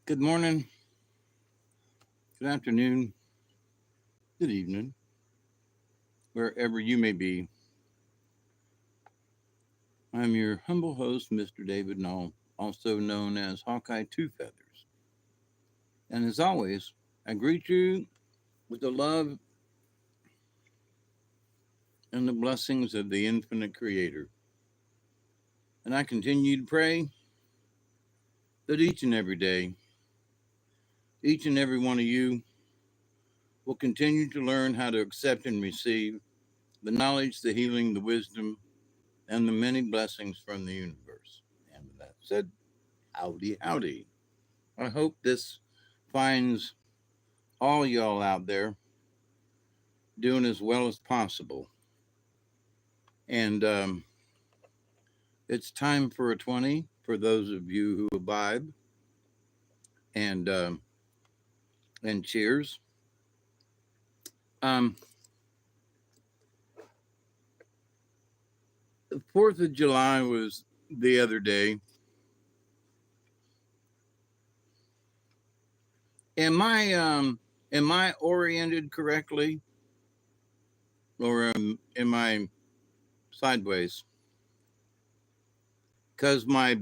Good morning, good afternoon, good evening, wherever you may be. I'm your humble host, Mr. David Null, also known as Hawkeye Two Feathers. And as always, I greet you with the love and the blessings of the infinite Creator. And I continue to pray that each and every day, each and every one of you will continue to learn how to accept and receive the knowledge, the healing, the wisdom, and the many blessings from the universe. And with that said, howdy, howdy. I hope this finds all y'all out there doing as well as possible. And it's time for a 20 for those of you who abide. And and cheers. Um, the 4th of July was the other day. Am I oriented correctly, or am I sideways? Because my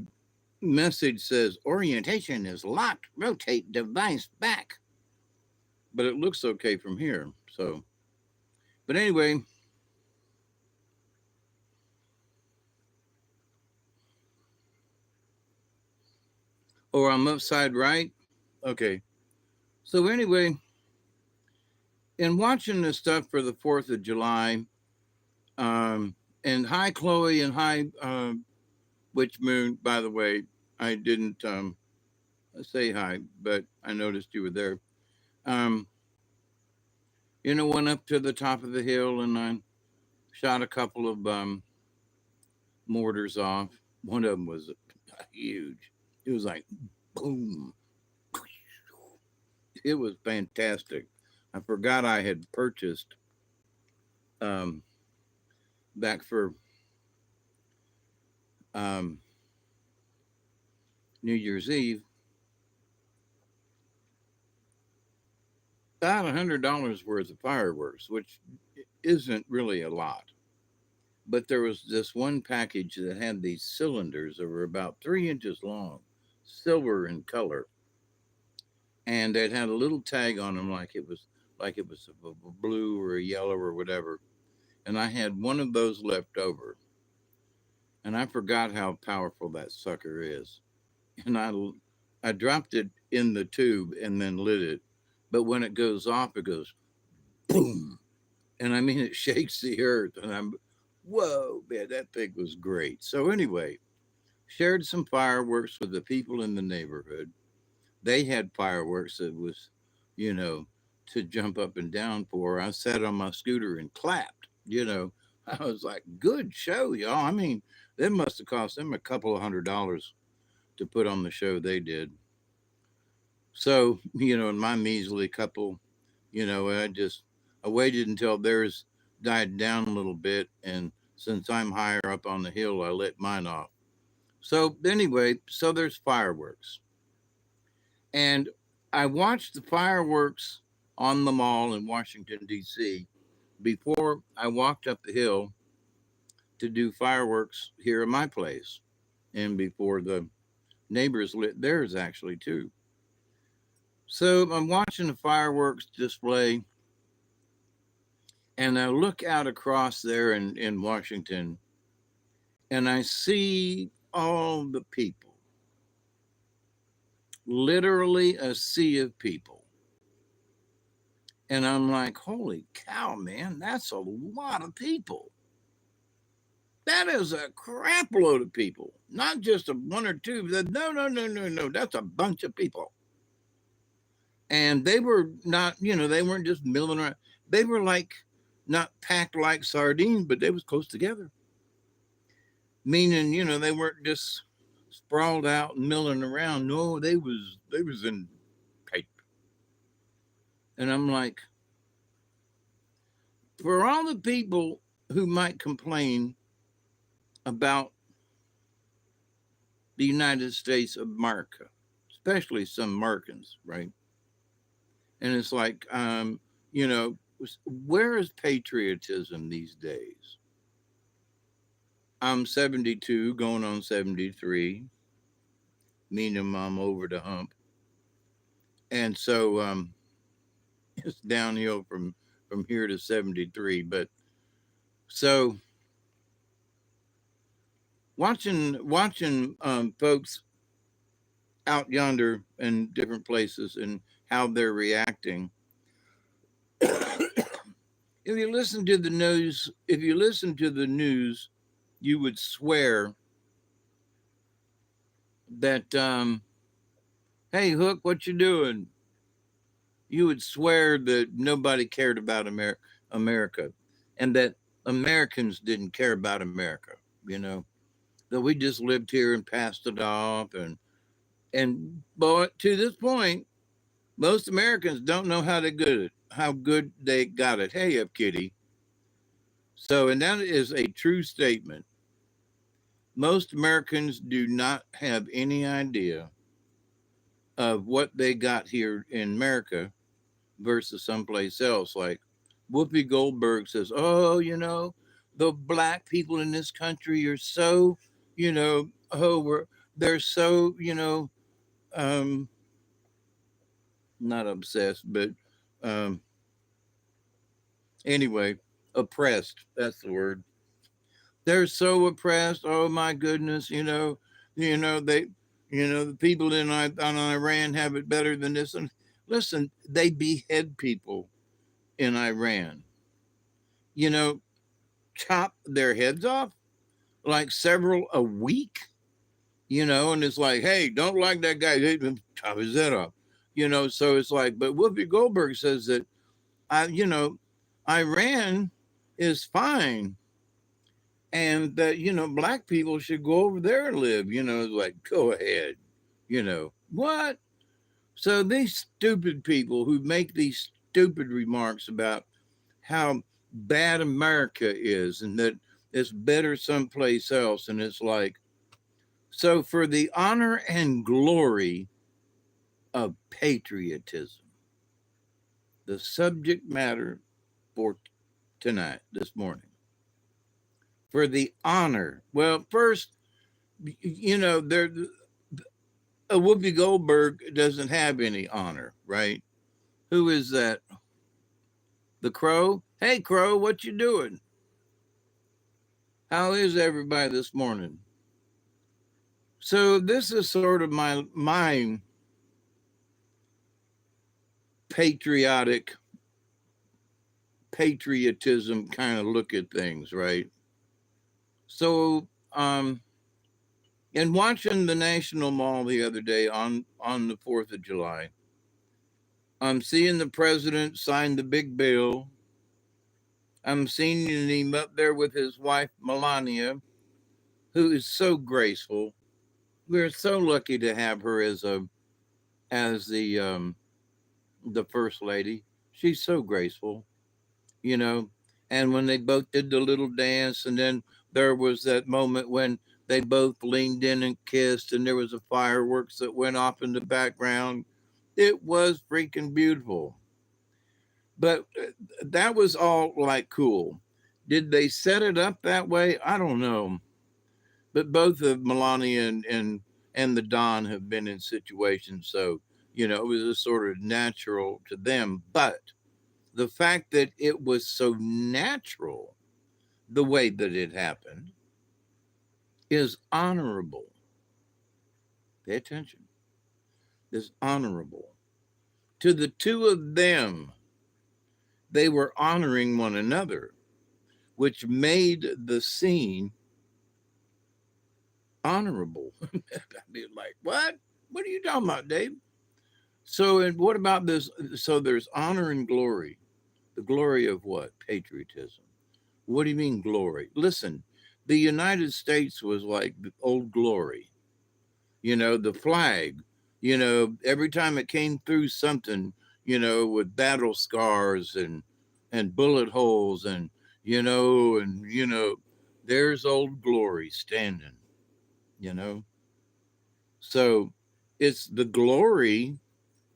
message says orientation is locked. Rotate device back, but it looks okay from here. So, but anyway, or I'm upside right. Okay. So anyway, in watching this stuff for the 4th of July, um, and hi Chloe and hi Witch Moon. By the way, I didn't say hi, but I noticed you were there. Um, went up to the top of the hill and I shot a couple of mortars off. One of them was huge. It was like boom. It was fantastic. I forgot I had purchased um, back for um, New Year's Eve about $100 worth of fireworks, which isn't really a lot. But there was this one package that had these cylinders that were about 3 inches long, silver in color, and it had a little tag on them like it was a blue or a yellow or whatever. And I had one of those left over, and I forgot how powerful that sucker is. And I dropped it in the tube and then lit it. But when it goes off, it goes boom, and I mean it shakes the earth. And I'm, whoa, man, that thing was great. So anyway, shared some fireworks with the people in the neighborhood. They had fireworks that was, you know, to jump up and down for. I sat on my scooter and clapped. I was like, good show, y'all. I mean, that must have cost them a couple of $100 to put on the show they did. So, in my measly couple, I waited until theirs died down a little bit. And since I'm higher up on the hill, I lit mine off. So, anyway, so there's fireworks. And I watched the fireworks on the mall in Washington, D.C. before I walked up the hill to do fireworks here at my place, and before the neighbors lit theirs actually too. So I'm watching the fireworks display, and I look out across there in Washington, and I see all the people, literally a sea of people. And I'm like, holy cow, man, that's a lot of people. That is a crap load of people, not just a one or two. No, no, no, no, no. That's a bunch of people. And they were not, they weren't just milling around. They were like not packed like sardines, but they was close together. Meaning, they weren't just sprawled out and milling around. No, they was in tape. And I'm like, for all the people who might complain about the United States of America, especially some Americans, right? And it's like, you know, where is patriotism these days? I'm 72, going on 73, meaning I'm over the hump. And so it's downhill from here to 73. But so watching folks out yonder in different places and how they're reacting. If you listen to the news, you would swear that, hey, Hook, what you doing? You would swear that nobody cared about America, and that Americans didn't care about America. You know that we just lived here and passed it off, and but to this point, most Americans don't know how good they got it. Hey, up, kitty. So, and that is a true statement. Most Americans do not have any idea of what they got here in America versus someplace else. Like Whoopi Goldberg says, "Oh, the black people in this country are so, they're so, um, not obsessed, but um, anyway, oppressed. That's the word. They're so oppressed. Oh my goodness, they, the people in Iran have it better than this." And listen, they behead people in Iran. You know, chop their heads off, like several a week. And it's like, hey, don't like that guy, chop his head off. So it's like, but Whoopi Goldberg says that Iran is fine, and that black people should go over there and live. It's like, go ahead. What? So these stupid people who make these stupid remarks about how bad America is and that it's better someplace else, and it's like, so for the honor and glory of patriotism, the subject matter for tonight, this morning, for the honor. Well, first, there Whoopi Goldberg doesn't have any honor, right? Who is that? The Crow? Hey, Crow, what you doing? How is everybody this morning? So this is sort of my patriotic patriotism kind of look at things, right? So and watching the National Mall the other day on the 4th of July, I'm seeing the president sign the big bill. I'm seeing him up there with his wife Melania, who is so graceful. We're so lucky to have her as the first lady. She's so graceful, you know. And when they both did the little dance, and then there was that moment when they both leaned in and kissed, and there was a fireworks that went off in the background. It was freaking beautiful. But that was all like cool. Did they set it up that way? I don't know. But both of Melania and the Don have been in situations, so it was a sort of natural to them. But the fact that it was so natural, the way that it happened, is honorable. Pay attention. Is honorable. To the two of them, they were honoring one another, which made the scene honorable. I mean, like, what? What are you talking about, Dave? So, and what about this? So, there's honor and glory. The glory of what? Patriotism. What do you mean, glory? Listen, the United States was like the old glory. The flag, every time it came through something, with battle scars and bullet holes and there's old glory standing, you know. So It's the glory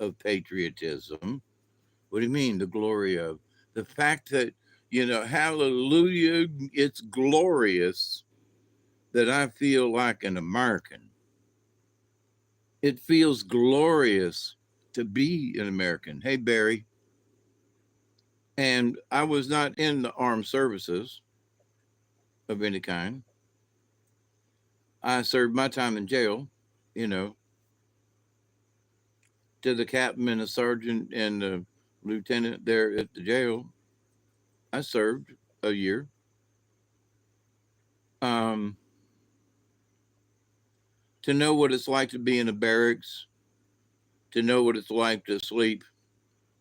of patriotism. What do you mean, the glory of? The fact that, hallelujah, it's glorious that I feel like an American. It feels glorious to be an American. Hey, Barry. And I was not in the armed services of any kind. I served my time in jail, you know, to the captain and the sergeant and the lieutenant there at the jail. I served a year. Um, to know what it's like to be in a barracks, to know what it's like to sleep,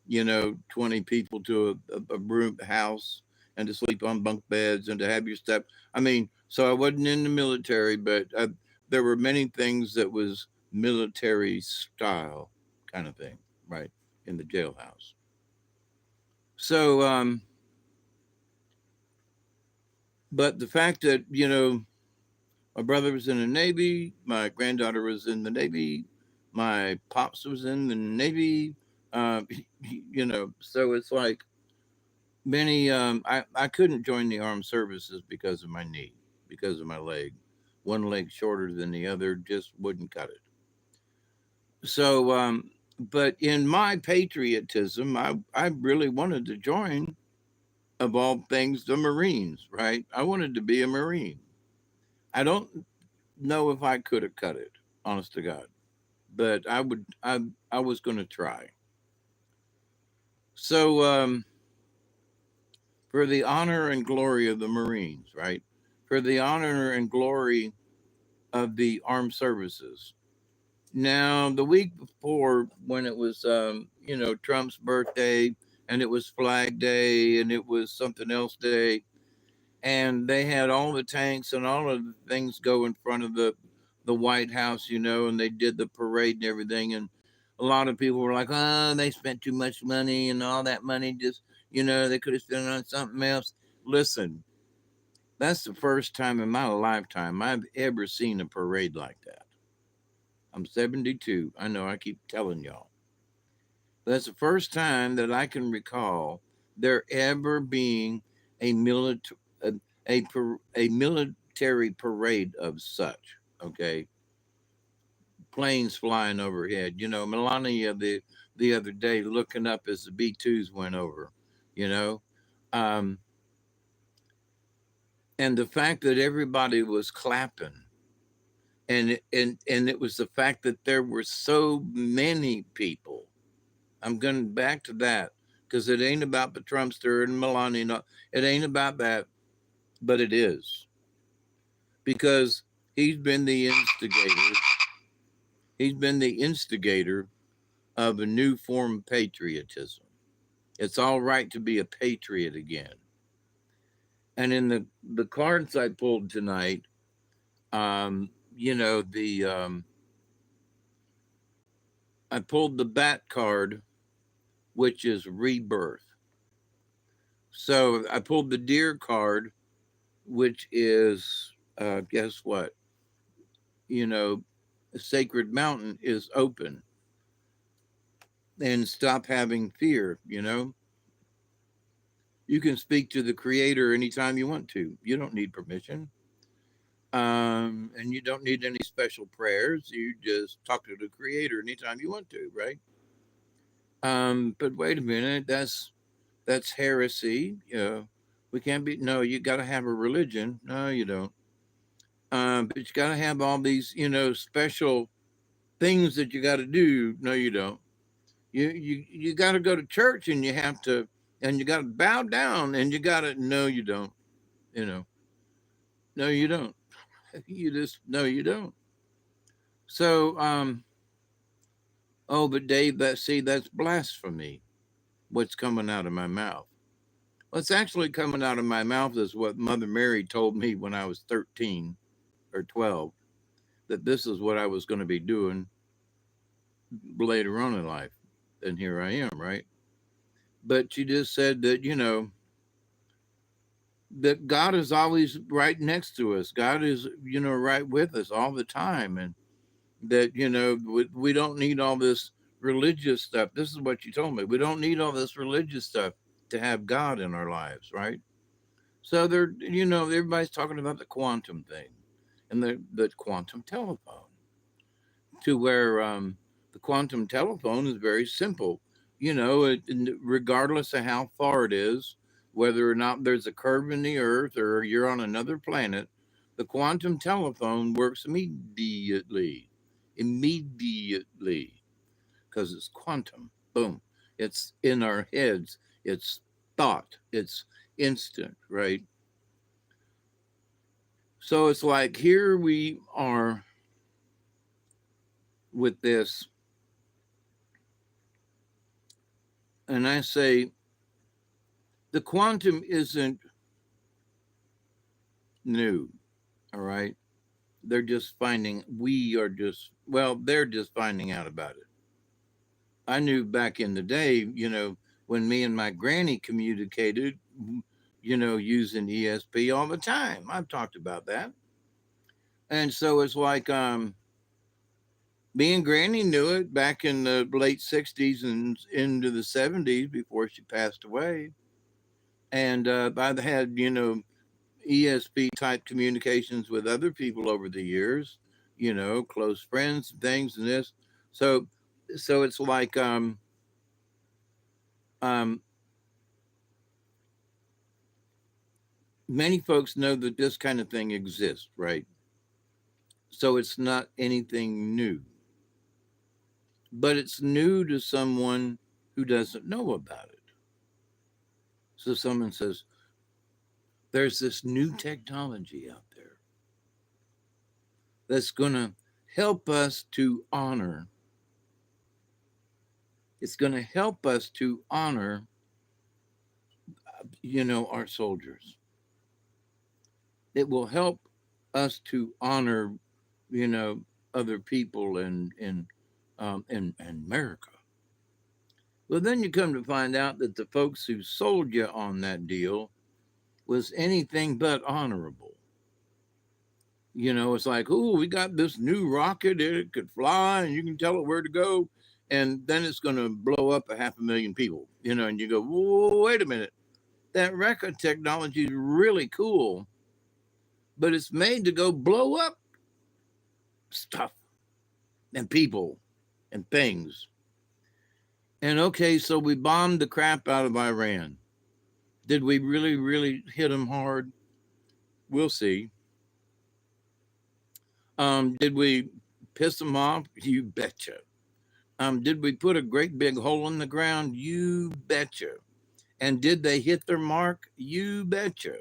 20 people to a room house and to sleep on bunk beds and to have your step. I mean, so I wasn't in the military, but there were many things that was military style kind of thing, right, in the jailhouse. So, but the fact that, my brother was in the Navy, my granddaughter was in the Navy, my pops was in the Navy, uh, so it's like, I couldn't join the armed services because of my knee, because of my leg. One leg shorter than the other just wouldn't cut it. So, but in my patriotism, I really wanted to join, of all things, the Marines, right? I wanted to be a Marine. I don't know if I could have cut it, honest to God, but I was going to try. So, for the honor and glory of the Marines, right? For the honor and glory of the armed services. Now, the week before, when it was, Trump's birthday, and it was Flag Day, and it was something else day, and they had all the tanks and all of the things go in front of the White House, and they did the parade and everything, and a lot of people were like, "Oh, they spent too much money, and all that money just, they could have spent it on something else." Listen, that's the first time in my lifetime I've ever seen a parade like that. I'm 72. I know I keep telling y'all. That's the first time that I can recall there ever being a military a military parade of such. Okay, planes flying overhead. Melania the other day looking up as the B-2s went over. You know, um, and the fact that everybody was clapping, and it was the fact that there were so many people. I'm going back to that because it ain't about the Trumpster and Melania. No, it ain't about that, but it is because he's been the instigator. He's been the instigator of a new form of patriotism. It's all right to be a patriot again. And in the cards I pulled tonight, the I pulled the bat card, which is rebirth. So I pulled the deer card, which is, guess what? You know, Sacred Mountain is open, and stop having fear. You can speak to the Creator anytime you want to. You don't need permission. And you don't need any special prayers. You just talk to the Creator anytime you want to, right? But wait a minute, that's heresy. We can't be. No, you got to have a religion. No, you don't. But you got to have all these, special things that you got to do. No, you don't. You got to go to church, and you have to, and you got to bow down, and you got to. No, you don't. You know. No, you don't. You just no, you don't. So, oh, but Dave, that's blasphemy. What's coming out of my mouth? What's actually coming out of my mouth is what Mother Mary told me when I was 13 or 12, that this is what I was going to be doing later on in life. And here I am, right? But she just said that, that God is always right next to us. God is, right with us all the time. that, we don't need all this religious stuff. This is what you told me. We don't need all this religious stuff to have God in our lives, right? So everybody's talking about the quantum thing and the quantum telephone, to where the quantum telephone is very simple. Regardless of how far it is, whether or not there's a curve in the earth or you're on another planet, the quantum telephone works immediately. Immediately. Because it's quantum. Boom. It's in our heads. It's thought. It's instant, right? So it's like here we are with this, and I say the quantum isn't new, all right? They're just finding, they're just finding out about it. I knew back in the day, when me and my granny communicated, using ESP all the time. I've talked about that. And so it's like, me and Granny knew it back in the late 60s and into the 70s before she passed away. And I had, ESP type communications with other people over the years, close friends and things and this. So, so it's like, um, many folks know that this kind of thing exists, right? So it's not anything new, but it's new to someone who doesn't know about it. So someone says, there's this new technology out there that's going to help us to honor. It's going to help us to honor, our soldiers. It will help us to honor, you know, other people in America. Well, then you come to find out that the folks who sold you on that deal was anything but honorable. It's like, oh, we got this new rocket, it could fly, and you can tell it where to go, and then it's going to blow up 500,000 people. And you go, whoa, wait a minute, that rocket technology is really cool, but it's made to go blow up stuff and people and things. And okay, so we bombed the crap out of Iran. Did we really, really hit them hard? We'll see. Did we piss them off? You betcha. Did we put a great big hole in the ground? You betcha. And did they hit their mark? You betcha.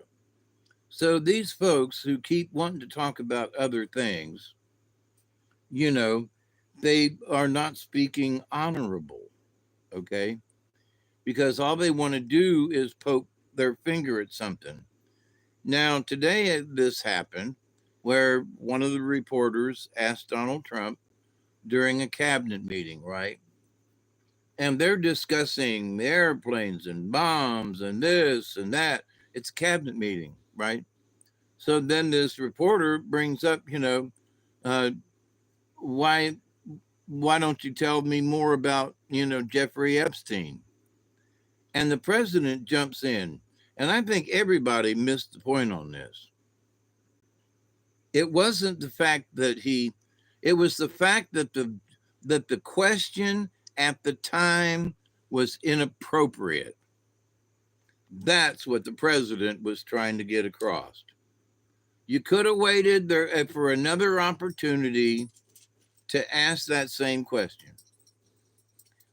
So these folks who keep wanting to talk about other things, you know, they are not speaking honorable, okay? Because all they want to do is poke their finger at something. Now, today this happened where one of the reporters asked Donald Trump during a cabinet meeting, right? And they're discussing airplanes and bombs and this and that. It's a cabinet meeting, right? So then this reporter brings up, uh, why why don't you tell me more about, Jeffrey Epstein? And the president jumps in. And I think everybody missed the point on this. It wasn't the fact that it was the fact that the question at the time was inappropriate. That's what the president was trying to get across. You could have waited there for another opportunity to ask that same question.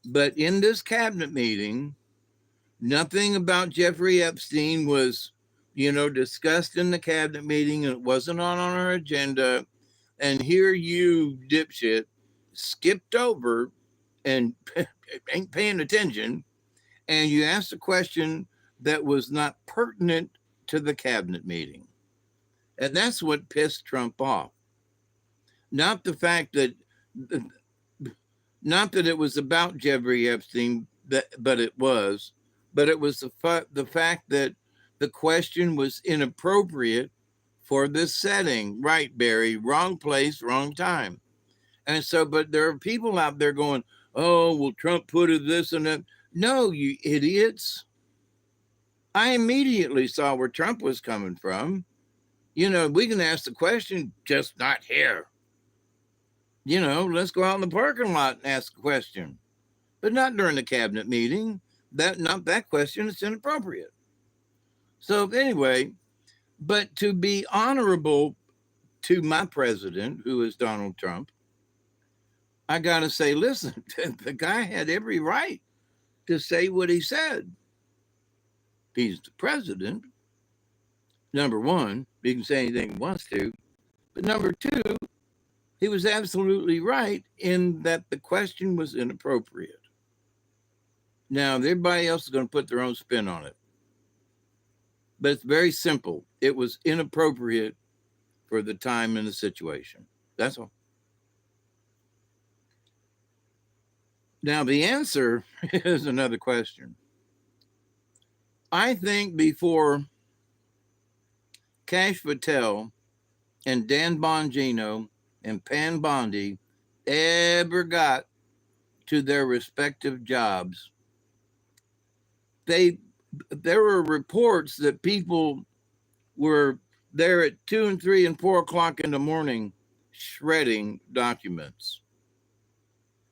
But in this cabinet meeting, nothing about Jeffrey Epstein was, discussed in the cabinet meeting. It wasn't on our agenda. And here you, dipshit, skipped over and ain't paying attention. And you asked a question that was not pertinent to the cabinet meeting. And that's what pissed Trump off. Not the fact that, not that it was about Jeffrey Epstein, but it was, but it was the fact that the question was inappropriate for this setting. Right, Barry, wrong place, wrong time. And so, but there are people out there going, oh, well, Trump put it this and that. No, you idiots. I immediately saw where Trump was coming from. We can ask the question, just not here. Let's go out in the parking lot and ask a question, but not during the cabinet meeting. Not that question. It's inappropriate. So anyway, but to be honorable to my president, who is Donald Trump, I got to say, listen, the guy had every right to say what he said. He's the president. Number one, he can say anything he wants to. But number two, he was absolutely right in that the question was inappropriate. Now, everybody else is going to put their own spin on it. But it's very simple. It was inappropriate for the time and the situation. That's all. Now, the answer is another question. I think before Kash Patel and Dan Bongino and Pam Bondi ever got to their respective jobs, there were reports that people were there at 2 and 3 and 4 o'clock in the morning shredding documents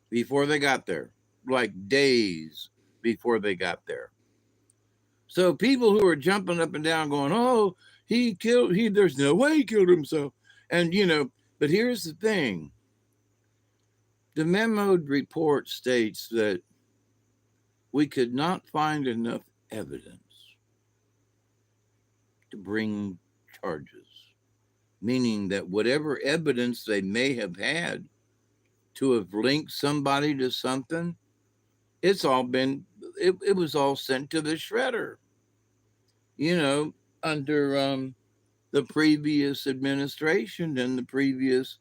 before they got there, like days before they got there. So people who are jumping up and down going, oh, there's no way he killed himself. And, but here's the thing. The memoed report states that we could not find enough evidence to bring charges, meaning that whatever evidence they may have had to have linked somebody to something, it was all sent to the shredder, under the previous administration and the previous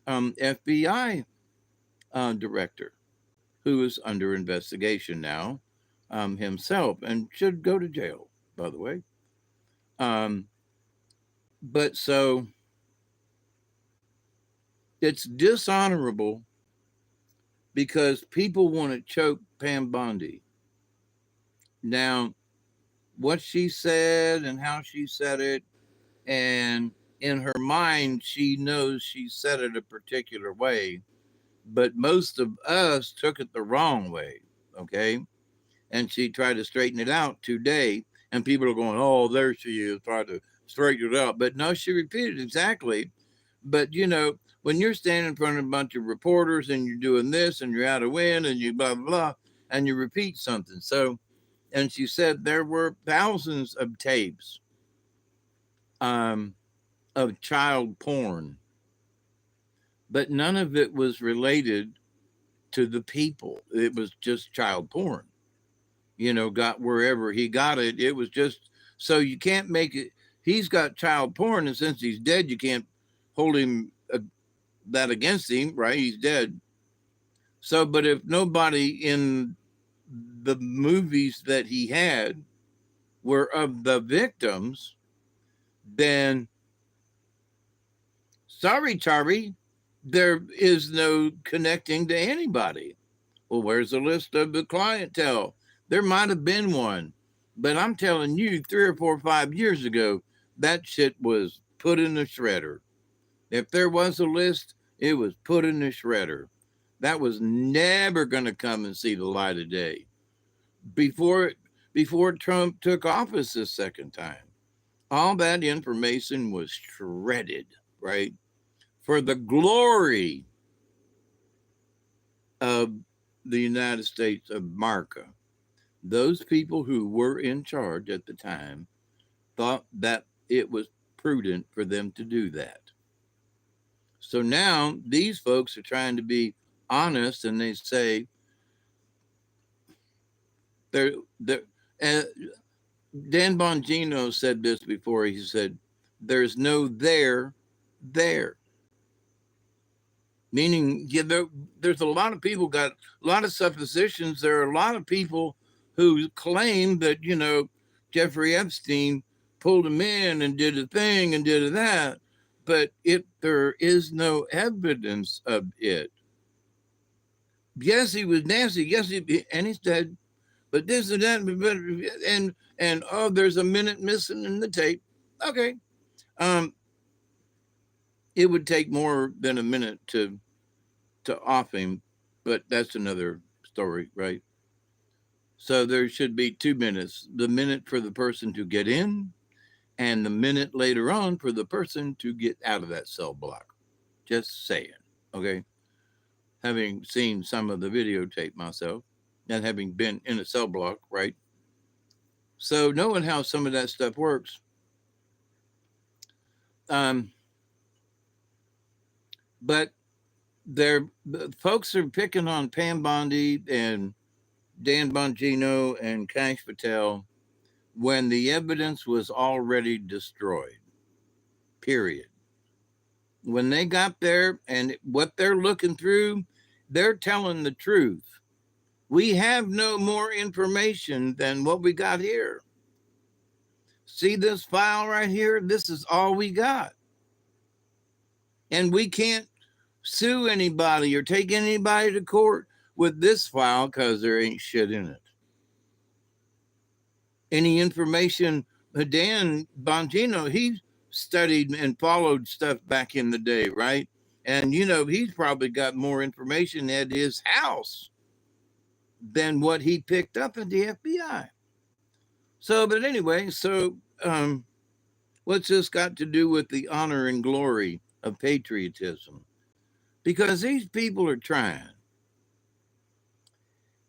FBI director, who is under investigation now himself and should go to jail, by the way. But so it's dishonorable because people want to choke Pam Bondi. Now, what she said and how she said it, and in her mind, she knows she said it a particular way, but most of us took it the wrong way, okay? And she tried to straighten it out today, and people are going, oh, there she is, trying to straighten it out. But no, she repeated exactly. But, when you're standing in front of a bunch of reporters and you're doing this and you're out of wind and you blah, blah, blah, and you repeat something. So, and she said there were thousands of tapes of child porn, but none of it was related to the people. It was just child porn, got wherever he got it. It was just, so you can't make it. He's got child porn, and since he's dead, you can't hold him that against him, right? He's dead. So, but if nobody in the movies that he had were of the victims, then sorry, Charlie, there is no connecting to anybody. Well, where's the list of the clientele? There might have been one, but I'm telling you, 3 or 4 or 5 years ago, that shit was put in the shredder. If there was a list, it was put in the shredder. That was never going to come and see the light of day. Before Trump took office the second time, all that information was shredded, right? For the glory of the United States of America. Those people who were in charge at the time thought that it was prudent for them to do that. So now these folks are trying to be honest, and they say they're Dan Bongino said this before. He said, there's no there. Meaning, there's a lot of people got a lot of suppositions. There are a lot of people who claim that, Jeffrey Epstein pulled him in and did a thing and did that. but if there is no evidence of it, yes, he was nasty. Yes, and he's dead. But this and that, and oh, there's a minute missing in the tape. Okay, um, it would take more than a minute to off him, but that's another story, right? So there should be 2 minutes: the minute for the person to get in, and the minute later on for the person to get out of that cell block. Just saying, okay? Having seen some of the videotape myself and having been in a cell block, right? So knowing how some of that stuff works, um, but the folks are picking on Pam Bondi and Dan Bongino and Cash Patel when the evidence was already destroyed. Period. When they got there and what they're looking through, they're telling the truth. We have no more information than what we got here. See this file right here? This is all we got. And we can't sue anybody or take anybody to court with this file because there ain't shit in it. Any information, Dan Bongino, he studied and followed stuff back in the day, right? And he's probably got more information at his house than what he picked up at the FBI. So, but anyway, what's this got to do with the honor and glory of patriotism? Because these people are trying.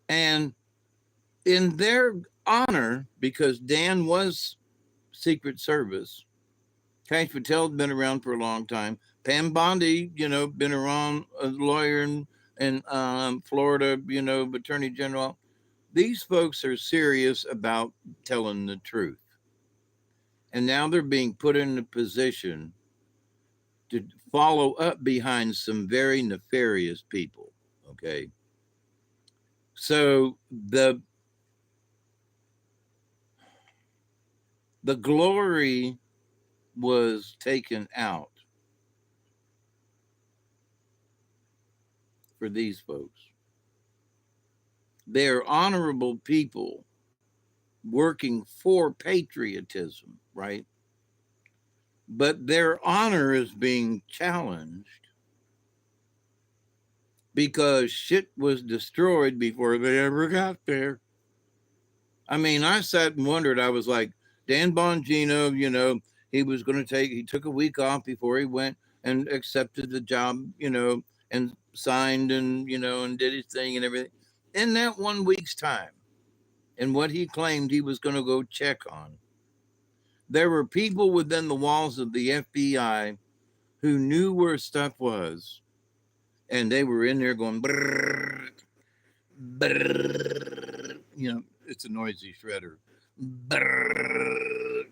And in their honor, because Dan was Secret Service, Cash Patel had been around for a long time. Pam Bondi, been around, a lawyer in Florida, attorney general. These folks are serious about telling the truth. And now they're being put in a position to follow up behind some very nefarious people. Okay. So the glory was taken out for these folks. They're honorable people working for patriotism, right? But their honor is being challenged because shit was destroyed before they ever got there. I mean, I sat and wondered. I was like, Dan Bongino, he took a week off before he went and accepted the job, and signed and did his thing and everything. In that 1 week's time, and what he claimed he was going to go check on, there were people within the walls of the FBI who knew where stuff was, and they were in there going, brrr, brrr, it's a noisy shredder. Brrr,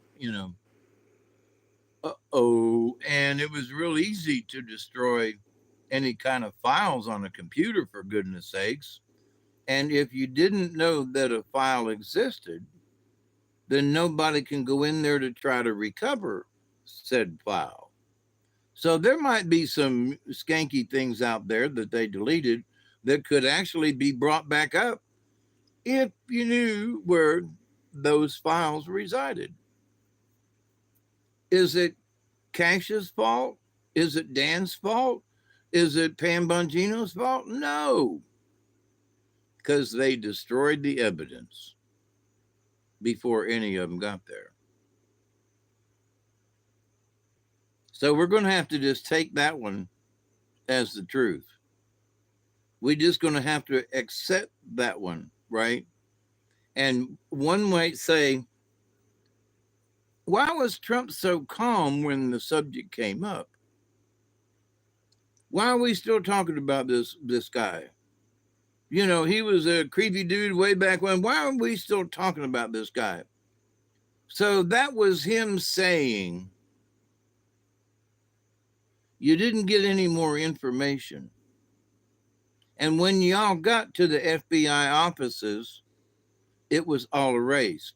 uh-oh. And it was real easy to destroy any kind of files on a computer, for goodness sakes. And if you didn't know that a file existed, then nobody can go in there to try to recover said file. So there might be some skanky things out there that they deleted that could actually be brought back up if you knew where those files resided. Is it Cash's fault? Is it Dan's fault? Is it Pam Bongino's fault? No, because they destroyed the evidence before any of them got there. So we're going to have to just take that one as the truth. We're just going to have to accept that one, right? And one might say, why was Trump so calm when the subject came up? Why are we still talking about this guy? He was a creepy dude way back when. Why are we still talking about this guy? So that was him saying, you didn't get any more information. And when y'all got to the FBI offices, it was all erased.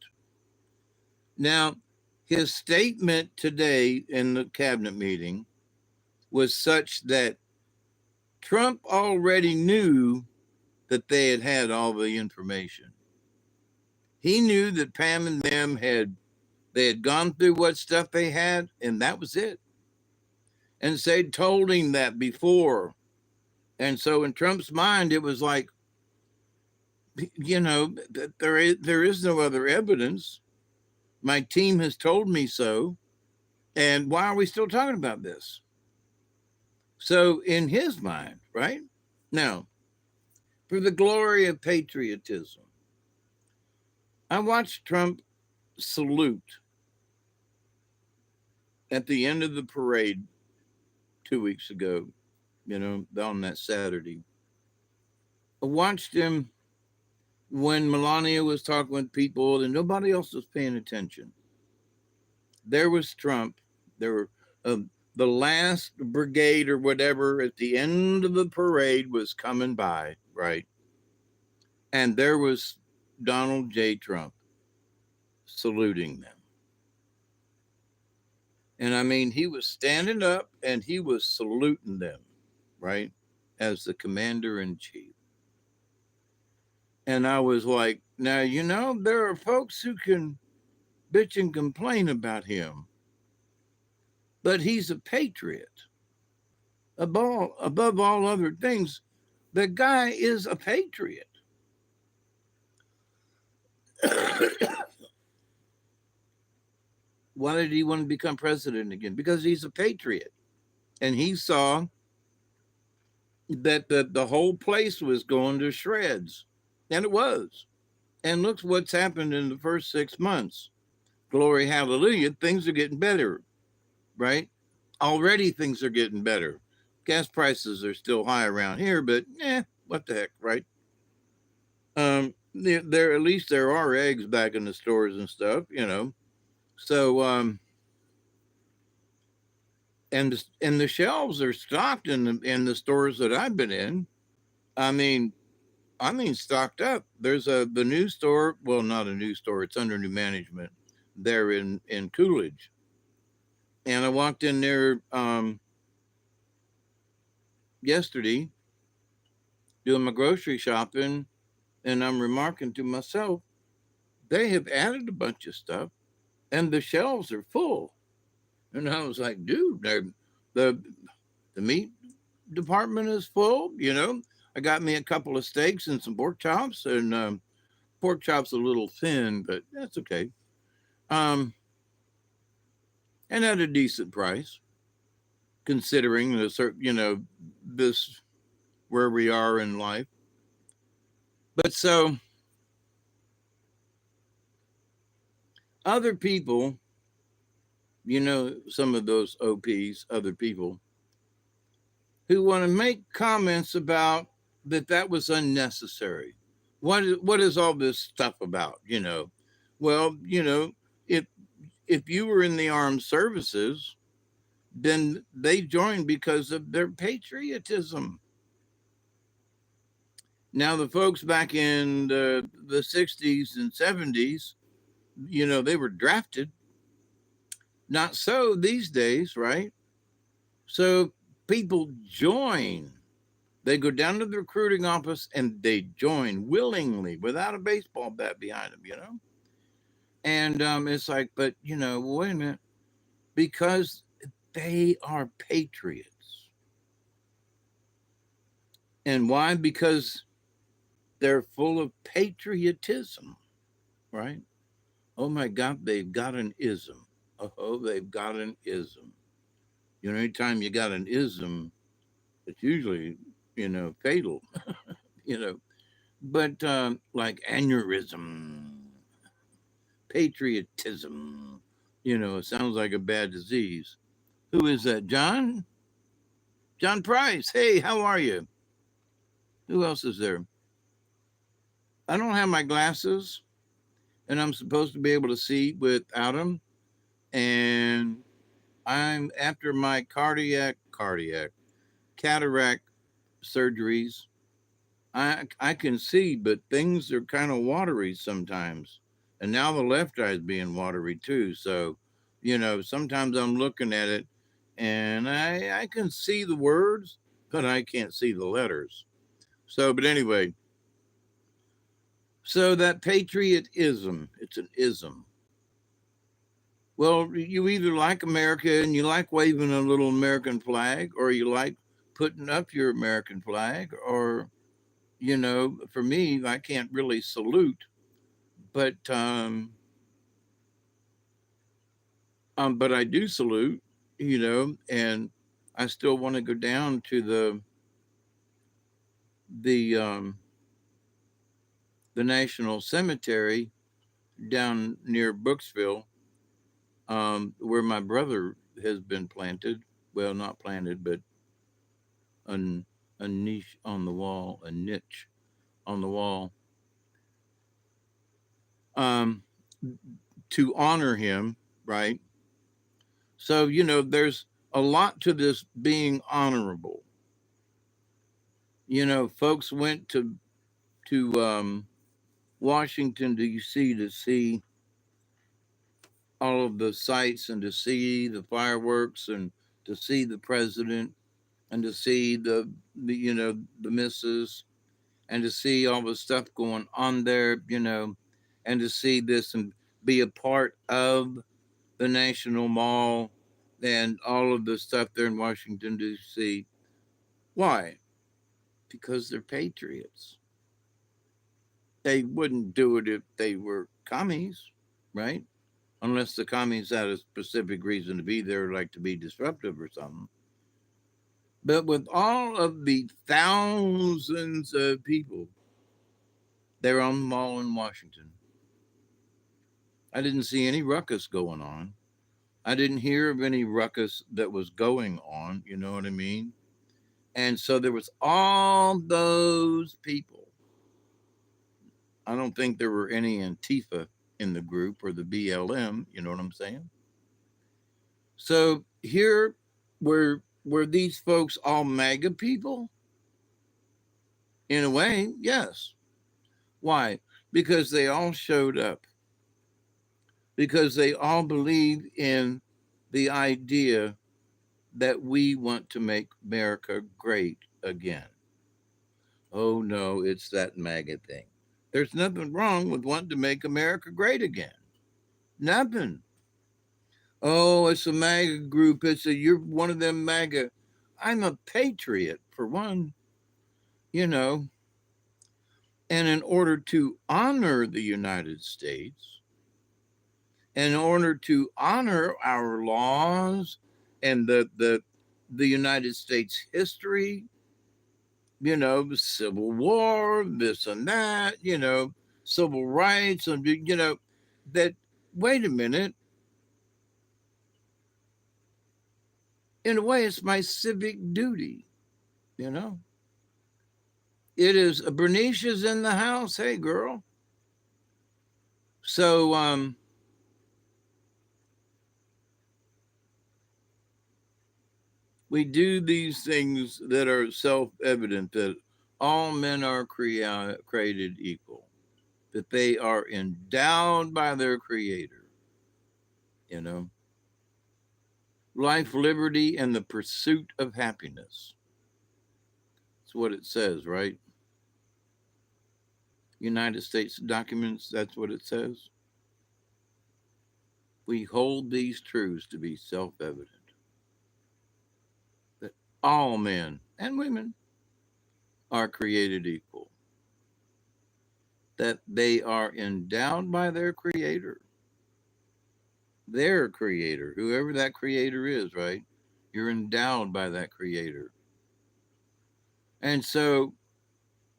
Now, his statement today in the cabinet meeting was such that Trump already knew that they had had all the information. He knew that Pam and them they had gone through what stuff they had, and that was it. And so they'd told him that before. And so in Trump's mind, it was like, there is no other evidence. My team has told me so. And why are we still talking about this? So in his mind, right? Now, for the glory of patriotism, I watched Trump salute at the end of the parade 2 weeks ago, on that Saturday. I watched him when Melania was talking with people and nobody else was paying attention. There was Trump. There were the last brigade or whatever at the end of the parade was coming by, right? And there was Donald J. Trump saluting them. And I mean, he was standing up and he was saluting them, right? As the commander in chief. And I was like, now, there are folks who can bitch and complain about him, but he's a patriot. Above all other things, the guy is a patriot. Why did he want to become president again? Because he's a patriot. And he saw that the whole place was going to shreds. And it was. And look what's happened in the first 6 months. Glory, hallelujah. Things are getting better, right? Already things are getting better. Gas prices are still high around here, but what the heck, right? There at least there are eggs back in the stores and stuff, So and the shelves are stocked in the stores that I've been in. I mean stocked up. There's the new store, well, not a new store, it's under new management there in Coolidge. And I walked in there yesterday doing my grocery shopping, and I'm remarking to myself, they have added a bunch of stuff and the shelves are full. And I was like, dude, the meat department is full. I got me a couple of steaks and some pork chops, and pork chops a little thin, but that's okay. And at a decent price, considering this where we are in life. But so other people, some of those OPs, other people who want to make comments about that was unnecessary. What is all this stuff about? Well, if you were in the armed services, then they joined because of their patriotism. Now, the folks back in the 60s and 70s, they were drafted. Not so these days, right? So people join. They go down to the recruiting office and they join willingly without a baseball bat behind them, And it's like, but, wait a minute. Because they are patriots. And why? Because they're full of patriotism, right? Oh my God, they've got an ism. Oh, they've got an ism. Anytime you got an ism, it's usually, fatal, But like aneurysm, patriotism, it sounds like a bad disease. Who is that? John? John Price. Hey, how are you? Who else is there? I don't have my glasses, and I'm supposed to be able to see without them. And I'm after my cataract surgeries. I can see, but things are kind of watery sometimes. And now the left eye is being watery too. So, sometimes I'm looking at it and I can see the words, but I can't see the letters. So, but anyway, so that patriotism, it's an ism. Well, you either like America and you like waving a little American flag, or you like putting up your American flag, or, for me, I can't really salute, but but I do salute, and I still want to go down to the the National Cemetery down near Brooksville, where my brother has been planted. Well, not planted, but a, a niche on the wall, a niche on the wall, um, to honor him, right? So, there's a lot to this being honorable. Folks went to Washington D.C. to see all of the sights and to see the fireworks and to see the president and to see the missus and to see all the stuff going on there, and to see this and be a part of the National Mall and all of the stuff there in Washington D.C. Why? Because they're patriots. They wouldn't do it if they were commies, right? Unless the commies had a specific reason to be there, like to be disruptive or something. But with all of the thousands of people there on the mall in Washington, I didn't see any ruckus going on. I didn't hear of any ruckus that was going on, you know what I mean? And so there was all those people. I don't think there were any Antifa in the group or the BLM, you know what I'm saying? So here were these folks all MAGA people? In a way, yes. Why? Because they all showed up. Because they all believe in the idea that we want to make America great again. Oh no, it's that MAGA thing. There's nothing wrong with wanting to make America great again. Nothing. Oh, it's a MAGA group. You're one of them MAGA. I'm a patriot for one, you know. And in order to honor the United States, in order to honor our laws and the United States history, the Civil War, this and that, civil rights, and that. Wait a minute. In a way, it's my civic duty. You know, it is. Bernicia's in the house. Hey, girl. So, we do these things that are self-evident that all men are created equal, that they are endowed by their creator, you know, life, liberty, and the pursuit of happiness. That's what it says, right? United States documents, that's what it says. We hold these truths to be self-evident, that all men and women are created equal, that they are endowed by their creator, whoever that creator is, right? You're endowed by that creator. And so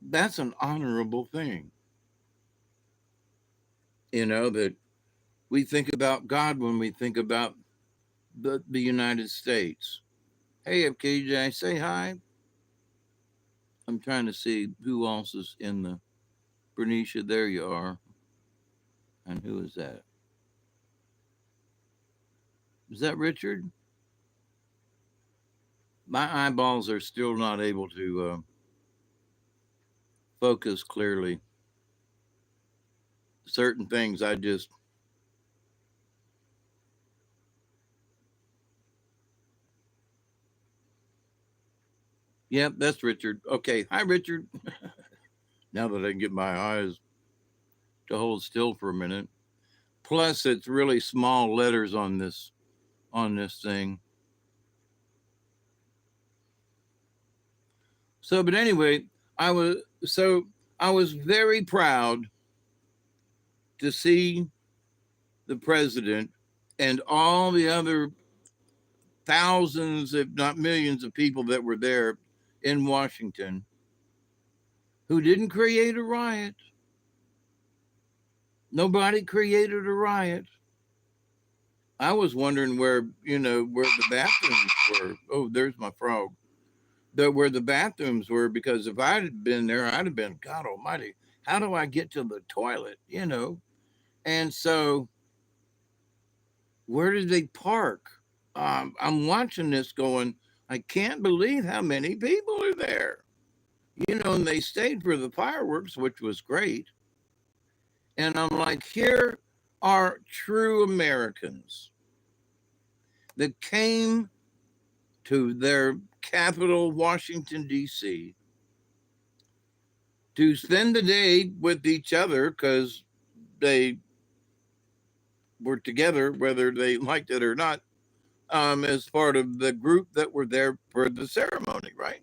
that's an honorable thing, that we think about God when we think about the United States. Hey, FKJ, say hi. I'm trying to see who else is in the Bernicia. There you are. And who is that? Is that Richard? My eyeballs are still not able to focus clearly. Certain things I just Yep, that's Richard. Okay. Hi, Richard. Now that I can get my eyes to hold still for a minute. Plus, it's really small letters on this thing. So, but anyway, I was so I was very proud to see the president and all the other thousands, if not millions, of people that were there in Washington who didn't create a riot. Nobody created a riot. I was wondering where the bathrooms were. Oh, there's my frog. Where the bathrooms were, because if I'd have been there, I'd have been, God Almighty, how do I get to the toilet? And so, where did they park? I'm watching this, going, I can't believe how many people are there. And they stayed for the fireworks, which was great. And I'm like, here are true Americans that came to their capital, Washington, D.C., to spend the day with each other because they were together, whether they liked it or not, as part of the group that were there for the ceremony, right?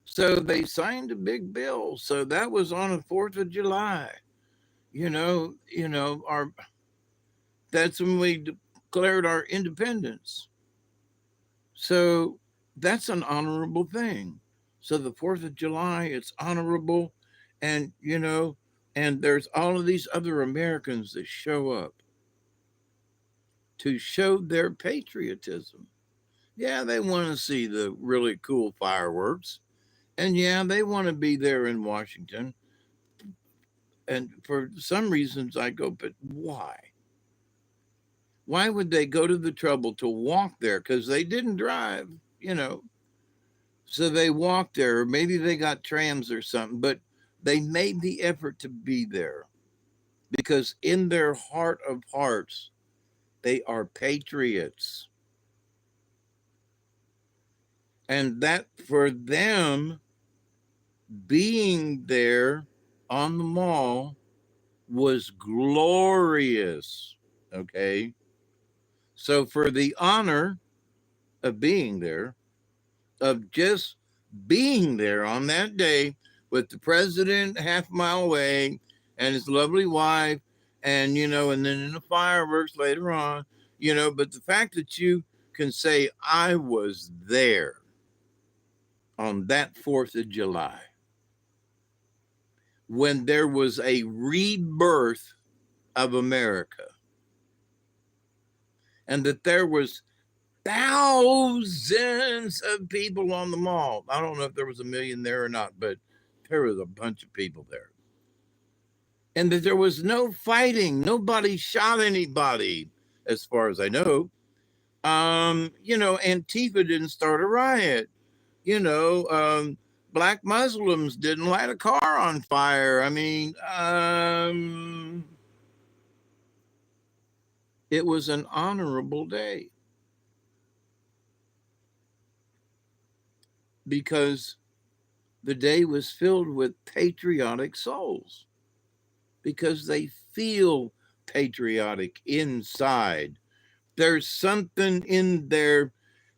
So they signed a big bill. So that was on the 4th of July. Our that's when we declared our independence. So that's an honorable thing. So the 4th of July, it's honorable. And, and there's all of these other Americans that show up to show their patriotism. Yeah, they want to see the really cool fireworks. And yeah, they want to be there in Washington. And for some reasons, I go, but why? Why would they go to the trouble to walk there? Because they didn't drive, you know. So they walked there, or maybe they got trams or something, but they made the effort to be there because in their heart of hearts, they are patriots. And that for them, being there on the mall was glorious. Okay. So for the honor of being there, of just being there on that day with the president half a mile away and his lovely wife, and then in the fireworks later on, but the fact that you can say, I was there on that 4th of July when there was a rebirth of America, and that there was thousands of people on the mall. I don't know if there was a million there or not, but there was a bunch of people there. And that there was no fighting. Nobody shot anybody, as far as I know. Antifa didn't start a riot. Black Muslims didn't light a car on fire. I mean, it was an honorable day because the day was filled with patriotic souls because they feel patriotic inside. There's something in there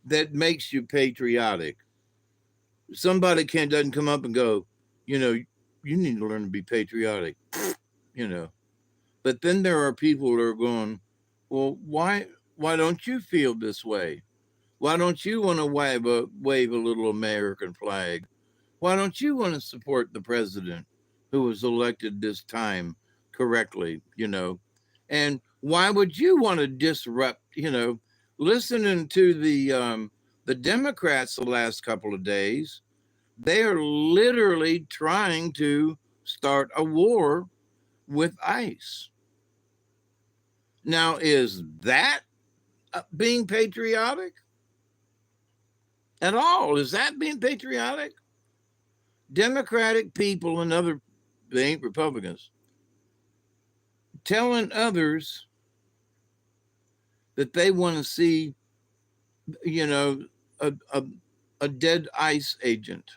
that makes you patriotic. Somebody doesn't come up and go, you need to learn to be patriotic, you know. But then there are people that are going, well, why don't you feel this way? Why don't you want to wave a little American flag? Why don't you want to support the president who was elected this time correctly, And why would you want to disrupt, listening to the Democrats the last couple of days, they are literally trying to start a war with ICE. Now, is that being patriotic at all? Is that being patriotic? Democratic people and they ain't Republicans, telling others that they want to see, a a dead ICE agent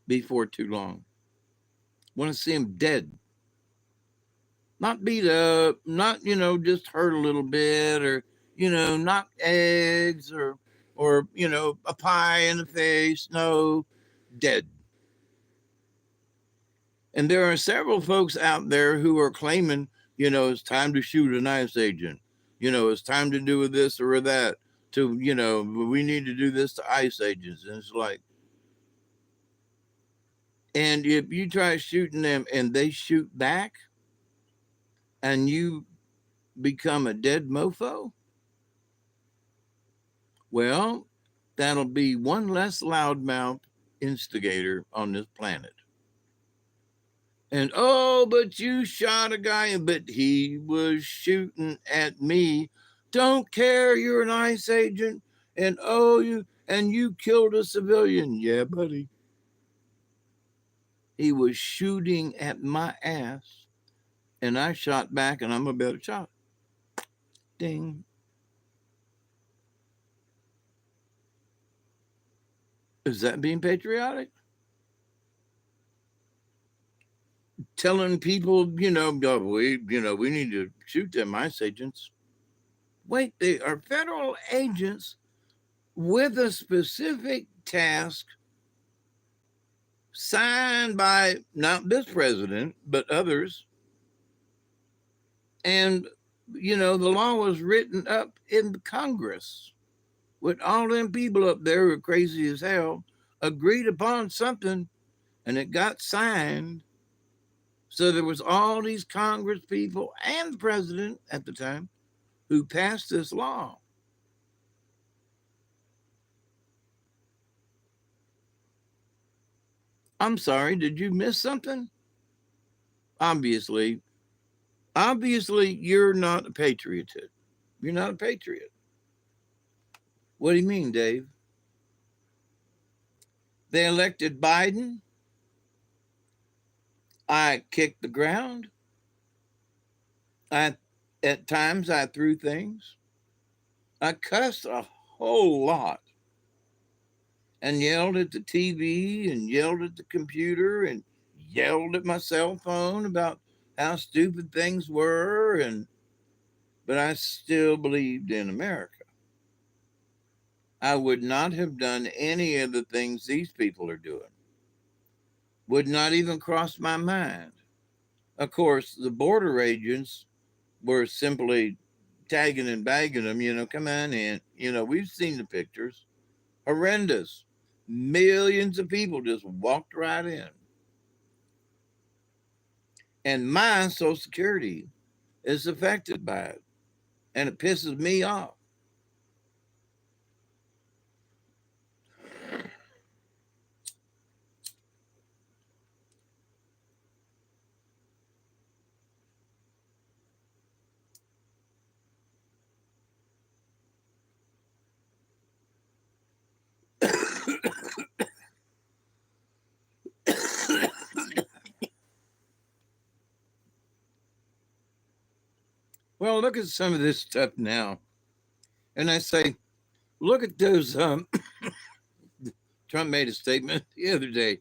before too long. Want to see him dead, not beat up, not just hurt a little bit, or not eggs, or a pie in the face. No, dead. And there are several folks out there who are claiming, it's time to shoot an ICE agent. It's time to do this or that. We need to do this to ICE agents. And it's like, and if you try shooting them and they shoot back and you become a dead mofo, well, that'll be one less loudmouth instigator on this planet. And oh, but you shot a guy, but he was shooting at me. Don't care, you're an ICE agent, and you killed a civilian. Yeah, buddy. He was shooting at my ass, and I shot back, and I'm a better shot. Ding. Is that being patriotic? Telling people, oh, we need to shoot them ICE agents. Wait, they are federal agents with a specific task signed by not this president, but others. And, the law was written up in Congress with all them people up there who are crazy as hell, agreed upon something, and it got signed. So there was all these Congress people and the president at the time who passed this law. I'm sorry, did you miss something? Obviously, you're not a patriot. You're not a patriot. What do you mean, Dave? They elected Biden. I kicked the ground. At times I threw things. I cussed a whole lot and yelled at the TV and yelled at the computer and yelled at my cell phone about how stupid things were, but I still believed in America. I would not have done any of the things these people are doing. Would not even cross my mind. Of course, the border agents were simply tagging and bagging them, come on in. We've seen the pictures. Horrendous. Millions of people just walked right in. And my Social Security is affected by it. And it pisses me off. Well, look at some of this stuff now. And I say, look at those. Trump made a statement the other day.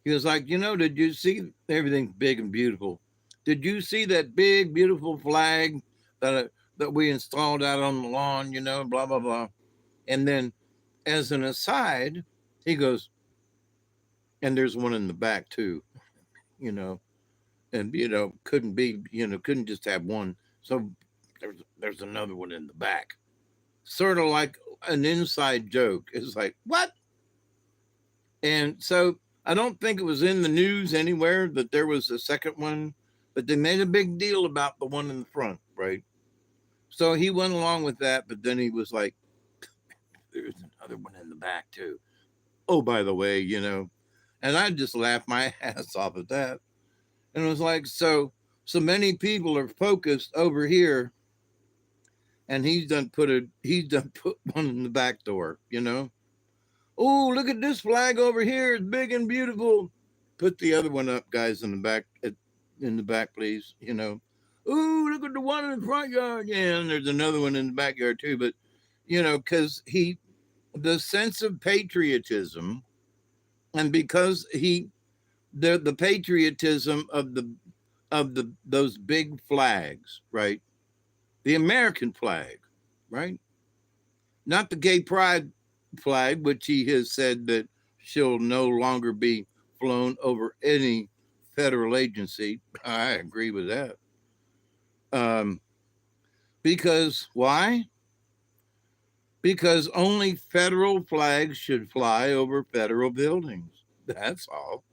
He was like, did you see everything's big and beautiful? Did you see that big, beautiful flag that we installed out on the lawn, blah, blah, blah. And then as an aside, he goes, and there's one in the back too, and, couldn't just have one. So there's another one in the back. Sort of like an inside joke. It's like, what? And so I don't think it was in the news anywhere that there was a second one, but they made a big deal about the one in the front, right? So he went along with that, but then he was like, there's another one in the back too. Oh, by the way, and I just laughed my ass off at that. And it was like, so many people are focused over here, and he's done put one in the back door, Oh, look at this flag over here. It's big and beautiful. Put the other one up, guys, in the back, please. Oh, look at the one in the front yard. Yeah, and there's another one in the backyard too. But, because the sense of patriotism, and because the patriotism of the those big flags, right? The American flag, right? Not the gay pride flag, which he has said that she'll no longer be flown over any federal agency. I agree with that. Um, because why? Because only federal flags should fly over federal buildings. That's all.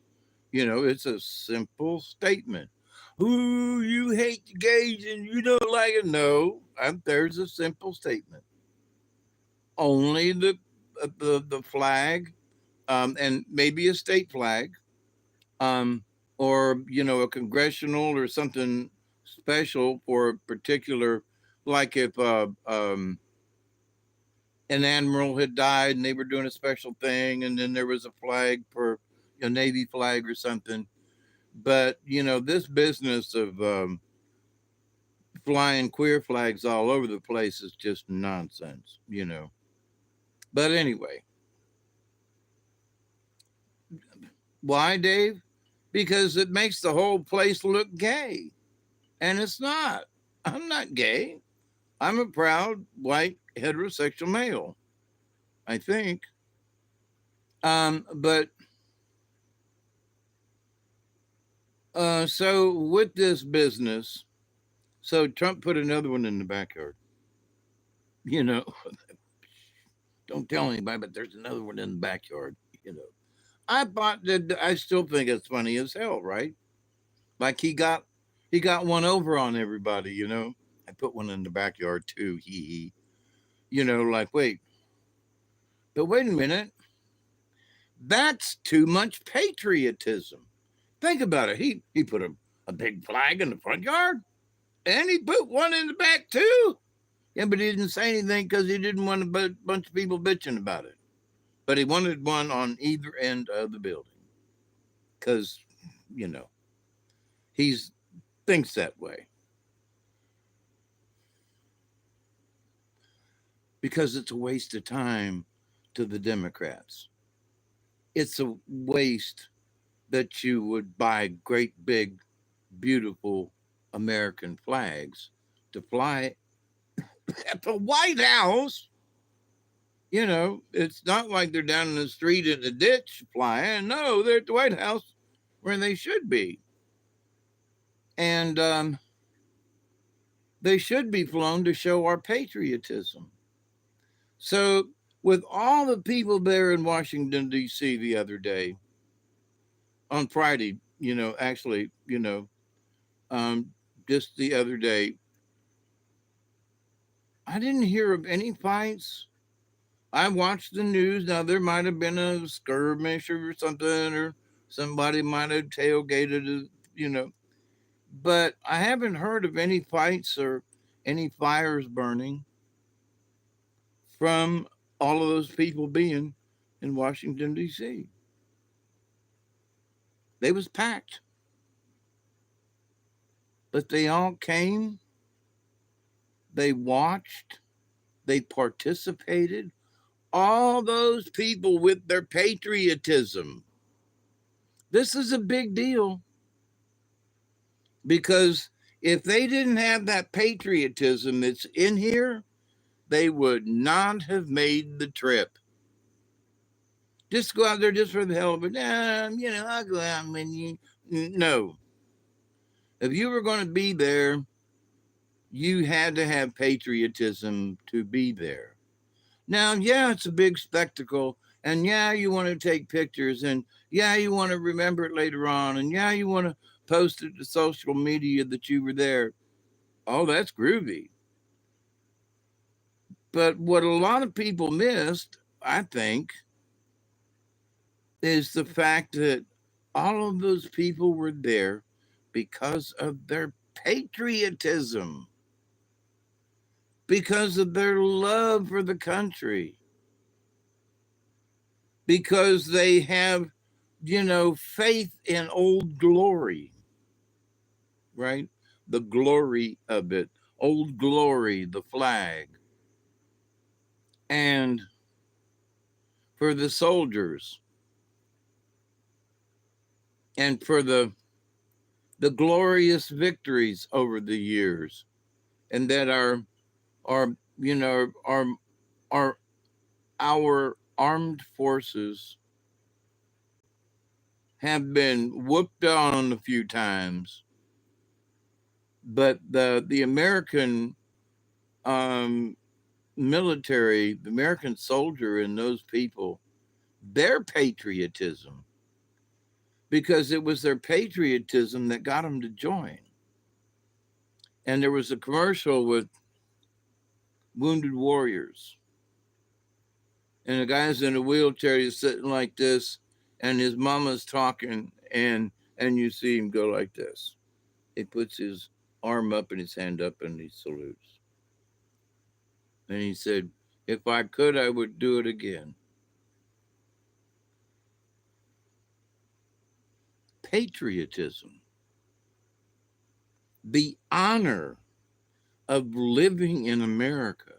You know, it's a simple statement. Ooh, you hate the gays and you don't like it. No, there's a simple statement. Only the flag, and maybe a state flag, um, or a congressional or something special for a particular, like if an admiral had died and they were doing a special thing, and then there was a flag for a Navy flag or something. But this business of flying queer flags all over the place is just nonsense. But anyway, why, Dave? Because it makes the whole place look gay, and it's not. I'm not gay. I'm a proud white heterosexual male, I think. But so with this business, so Trump put another one in the backyard. You know, don't tell anybody, but there's another one in the backyard. You know, I thought that I still think it's funny as hell, right? Like he got one over on everybody. I put one in the backyard too. He. Like wait a minute, that's too much patriotism. Think about it. He put a big flag in the front yard, and he put one in the back too. Yeah, but he didn't say anything because he didn't want a bunch of people bitching about it. But he wanted one on either end of the building because, you know, he's thinks that way. Because it's a waste of time to the Democrats. It's a waste that you would buy great big, beautiful American flags to fly at the White House. It's not like they're down in the street in the ditch flying. No, they're at the White House where they should be. And they should be flown to show our patriotism. So, with all the people there in Washington, D.C. the other day, on Friday, actually, um, just the other day, I didn't hear of any fights. I watched the news. Now, there might have been a skirmish or something, or somebody might have tailgated, but I haven't heard of any fights or any fires burning from all of those people being in Washington, D.C. They was packed, but they all came, they watched, they participated. All those people with their patriotism. This is a big deal because if they didn't have that patriotism that's in here, they would not have made the trip. Just go out there just for the hell of it. I'll go out and you. No. If you were going to be there, you had to have patriotism to be there. Now, yeah, it's a big spectacle. And yeah, you want to take pictures. And yeah, you want to remember it later on. And yeah, you want to post it to social media that you were there. Oh, that's groovy. But what a lot of people missed, I think, is the fact that all of those people were there because of their patriotism, because of their love for the country, because they have, faith in old glory, right? The glory of it, old glory, the flag. And for the soldiers and for the glorious victories over the years, and that our you know our our armed forces have been whooped on a few times, but the American um, military, the American soldier, and those people, their patriotism, because it was their patriotism that got them to join. And there was a commercial with wounded warriors, and the guy's in a wheelchair, he's sitting like this, and his mama's talking, and you see him go like this. He puts his arm up and his hand up and he salutes. And he said, if I could, I would do it again. Patriotism, the honor of living in America.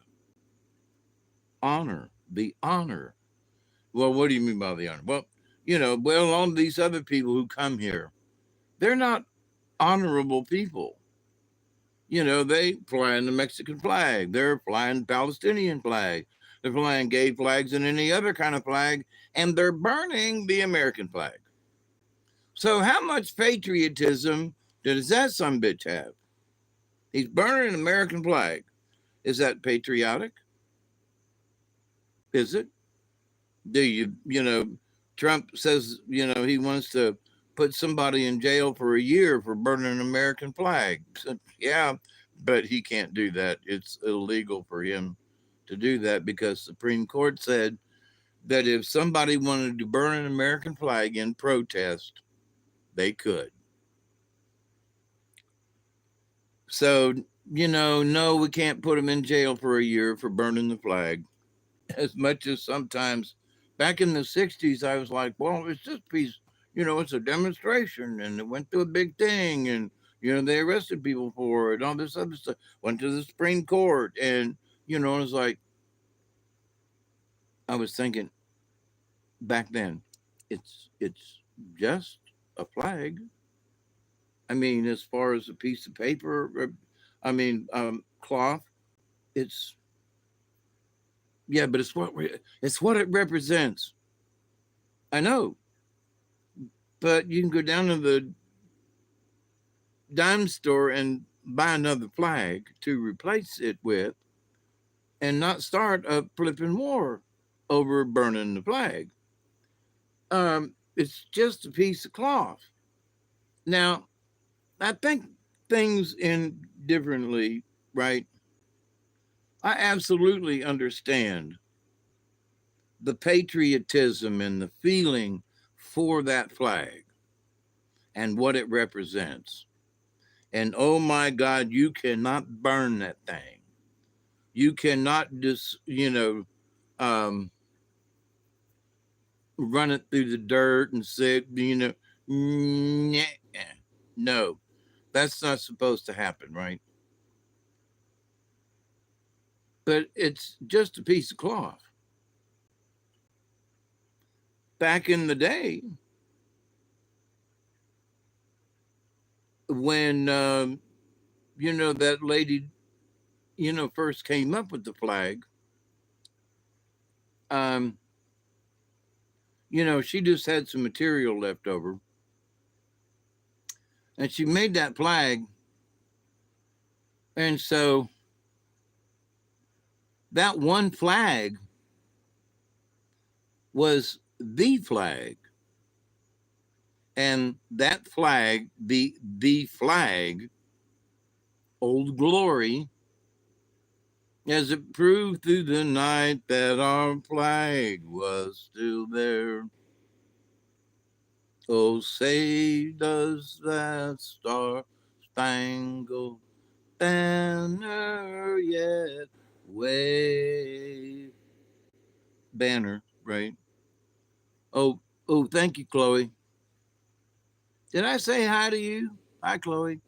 Honor, the honor. Well, what do you mean by the honor? Well, all these other people who come here, they're not honorable people. They flying the Mexican flag, they're flying Palestinian flag, they're flying gay flags and any other kind of flag, and they're burning the American flag. So how much patriotism does that son bitch have? He's burning an American flag. Is that patriotic? Is it? Do Trump says, he wants to put somebody in jail for a year for burning an American flag. So, yeah, but he can't do that. It's illegal for him to do that because Supreme Court said that if somebody wanted to burn an American flag in protest, they could. So, no, we can't put him in jail for a year for burning the flag. As much as sometimes back in the 60s, I was like, well, it's just peace, it's a demonstration and it went to a big thing and, they arrested people for it, all this other stuff, went to the Supreme Court. And, it was like, I was thinking back then, it's just a flag. I mean, as far as a piece of paper, cloth, it's, yeah, but it's what it represents. I know, but you can go down to the dime store and buy another flag to replace it with and not start a flipping war over burning the flag. It's just a piece of cloth. Now, I think things in differently, right? I absolutely understand the patriotism and the feeling for that flag and what it represents. And oh my God, you cannot burn that thing. You cannot just, run it through the dirt and say, no, that's not supposed to happen, right? But it's just a piece of cloth. Back in the day, when, that lady, first came up with the flag, um, she just had some material left over. And she made that flag. And so that one flag was the flag. And that flag, the flag, Old Glory, as it proved through the night that our flag was still there. Oh, say does that star-spangled banner yet wave? Banner, right? Oh, thank you, Chloe. Did I say hi to you? Hi, Chloe.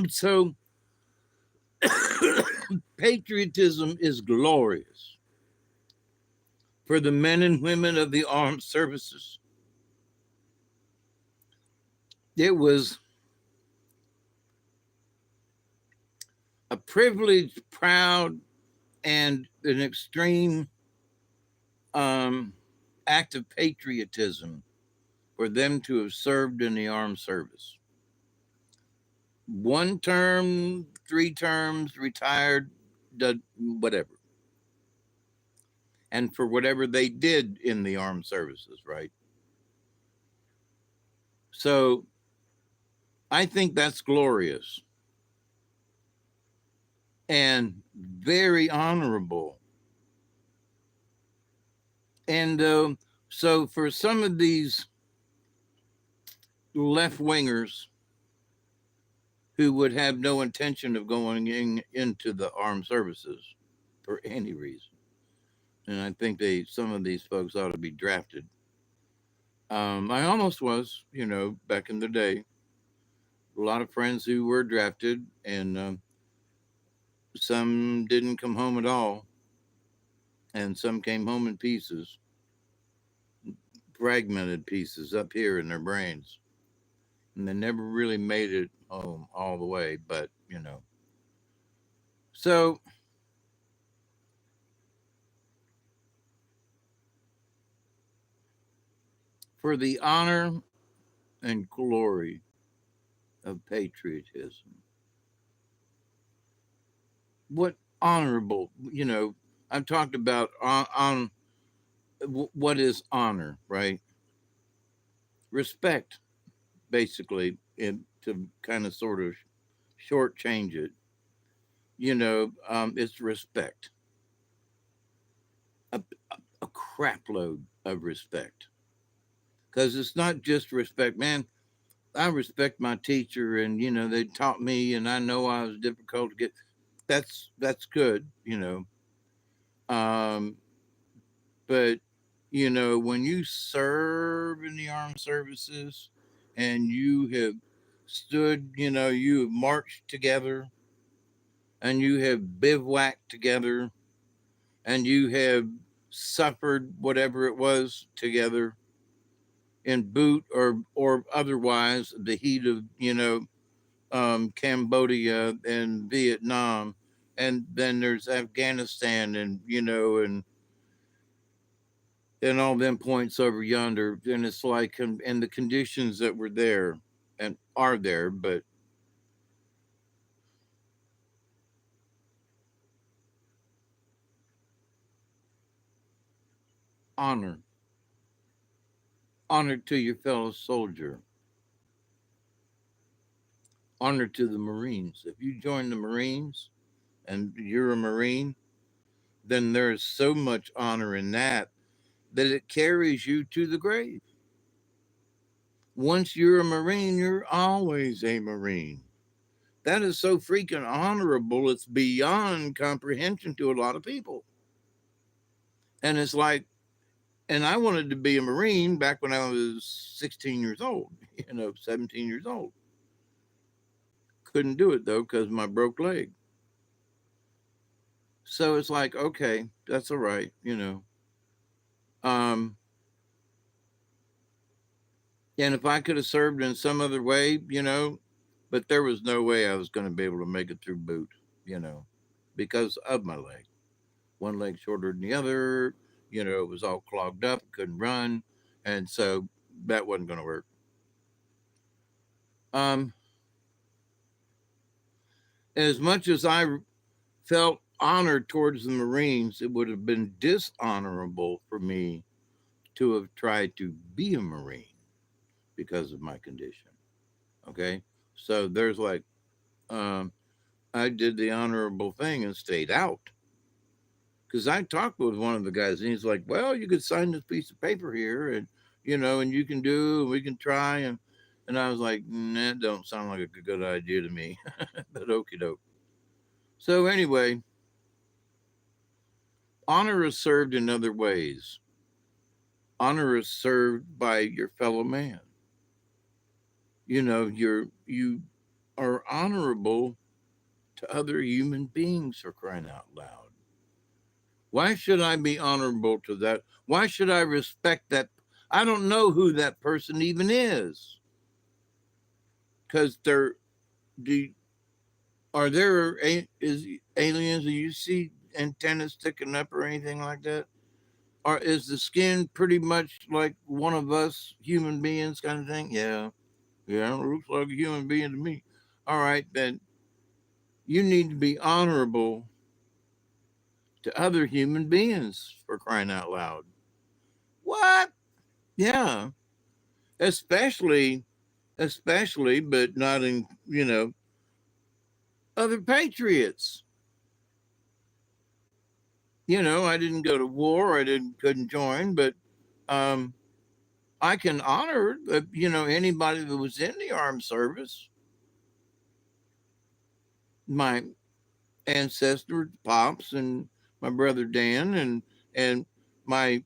So patriotism is glorious for the men and women of the armed services. It was a privileged, proud, and an extreme um, act of patriotism for them to have served in the armed service. One term, 3 terms, retired, whatever. And for whatever they did in the armed services, right? So I think that's glorious and very honorable. And so for some of these left wingers who would have no intention of going into the armed services for any reason, and I think some of these folks ought to be drafted. I almost was, back in the day. A lot of friends who were drafted, and some didn't come home at all, and some came home in pieces, fragmented pieces up here in their brains, and they never really made it home all the way. But so for the honor and glory of patriotism, what honorable, I've talked about on what is honor, right? Respect, basically, and to kind of sort of shortchange it, it's respect, a, a crap load of respect. Because it's not just respect, man. I respect my teacher, and they taught me, and I know I was difficult to get. That's good, Um, but when you serve in the armed services, and you have stood, you have marched together, and you have bivouacked together, and you have suffered whatever it was together in boot or otherwise the heat of Cambodia and Vietnam, and then there's Afghanistan, and and all them points over yonder, and it's like, and the conditions that were there and are there, but honor, honor to your fellow soldier, honor to the Marines. If you join the Marines and you're a Marine, then there's so much honor in that it carries you to the grave. Once you're a Marine, you're always a Marine. That is so freaking honorable. It's beyond comprehension to a lot of people. And it's like, and I wanted to be a Marine back when I was 16 years old, 17 years old. Couldn't do it though because my broke leg. So it's like, okay, that's all right. Um, and if I could have served in some other way, but there was no way I was going to be able to make it through boot, you know, because of my leg. One leg shorter than the other, it was all clogged up, couldn't run. And so that wasn't going to work. Um, as much as I felt honored towards the Marines, it would have been dishonorable for me to have tried to be a Marine because of my condition. Okay. So there's like, um, I did the honorable thing and stayed out. Because I talked with one of the guys, and he's like, "Well, you could sign this piece of paper here, and and you can do, and we can try." And I was like, "Nah, that don't sound like a good idea to me." But okie doke. So anyway, honor is served in other ways. Honor is served by your fellow man. You are honorable to other human beings, for crying out loud. Why should I be honorable to that? Why should I respect that? I don't know who that person even is. Because they're, do, are there is aliens? Do you see antennas sticking up or anything like that? Or is the skin pretty much like one of us human beings kind of thing? Yeah. Yeah, it looks like a human being to me. All right, then you need to be honorable to other human beings, for crying out loud. What? Yeah. Especially, but not in, other patriots. I didn't go to war. Couldn't join, but um, I can honor, anybody that was in the armed service. My ancestors, pops, and my brother Dan, and my,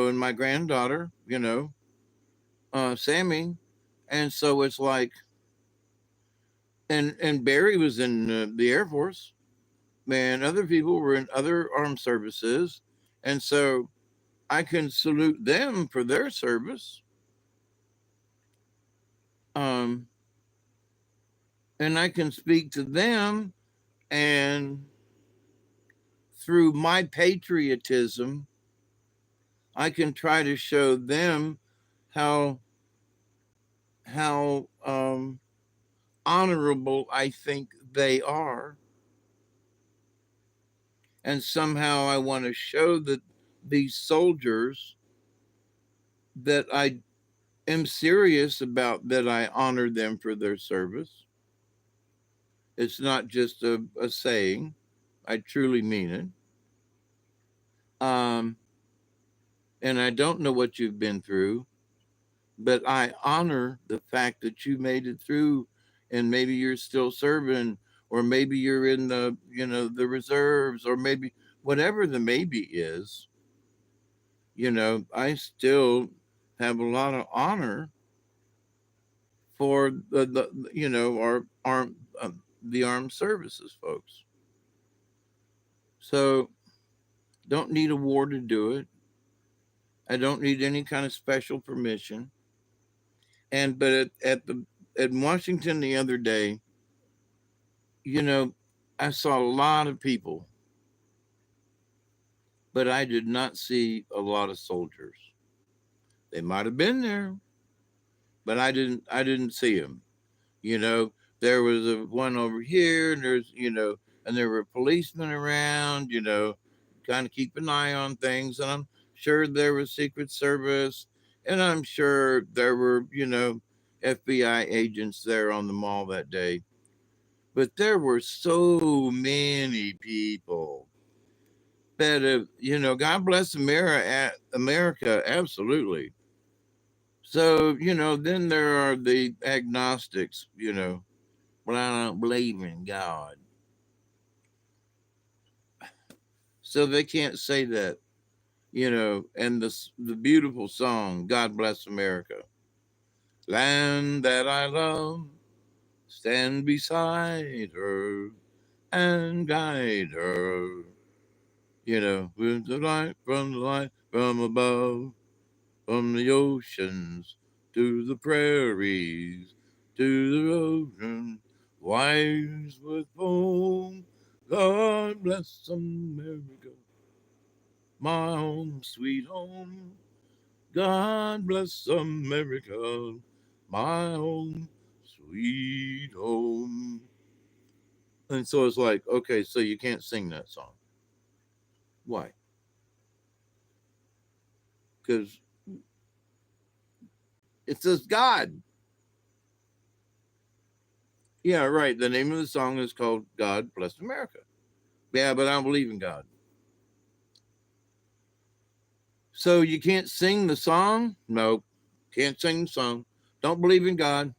and my granddaughter, Sammy. And so it's like, and Barry was in the Air Force. Man, other people were in other armed services, and so I can salute them for their service. Um, and I can speak to them, and through my patriotism, I can try to show them how how honorable I think they are, and somehow I want to show that these soldiers that I am serious about, that I honor them for their service. It's not just a saying. I truly mean it. Um, and I don't know what you've been through, but I honor the fact that you made it through, and maybe you're still serving, or maybe you're in the, the reserves, or maybe whatever the maybe is. I still have a lot of honor for the our armed the armed services folks. So don't need a war to do it. I don't need any kind of special permission. And but at Washington the other day, you know, I saw a lot of people, but I did not see a lot of soldiers. They might have been there, but I didn't see them. You know, there was a one over here, and and there were policemen around. Kind of keep an eye on things, and I'm sure there was Secret Service, and I'm sure there were FBI agents there on the mall that day. But there were so many people that God bless America, absolutely. So then there are the agnostics. Well, I don't believe in God. So they can't say that, and the beautiful song, God Bless America. Land that I love, stand beside her and guide her. With the light from above, from the oceans to the prairies, to the ocean, wise with foam. God bless America, my home, sweet home. God bless America, my home, sweet home. And so it's like, okay, so you can't sing that song. Why? Because it says God. Yeah, right. The name of the song is called God Bless America. Yeah, but I don't believe in God. So you can't sing the song? No, can't sing the song. Don't believe in God.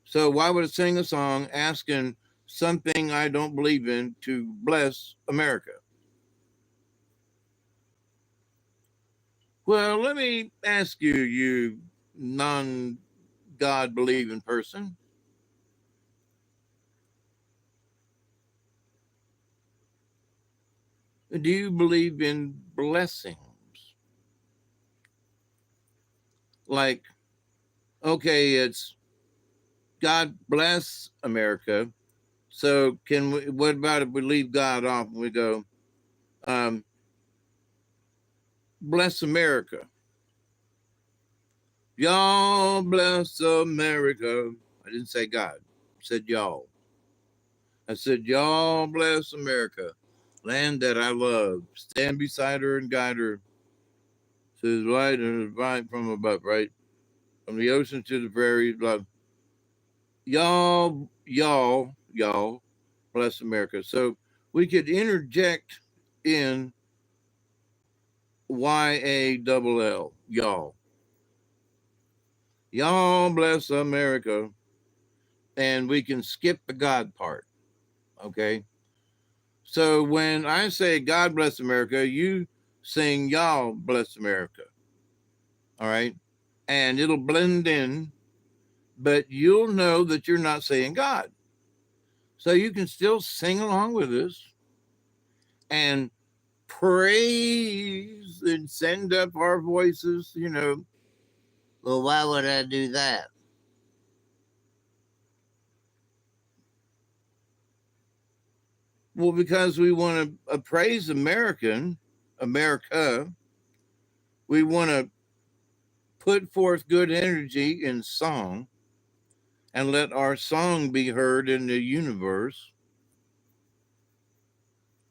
So why would I sing a song asking something I don't believe in to bless America? Well, let me ask you, you non God believing person, Do you believe in blessings? Like, okay, it's God bless America. So can we? What about if we leave God off and we go, um, bless America? Y'all bless America. I didn't say God. I said y'all. I said y'all bless America, land that I love. Stand beside her and guide her. Says light and right from above, right from the ocean to the prairies. Blah. Y'all bless America. So we could interject in YALL, y'all bless America, and we can skip the God part. Okay. So when I say God bless America, you sing y'all bless America. All right. And it'll blend in, but you'll know that you're not saying God. So you can still sing along with us and praise and send up our voices, you know. Well, why would I do that? Well, because we want to praise America. We want to put forth good energy in song and let our song be heard in the universe.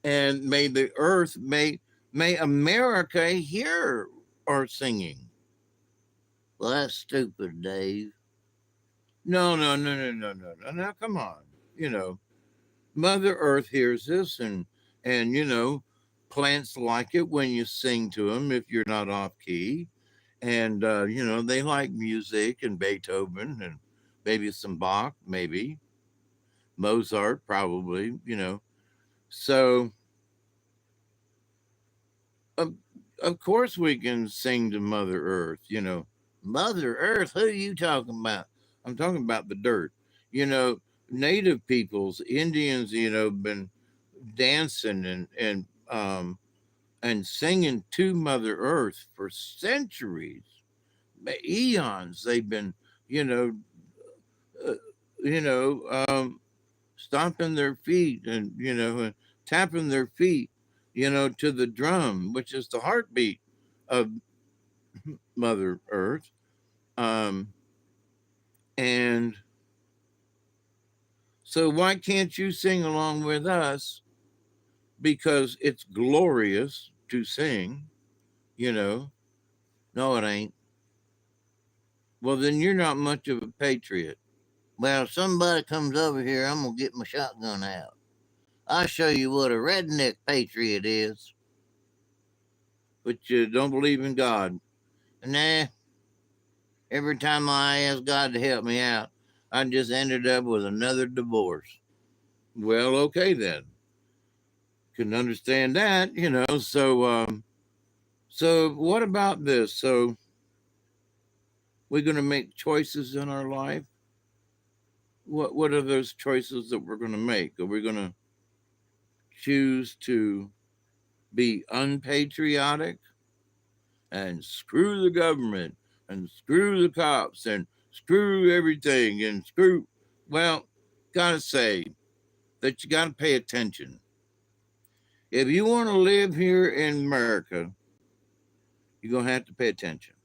And may the earth, may America hear our singing. Well, that's stupid, Dave. No. Now, come on. You know, Mother Earth hears this, and you know, plants like it when you sing to them if you're not off key, and you know they like music and Beethoven and maybe some Bach, maybe Mozart, probably. You know, so of, of course we can sing to Mother Earth. You know, Mother Earth. Who are you talking about? I'm talking about the dirt. You know, native peoples, Indians. You know, been dancing and singing to Mother Earth for centuries, eons. They've been, you know, uh, you know, stomping their feet and and tapping their feet, you know, to the drum, which is the heartbeat of Mother Earth. Um, and so, why can't you sing along with us? Because it's glorious to sing, you know. No, it ain't. Well, then you're not much of a patriot. Well, if somebody comes over here, I'm going to get my shotgun out. I'll show you what a redneck patriot is. But you don't believe in God. Nah, every time I ask God to help me out, I just ended up with another divorce. Well, okay then. Can understand that, you know. So what about this? So we're going to make choices in our life. What are those choices that we're going to make? Are we going to choose to be unpatriotic and screw the government and screw the cops and screw everything and screw? Well, gotta say that you gotta pay attention. If you want to live here in America, you're gonna have to pay attention.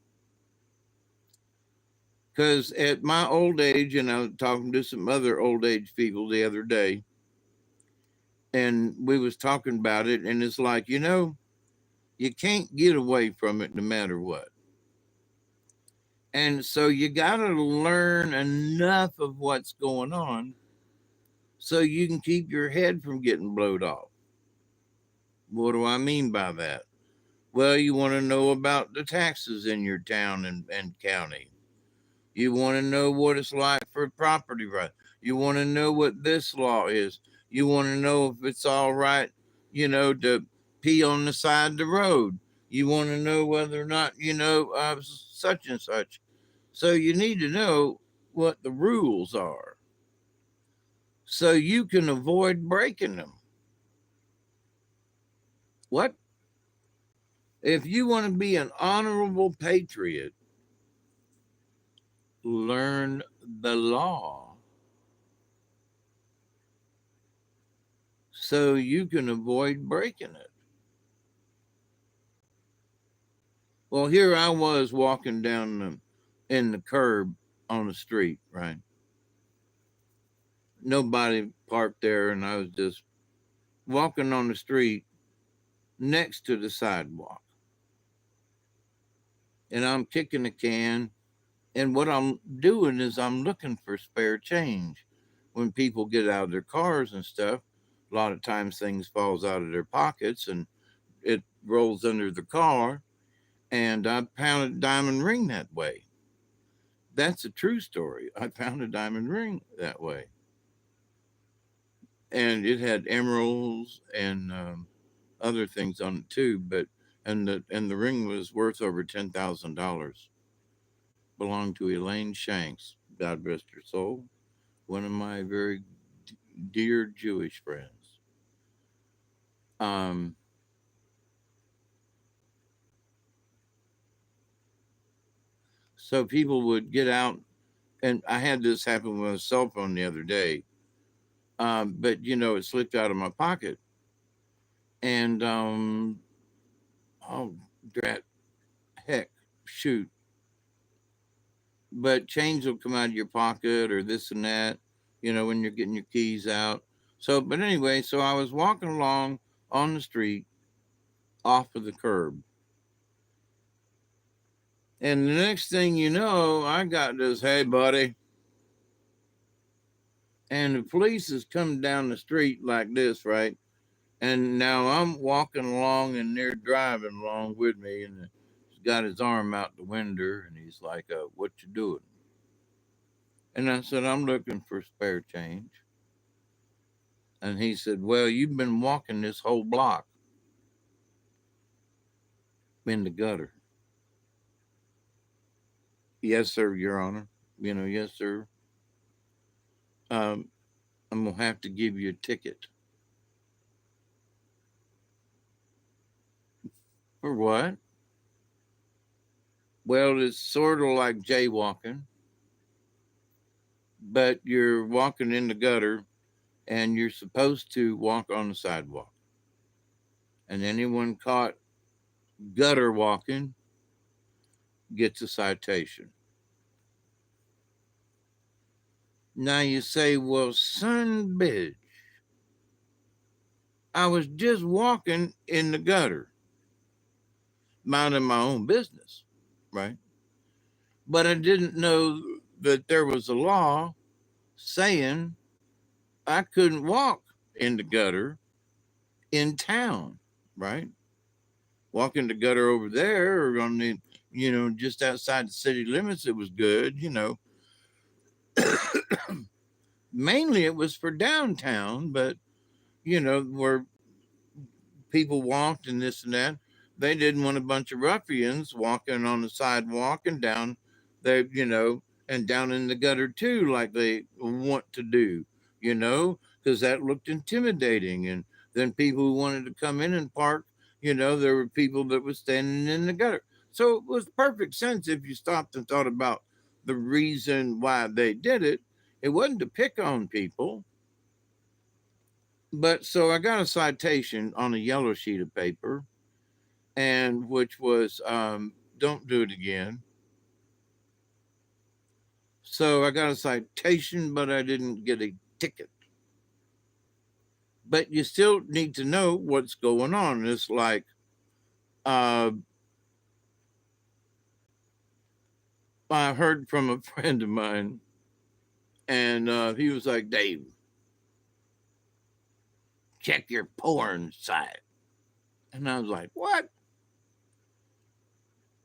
Because at my old age, and I was talking to some other old age people the other day, and we was talking about it, and it's like, you know, you can't get away from it no matter what. And so you got to learn enough of what's going on so you can keep your head from getting blowed off. What do I mean by that? Well, you want to know about the taxes in your town and county. You want to know what it's like for property rights. You want to know what this law is. You want to know if it's all right, you know, to pee on the side of the road. You want to know whether or not, such and such. So you need to know what the rules are so you can avoid breaking them. What? If you want to be an honorable patriot, learn the law so you can avoid breaking it. Well, here I was walking down in the curb on the street, right? Nobody parked there, and I was just walking on the street next to the sidewalk. And I'm kicking a can, and what I'm doing is I'm looking for spare change. When people get out of their cars and stuff, a lot of times things falls out of their pockets and it rolls under the car. And I found a diamond ring that way. That's a true story. I found a diamond ring that way, and it had emeralds and other things on it too. But and the ring was worth over $10,000. Belonged to Elaine Shanks, God rest her soul, one of my very dear Jewish friends. Um, so people would get out, and I had this happen with a cell phone the other day. But it slipped out of my pocket, and oh, drat, heck, shoot. But change will come out of your pocket or this and that, when you're getting your keys out. So, but anyway, so I was walking along on the street off of the curb. And the next thing you know, I got this, hey, buddy. And the police is coming down the street like this, right? And now I'm walking along and they're driving along with me. And he's got his arm out the window and he's like, what you doing? And I said, I'm looking for spare change. And he said, well, you've been walking this whole block in the gutter. Yes, sir, Your Honor. Yes, sir. Um, I'm going to have to give you a ticket. For what? Well, it's sort of like jaywalking, but you're walking in the gutter and you're supposed to walk on the sidewalk. And anyone caught gutter walking gets a citation. Now you say, well, son, bitch, I was just walking in the gutter, minding my own business, right? But I didn't know that there was a law saying I couldn't walk in the gutter in town, right? Walk in the gutter over there or on the, just outside the city limits, it was good, Mainly it was for downtown, but, where people walked and this and that. They didn't want a bunch of ruffians walking on the sidewalk and down there, and down in the gutter too, like they want to do, because that looked intimidating. And then people who wanted to come in and park, there were people that were standing in the gutter. So it was perfect sense if you stopped and thought about the reason why they did it. It wasn't to pick on people. But so I got a citation on a yellow sheet of paper, and which was don't do it again. So I got a citation, but I didn't get a ticket. But you still need to know what's going on. It's like uh, I heard from a friend of mine, and he was like, Dave, check your porn site. And I was like, what?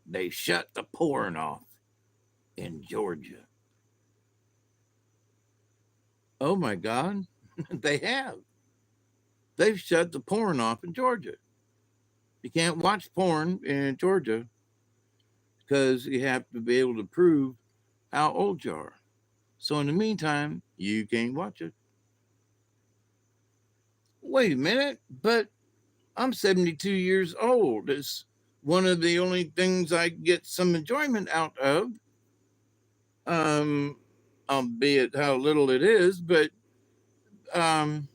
They shut the porn off in Georgia. Oh my God, they have. They've shut the porn off in Georgia. You can't watch porn in Georgia because you have to be able to prove how old you are. So in the meantime, you can't watch it. Wait a minute, but I'm 72 years old. It's one of the only things I get some enjoyment out of, um, albeit how little it is. But um,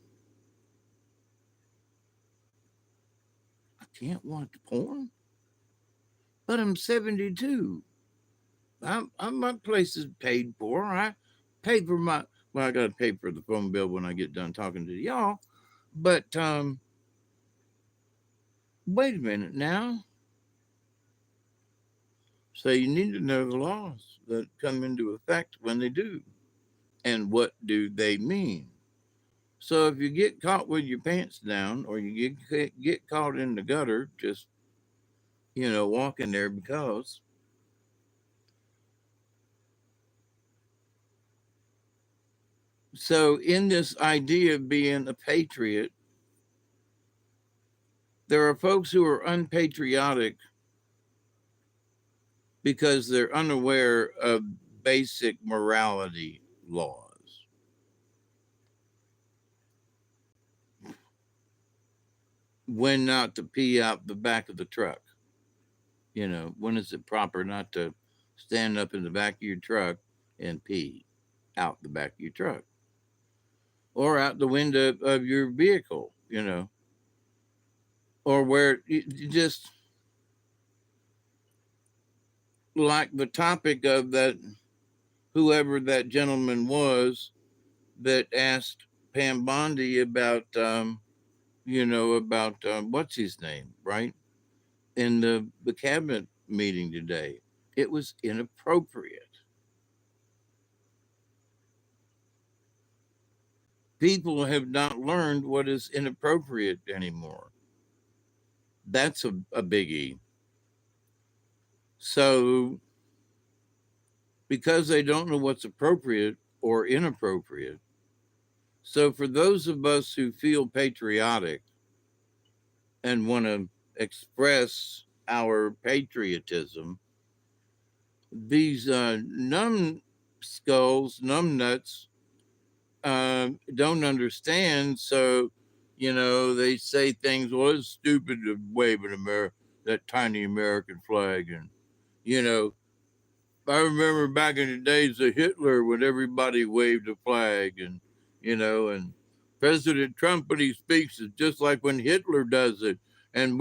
I can't watch porn. But I'm 72. My place is paid for. I paid for my, well, I got to pay for the phone bill when I get done talking to y'all. But wait a minute now. So you need to know the laws that come into effect when they do, and what do they mean. So if you get caught with your pants down, or you get caught in the gutter, just walking there, because so in this idea of being a patriot, there are folks who are unpatriotic because they're unaware of basic morality laws. When not to pee out the back of the truck. When is it proper not to stand up in the back of your truck and pee out the back of your truck or out the window of your vehicle, or where you just like the topic of that, whoever that gentleman was that asked Pam Bondi about, about what's his name, right? In the cabinet meeting today. It was inappropriate. People have not learned what is inappropriate anymore. That's a biggie. So, because they don't know what's appropriate or inappropriate, so for those of us who feel patriotic and want to express our patriotism, these numbnuts don't understand. So, they say things. Well, it's stupid to wave that tiny American flag, and you know, I remember back in the days of Hitler when everybody waved a flag, and President Trump when he speaks is just like when Hitler does it, and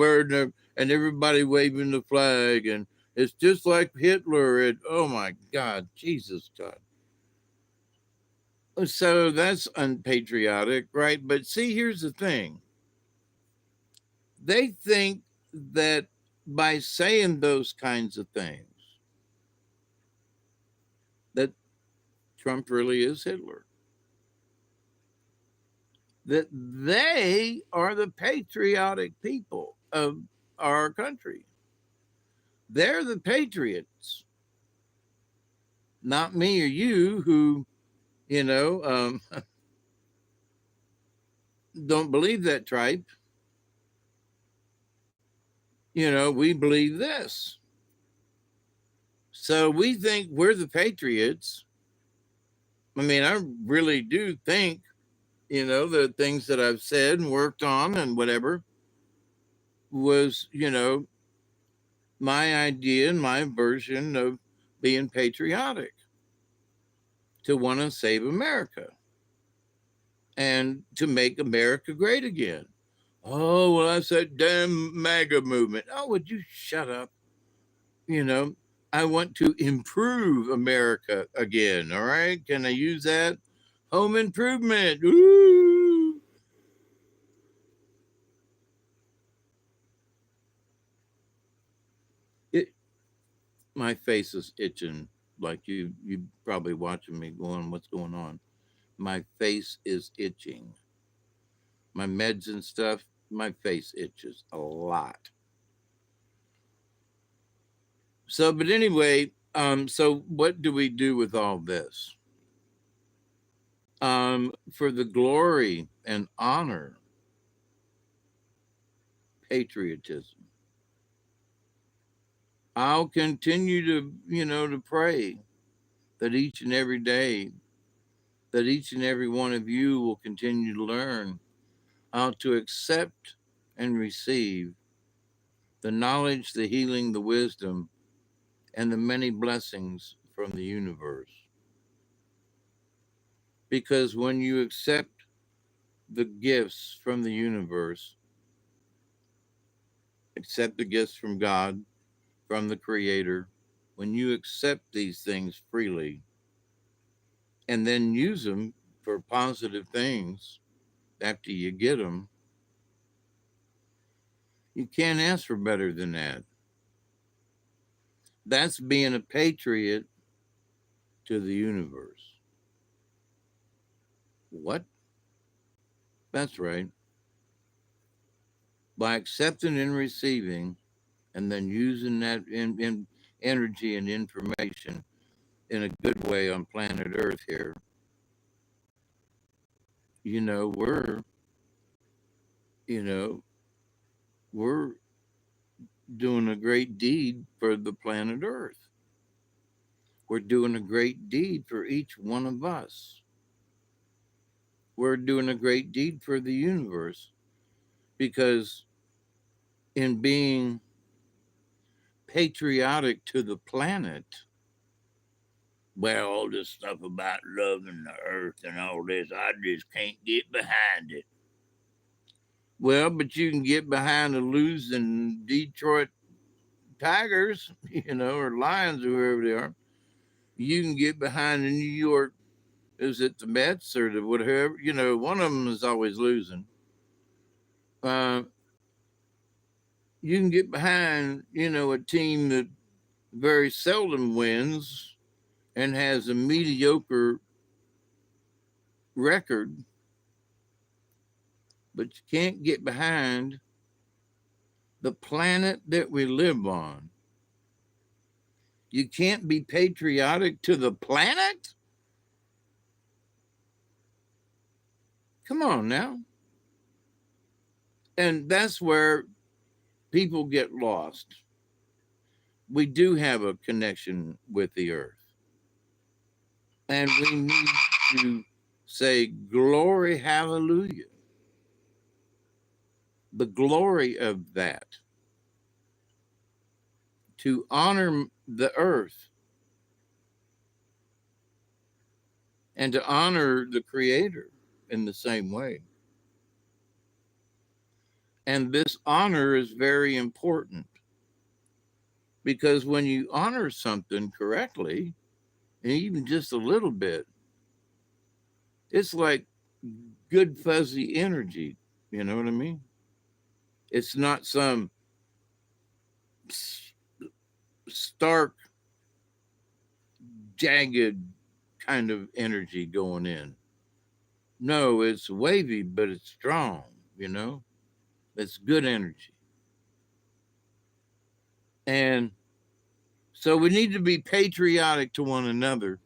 everybody waving the flag, and it's just like Hitler. And oh my God, Jesus God. So that's unpatriotic, right? But see, here's the thing. They think that by saying those kinds of things, that Trump really is Hitler. That they are the patriotic people of our country. They're the patriots, not me or you, who, you know, um, don't believe that tripe. We believe this. So we think we're the patriots. I mean, I really do think, the things that I've said and worked on and whatever was, my idea and my version of being patriotic, to want to save America and to make America great again. Oh, well, that's that damn MAGA movement. Oh, would you shut up? You know, I want to improve America again. All right. Can I use that? Home improvement. Ooh. It, my face is itching, like you probably watching me going, what's going on? My face is itching. My meds and stuff, my face itches a lot. So, but anyway, so what do we do with all this? For the glory and honor, patriotism. I'll continue to, to pray that each and every day, that each and every one of you will continue to learn how to accept and receive the knowledge, the healing, the wisdom, and the many blessings from the universe. Because when you accept the gifts from the universe, accept the gifts from God, from the Creator, when you accept these things freely and then use them for positive things after you get them, you can't ask for better than that. That's being a patriot to the universe. What? That's right. By accepting and receiving and then using that in energy and information in a good way on planet Earth here, you know, you know, we're doing a great deed for the planet Earth. We're doing a great deed for each one of us. We're doing a great deed for the universe because in being patriotic to the planet, well, all this stuff about loving the earth and all this, I just can't get behind it. Well, but you can get behind the losing Detroit Tigers, or Lions or whoever they are. You can get behind the New York, is it the Mets or the whatever? One of them is always losing. Uh, you can get behind, a team that very seldom wins and has a mediocre record, but you can't get behind the planet that we live on. You can't be patriotic to the planet? Come on now. And that's where people get lost. We do have a connection with the earth. And we need to say, glory, hallelujah. The glory of that. To honor the earth and to honor the Creator in the same way. And this honor is very important because when you honor something correctly, and even just a little bit, it's like good fuzzy energy. You know what I mean? It's not some stark, jagged kind of energy going in. No, it's wavy, but it's strong, It's good energy. And so we need to be patriotic to one another.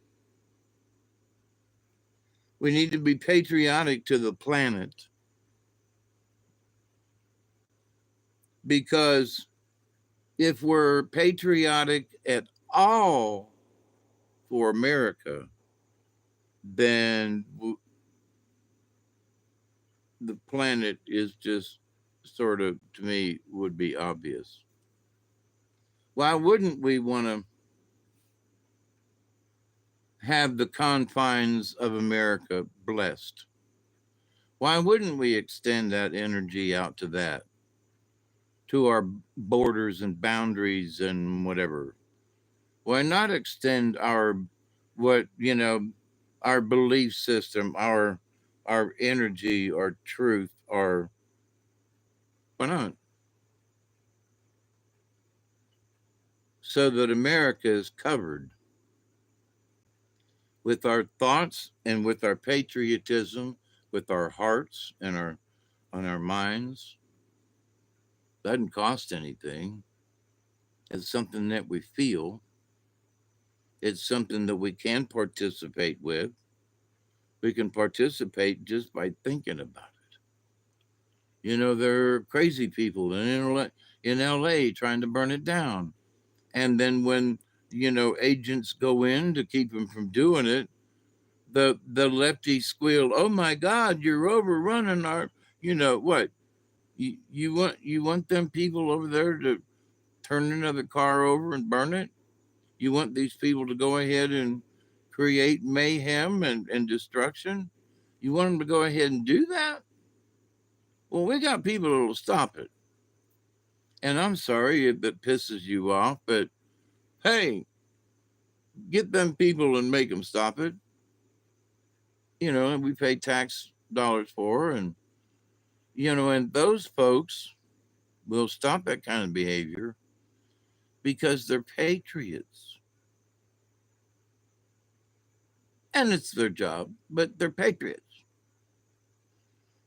We need to be patriotic to the planet because if we're patriotic at all for America, then the planet is just sort of, to me, would be obvious. Why wouldn't we want to have the confines of America blessed? Why wouldn't we extend that energy out to that, to our borders and boundaries and whatever? Why not extend our our belief system, our energy, our truth, our why not? So that America is covered with our thoughts and with our patriotism, with our hearts and our minds. Doesn't cost anything. It's something that we feel. It's something that we can participate with. We can participate just by thinking about it. There are crazy people in LA trying to burn it down. And then when, agents go in to keep them from doing it, the lefties squeal, "Oh my God, you're overrunning our," what? You want them people over there to turn another car over and burn it? You want these people to go ahead and create mayhem and destruction? You want them to go ahead and do that? Well, we got people that will stop it. And I'm sorry if it pisses you off, but hey, get them people and make them stop it. And we pay tax dollars for, and those folks will stop that kind of behavior because they're patriots. And it's their job, but they're patriots.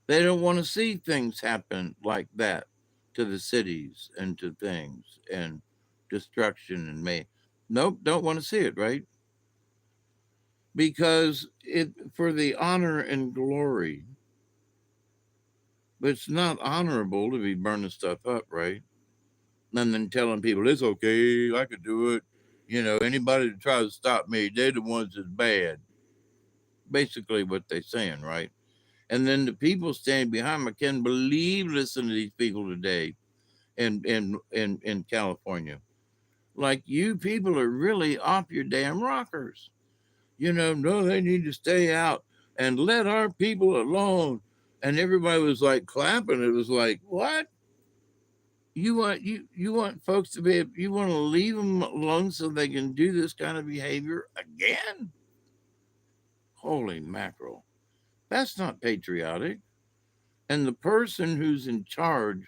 They don't want to see things happen like that to the cities and to things and destruction and may. Nope, don't want to see it, right? Because it for the honor and glory. But it's not honorable to be burning stuff up, right? And then telling people it's okay, I could do it. Anybody that tries to stop me, they're the ones that's bad. Basically, what they're saying, right? And then the people standing behind me can believe listen to these people today in California. Like you people are really off your damn rockers. No, they need to stay out and let our people alone. And everybody was like clapping. It was like, what? You want folks to be you want to leave them alone so they can do this kind of behavior again? Holy mackerel. That's not patriotic. And the person who's in charge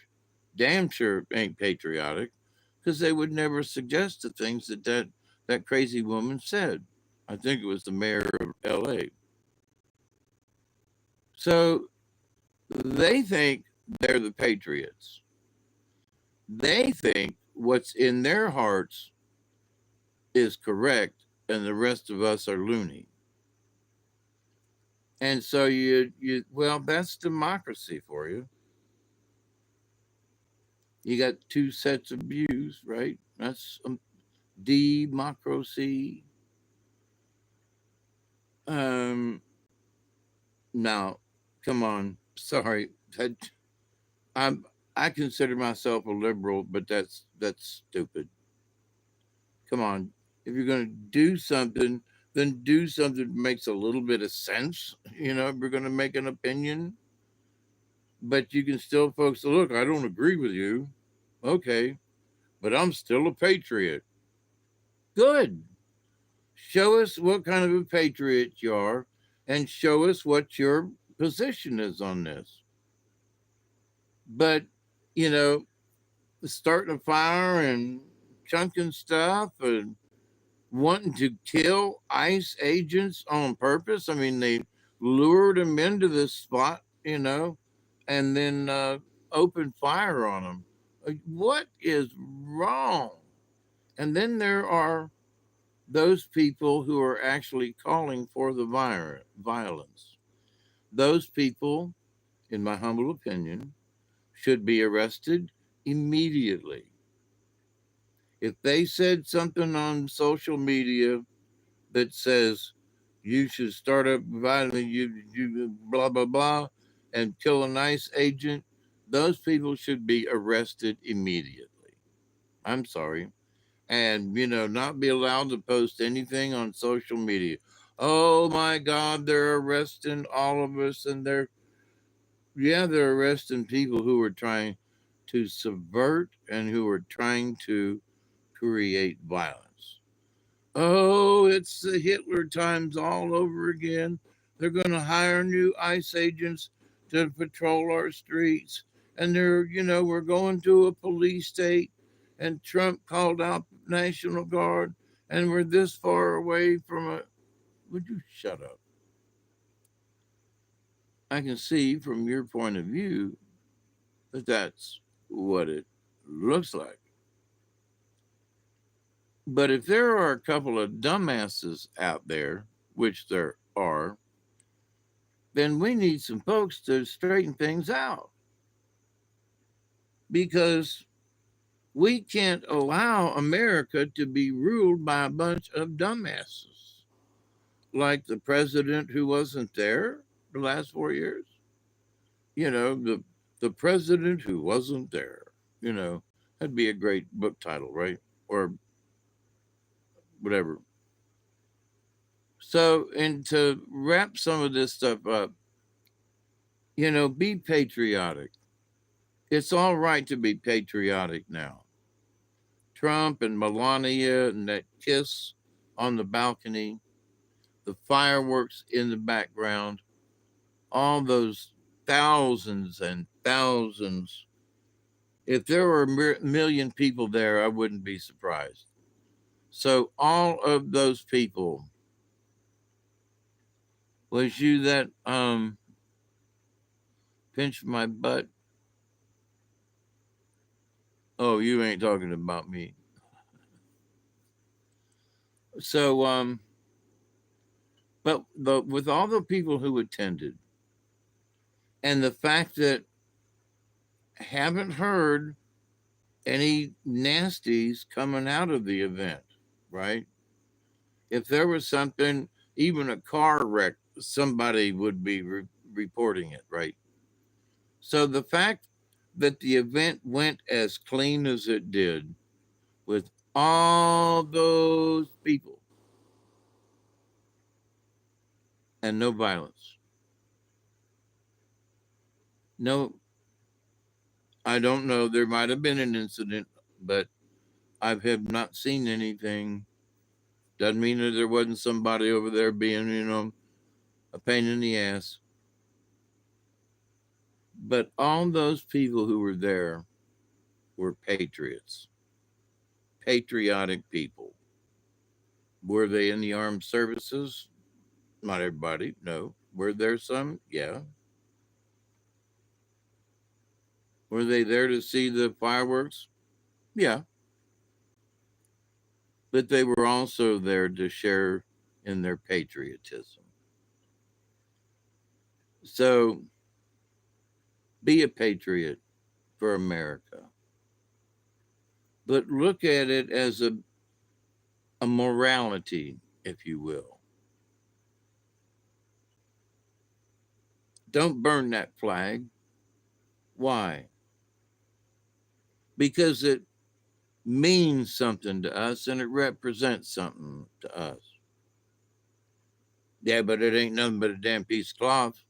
damn sure ain't patriotic because they would never suggest the things that crazy woman said. I think it was the mayor of LA. So they think they're the patriots. They think what's in their hearts is correct and the rest of us are loony. And so well, that's democracy for you. You got two sets of views, right? That's democracy. Um, Now, come on. Sorry, I'm. I consider myself a liberal, but that's stupid. Come on. If you're going to do something, then do something that makes a little bit of sense. If you're going to make an opinion, but you can still, folks. Look, I don't agree with you. Okay, but I'm still a patriot. Good. Show us what kind of a patriot you are, and show us what your position is on this. But, you know, starting a fire and chunking stuff and wanting to kill ICE agents on purpose. I mean, they lured them into this spot, and then opened fire on them. What is wrong? And then there are those people who are actually calling for the violence. Those people, in my humble opinion, should be arrested immediately. If they said something on social media that says you should start up violence, you blah blah blah, and kill a nice agent, those people should be arrested immediately. I'm sorry, and not be allowed to post anything on social media. Oh my God, they're arresting all of us, and they're arresting people who are trying to subvert and who are trying to create violence. Oh, it's the Hitler times all over again. They're going to hire new ICE agents to patrol our streets. And we're going to a police state. And Trump called out National Guard. And we're this far away from a. Would you shut up? I can see from your point of view that that's what it looks like. But if there are a couple of dumbasses out there, which there are, then we need some folks to straighten things out because we can't allow America to be ruled by a bunch of dumbasses like the president who wasn't there the last 4 years. The The President Who Wasn't There. You know, that'd be a great book title, right? Or whatever. So, and to wrap some of this stuff up, be patriotic. It's all right to be patriotic now. Trump and Melania and that kiss on the balcony, the fireworks in the background, all those thousands and thousands. If there were a million people there, I wouldn't be surprised. So, all of those people, was you that pinched my butt? Oh, you ain't talking about me. So, but with all the people who attended, and the fact that haven't heard any nasties coming out of the event, right? If there was something, even a car wreck, somebody would be reporting it, right? So the fact that the event went as clean as it did with all those people and no violence. No, I don't know. There might have been an incident, but I have not seen anything. Doesn't mean that there wasn't somebody over there being, a pain in the ass. But all those people who were there were patriots, patriotic people. Were they in the armed services? Not everybody, no. Were there some? Yeah. Were they there to see the fireworks? Yeah. But they were also there to share in their patriotism. So be a patriot for America. But look at it as a morality, if you will. Don't burn that flag. Why? Because it means something to us and it represents something to us. Yeah, but it ain't nothing but a damn piece of cloth.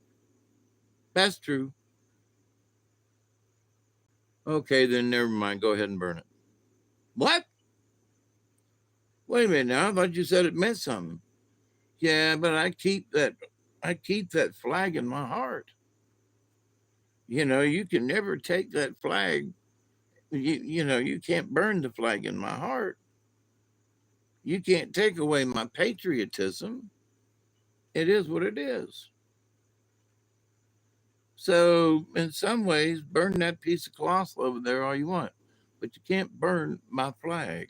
That's true. Okay, then never mind. Go ahead and burn it. What? Wait a minute now. I thought you said it meant something. Yeah, but I keep that flag in my heart. You can never take that flag. You can't burn the flag in my heart. You can't take away my patriotism. It is what it is. So, in some ways, burn that piece of cloth over there all you want, but you can't burn my flag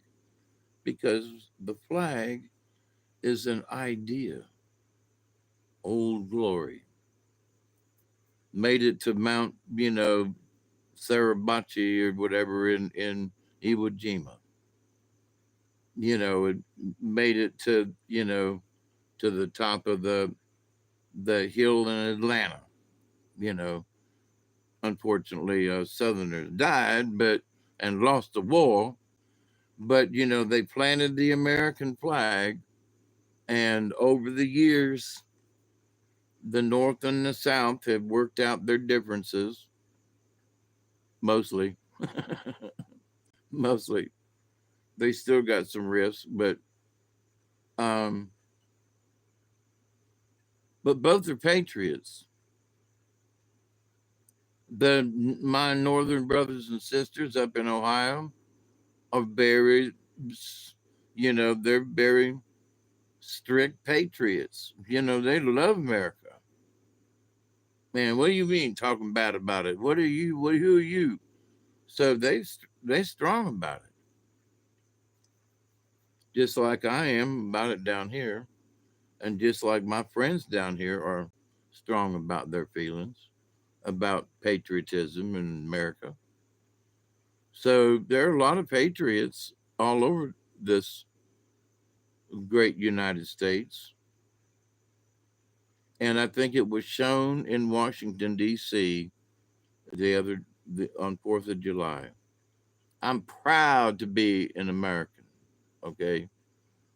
because the flag is an idea. Old Glory made it to Mount, Sarabachi or whatever in Iwo Jima. It made it to the top of the hill in Atlanta. You know, Unfortunately, Southerners died, and lost the war. But they planted the American flag, and over the years, the North and the South have worked out their differences. Mostly, mostly, they still got some rifts, um, but both are patriots. My northern brothers and sisters up in Ohio are very, they're very strict patriots. They love America. Man, what do you mean talking bad about it? What are you? Who are you? So they strong about it, just like I am about it down here, and just like my friends down here are strong about their feelings about patriotism in America. So there are a lot of patriots all over this great United States. And I think it was shown in Washington, D.C., on 4th of July. I'm proud to be an American. Okay,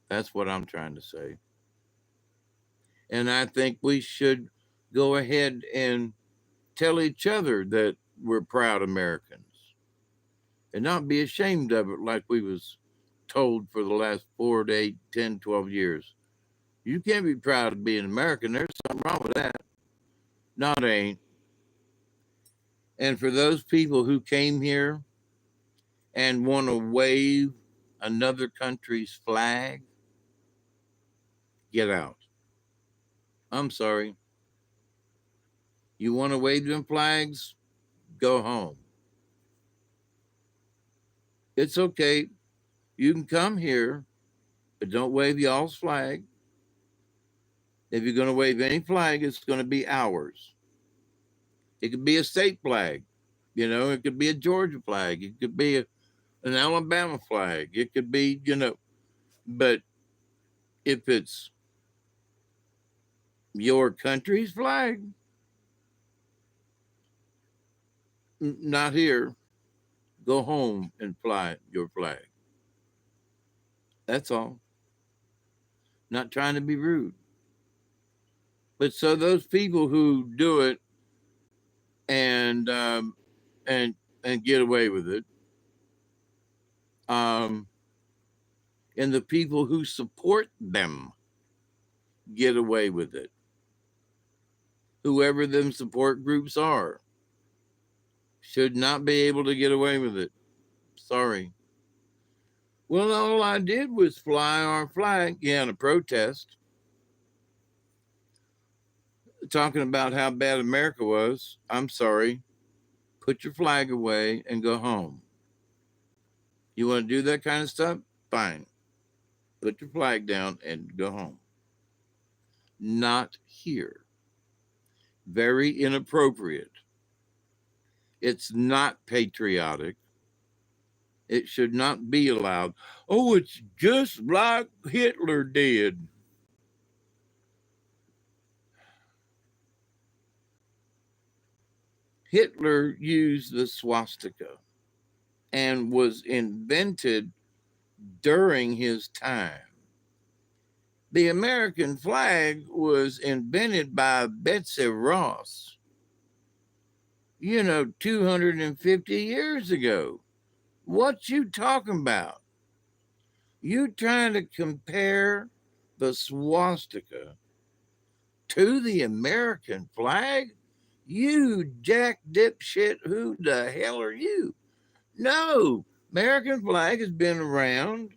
that's what I'm trying to say. And I think we should go ahead and tell each other that we're proud Americans and not be ashamed of it like we was told for the last 4 to 8, 10, 12 years. You can't be proud of being American. There's something wrong with that. Not ain't. And for those people who came here and want to wave another country's flag, get out. I'm sorry. You want to wave them flags? Go home. It's okay. You can come here, but don't wave y'all's flag. If you're going to wave any flag, it's going to be ours. It could be a state flag. It could be a Georgia flag. It could be an Alabama flag. It could be, but if it's your country's flag, not here. Go home and fly your flag. That's all. Not trying to be rude. But so those people who do it and and and get away with it, um, and the people who support them get away with it, whoever them support groups are, should not be able to get away with it. Sorry. Well, all I did was fly our flag, in a protest, talking about how bad America was. I'm sorry. Put your flag away and go home. You want to do that kind of stuff? Fine. Put your flag down and go home. Not here. Very inappropriate. It's not patriotic. It should not be allowed. Oh, it's just like Hitler did. Hitler used the swastika and was invented during his time. The American flag was invented by Betsy Ross, 250 years ago. What you talking about? You trying to compare the swastika to the American flag? You jack dipshit, who the hell are you? No, American flag has been around.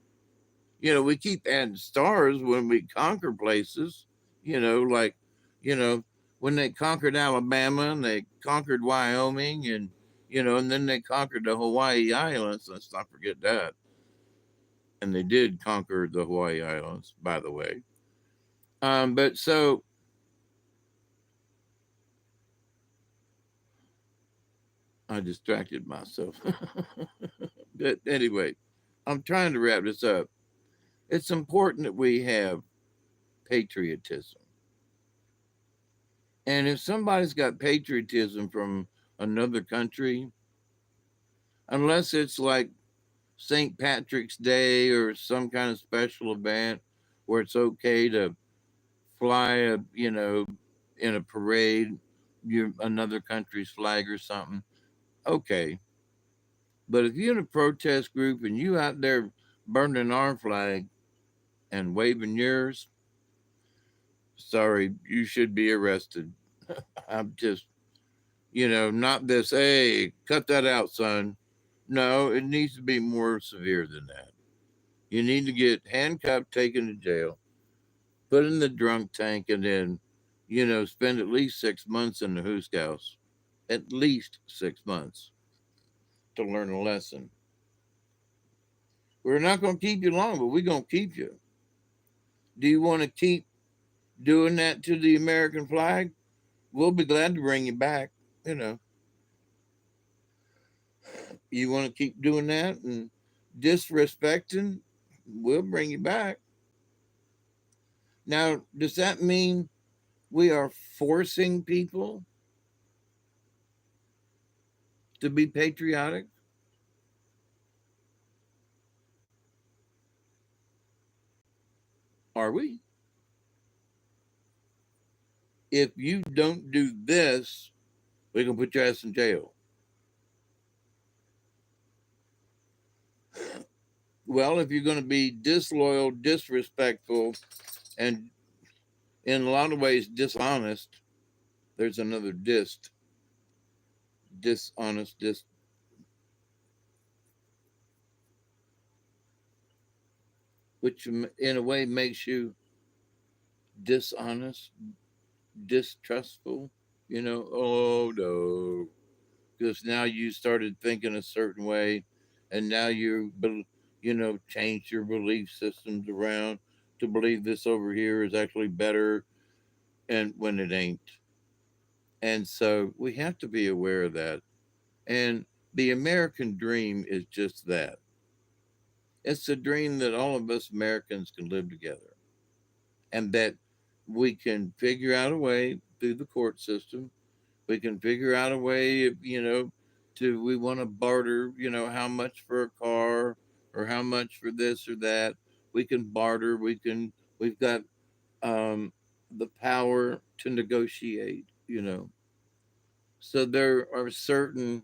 We keep adding stars when we conquer places, like, you know, when they conquered Alabama and they conquered Wyoming and then they conquered the Hawaii Islands. Let's not forget that. And they did conquer the Hawaii Islands, by the way. But so I distracted myself. But anyway, I'm trying to wrap this up. It's important that we have patriotism. And if somebody's got patriotism from another country, unless it's like St. Patrick's Day or some kind of special event where it's okay to fly in a parade, another country's flag or something, okay. But if you're in a protest group and you out there burning our flag and waving yours, sorry, you should be arrested. I'm just, not this, hey, cut that out, son. No, it needs to be more severe than that. You need to get handcuffed, taken to jail, put in the drunk tank, and then, spend at least 6 months in the hoose house. At least 6 months to learn a lesson. We're not going to keep you long, but we're going to keep you. Do you want to keep doing that to the American flag? We'll be glad to bring you back. You want to keep doing that and disrespecting, we'll bring you back. Now, does that mean we are forcing people to be patriotic? Are we? If you don't do this, we can put your ass in jail. Well, if you're going to be disloyal, disrespectful, and in a lot of ways dishonest, there's another dishonest, which in a way makes you dishonest, distrustful. Oh no, because now you started thinking a certain way, and now changed your belief systems around to believe this over here is actually better, and when it ain't. And so we have to be aware of that. And the American dream is just that. It's a dream that all of us Americans can live together, and that we can figure out a way through the court system. We can figure out a way, to we want to barter, how much for a car or how much for this or that. We can barter. We've got um, the power to negotiate. So there are certain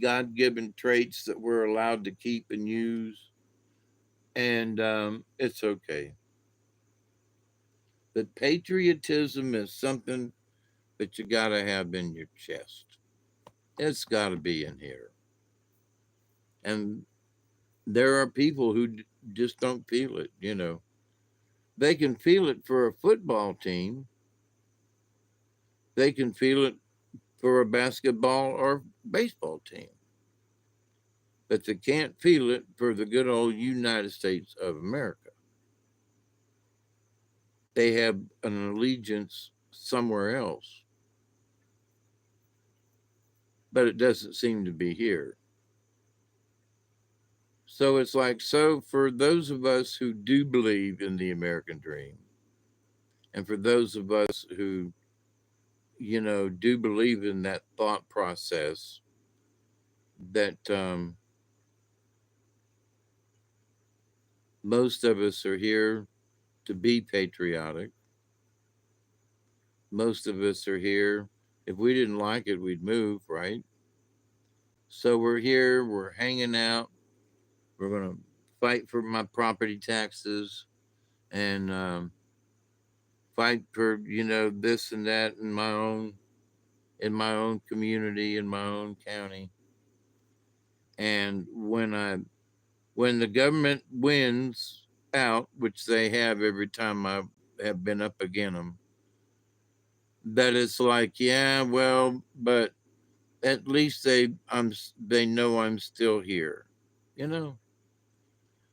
God given traits that we're allowed to keep and use, and it's okay. But patriotism is something that you got to have in your chest. It's got to be in here. And there are people who just don't feel it. They can feel it for a football team, they can feel it for a basketball or baseball team, but they can't feel it for the good old United States of America. They have an allegiance somewhere else, but it doesn't seem to be here. So it's like, so for those of us who do believe in the American dream, and for those of us who, do believe in that thought process, that most of us are here to be patriotic. Most of us are here. If we didn't like it, we'd move, right? So we're here, we're hanging out, we're going to fight for my property taxes, and fight for, this and that in my own community, in my own county. And when the government wins out, which they have every time I have been up against them, that it's like, yeah, well, but at least they know I'm still here, you know.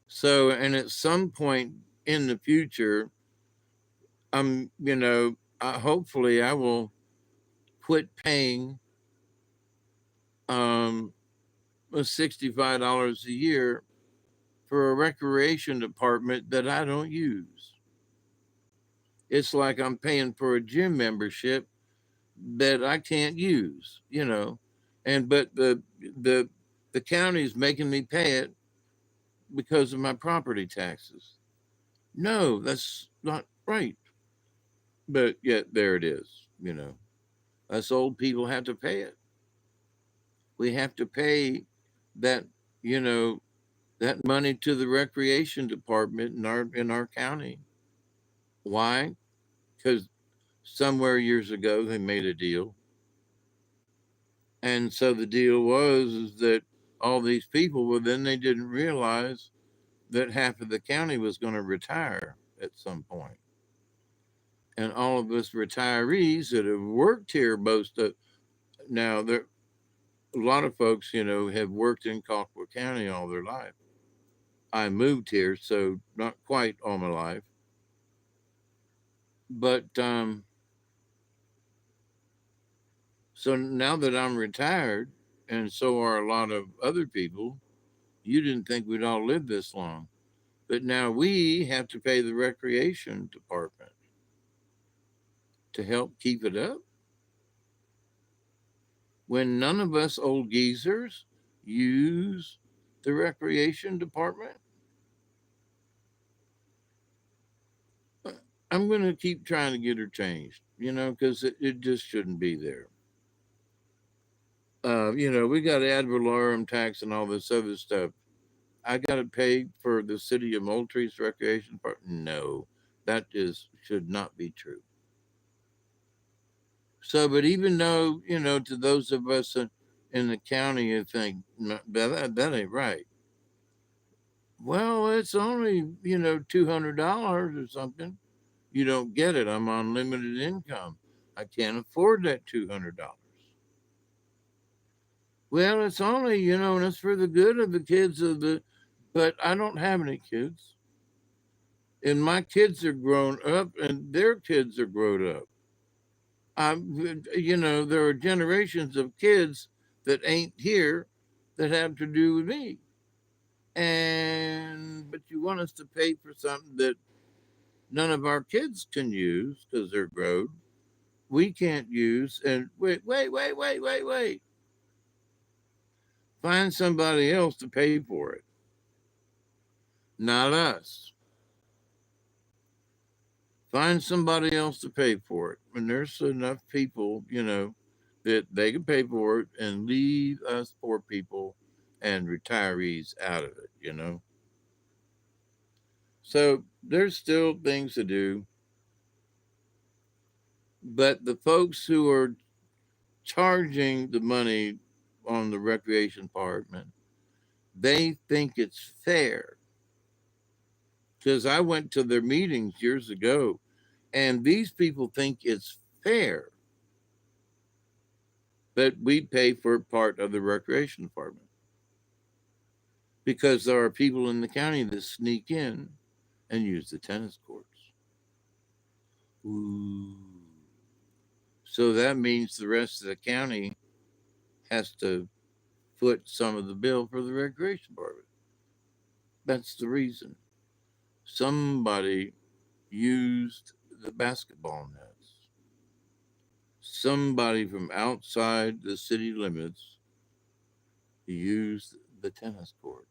So, and at some point in the future, hopefully I will quit paying um $65 a year for a recreation department that I don't use. It's like I'm paying for a gym membership that I can't use. And but the county's making me pay it because of my property taxes. No, that's not right. But yet there it is. Us old people have to pay it. We have to pay that, you know, that money to the recreation department in our county. Why? Because somewhere years ago they made a deal, and so the deal was is that all these people, well, then they didn't realize that half of the county was going to retire at some point, and all of us retirees that have worked here most of now there a lot of folks have worked in Colquitt County all their life. I moved here, so not quite all my life, but so now that I'm retired, and so are a lot of other people, you didn't think we'd all live this long. But now we have to pay the recreation department to help keep it up. when none of us old geezers use the recreation department? I'm going to keep trying to get her changed, because it just shouldn't be there. We got ad valorem tax and all this other stuff. I got to pay for the city of Moultrie's recreation park? No, that is should not be true. So, but even though, to those of us in the county who think that ain't right, well, it's only, $200 or something. You don't get it. I'm on limited income. I can't afford that $200. Well, it's only, and it's for the good of the kids but I don't have any kids. And my kids are grown up and their kids are grown up. There are generations of kids that ain't here that have to do with me. But you want us to pay for something that none of our kids can use because they're grown. We can't use. And wait. Find somebody else to pay for it, not us. Find somebody else to pay for it. And there's enough people, that they can pay for it and leave us poor people and retirees out of it. So there's still things to do. But the folks who are charging the money on the recreation department, they think it's fair. Because I went to their meetings years ago, and these people think it's fair that we pay for part of the recreation department. Because there are people in the county that sneak in and use the tennis courts. Ooh. So that means the rest of the county has to foot some of the bill for the recreation department. That's the reason. Somebody used the basketball nets. Somebody from outside the city limits used the tennis courts.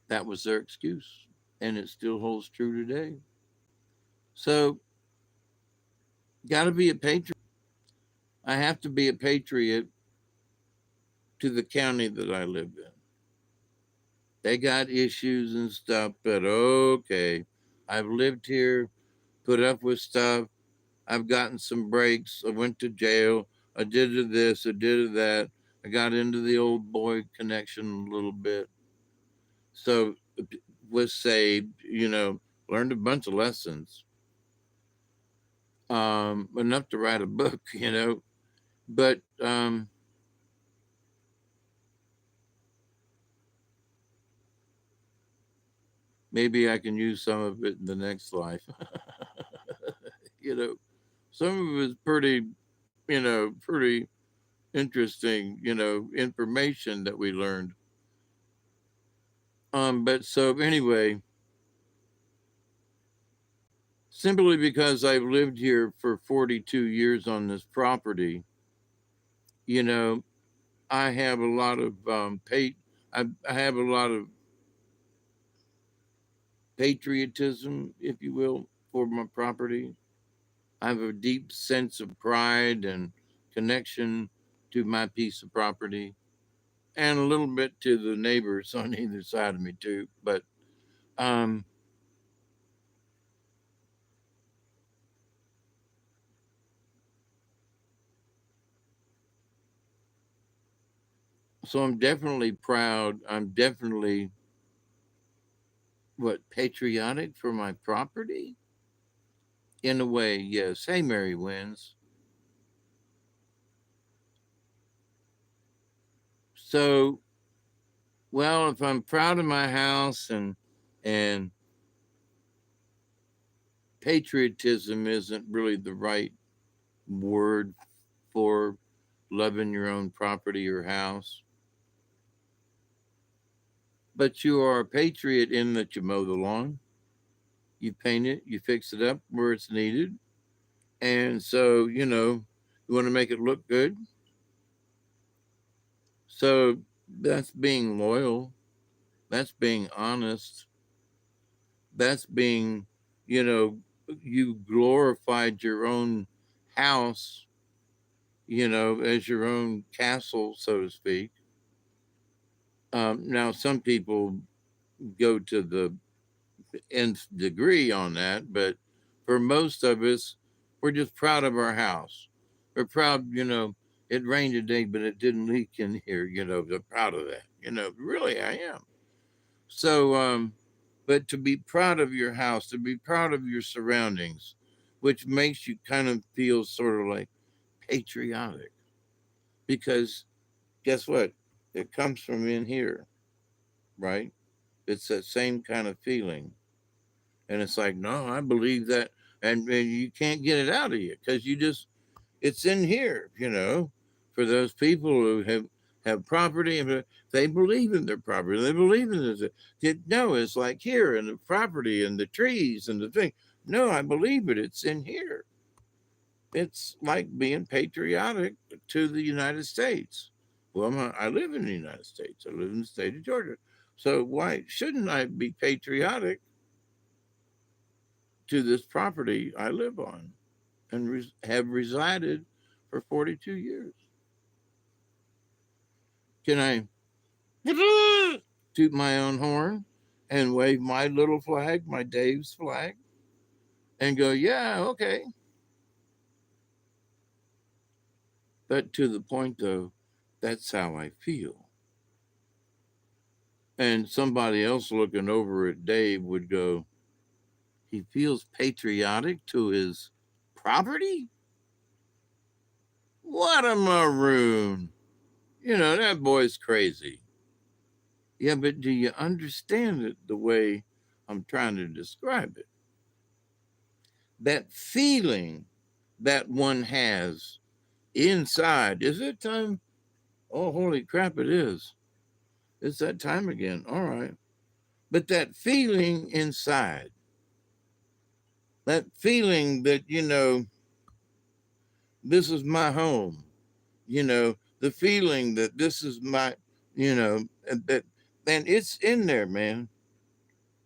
That was their excuse, and it still holds true today. So, got to be a patriot. I have to be a patriot to the county that I live in. They got issues and stuff, but okay. I've lived here, put up with stuff. I've gotten some breaks. I went to jail. I did this. I did that. I got into the old boy connection a little bit. So was saved, learned a bunch of lessons. Enough to write a book, But maybe I can use some of it in the next life. you know, some of it's pretty interesting, information that we learned. But so anyway, simply because I've lived here for 42 years on this property, you know, I have a lot of I have a lot of patriotism, if you will, for my property. I have a deep sense of pride and connection to my piece of property, and a little bit to the neighbors on either side of me too. But um, so I'm definitely proud. I'm definitely patriotic for my property in a way. Yes. Hey, Mary wins. So, well, if I'm proud of my house and patriotism isn't really the right word for loving your own property or house, but you are a patriot in that you mow the lawn, You paint it, you fix it up where it's needed. And so, you want to make it look good. So that's being loyal. That's being honest. That's being, you know, you glorified your own house, as your own castle, so to speak. Now, some people go to the nth degree on that, but for most of us, we're just proud of our house. We're proud, it rained today, but it didn't leak in here, we're proud of that. Really, I am. So, but to be proud of your house, to be proud of your surroundings, which makes you kind of feel sort of like patriotic, because guess what? It comes from in here, right? It's that same kind of feeling. And it's like, no, I believe that. And you can't get it out of you because it's in here, for those people who have property and they believe in their property. They believe in it. No, it's like here and the property and the trees and the thing. No, I believe it. It's in here. It's like being patriotic to the United States. Well, I live in the United States. I live in the state of Georgia. So why shouldn't I be patriotic to this property I live on and have resided for 42 years? Can I toot my own horn and wave my little flag, my Dave's flag, and go, yeah, okay? But to the point, though, that's how I feel. And somebody else looking over at Dave would go, he feels patriotic to his property? What a maroon. That boy's crazy. Yeah, but do you understand it the way I'm trying to describe it? That feeling that one has inside. Is it time? Oh, holy crap, it is. It's that time again. All right. But that feeling inside, that feeling that, this is my home, the feeling that this is my, that, and it's in there, man.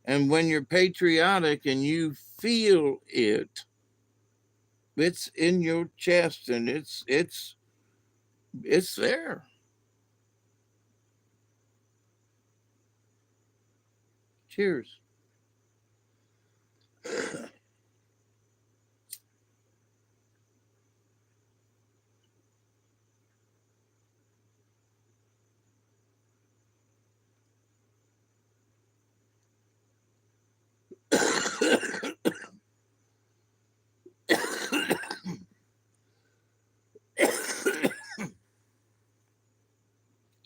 And when you're patriotic and you feel it, it's in your chest and it's there. Cheers.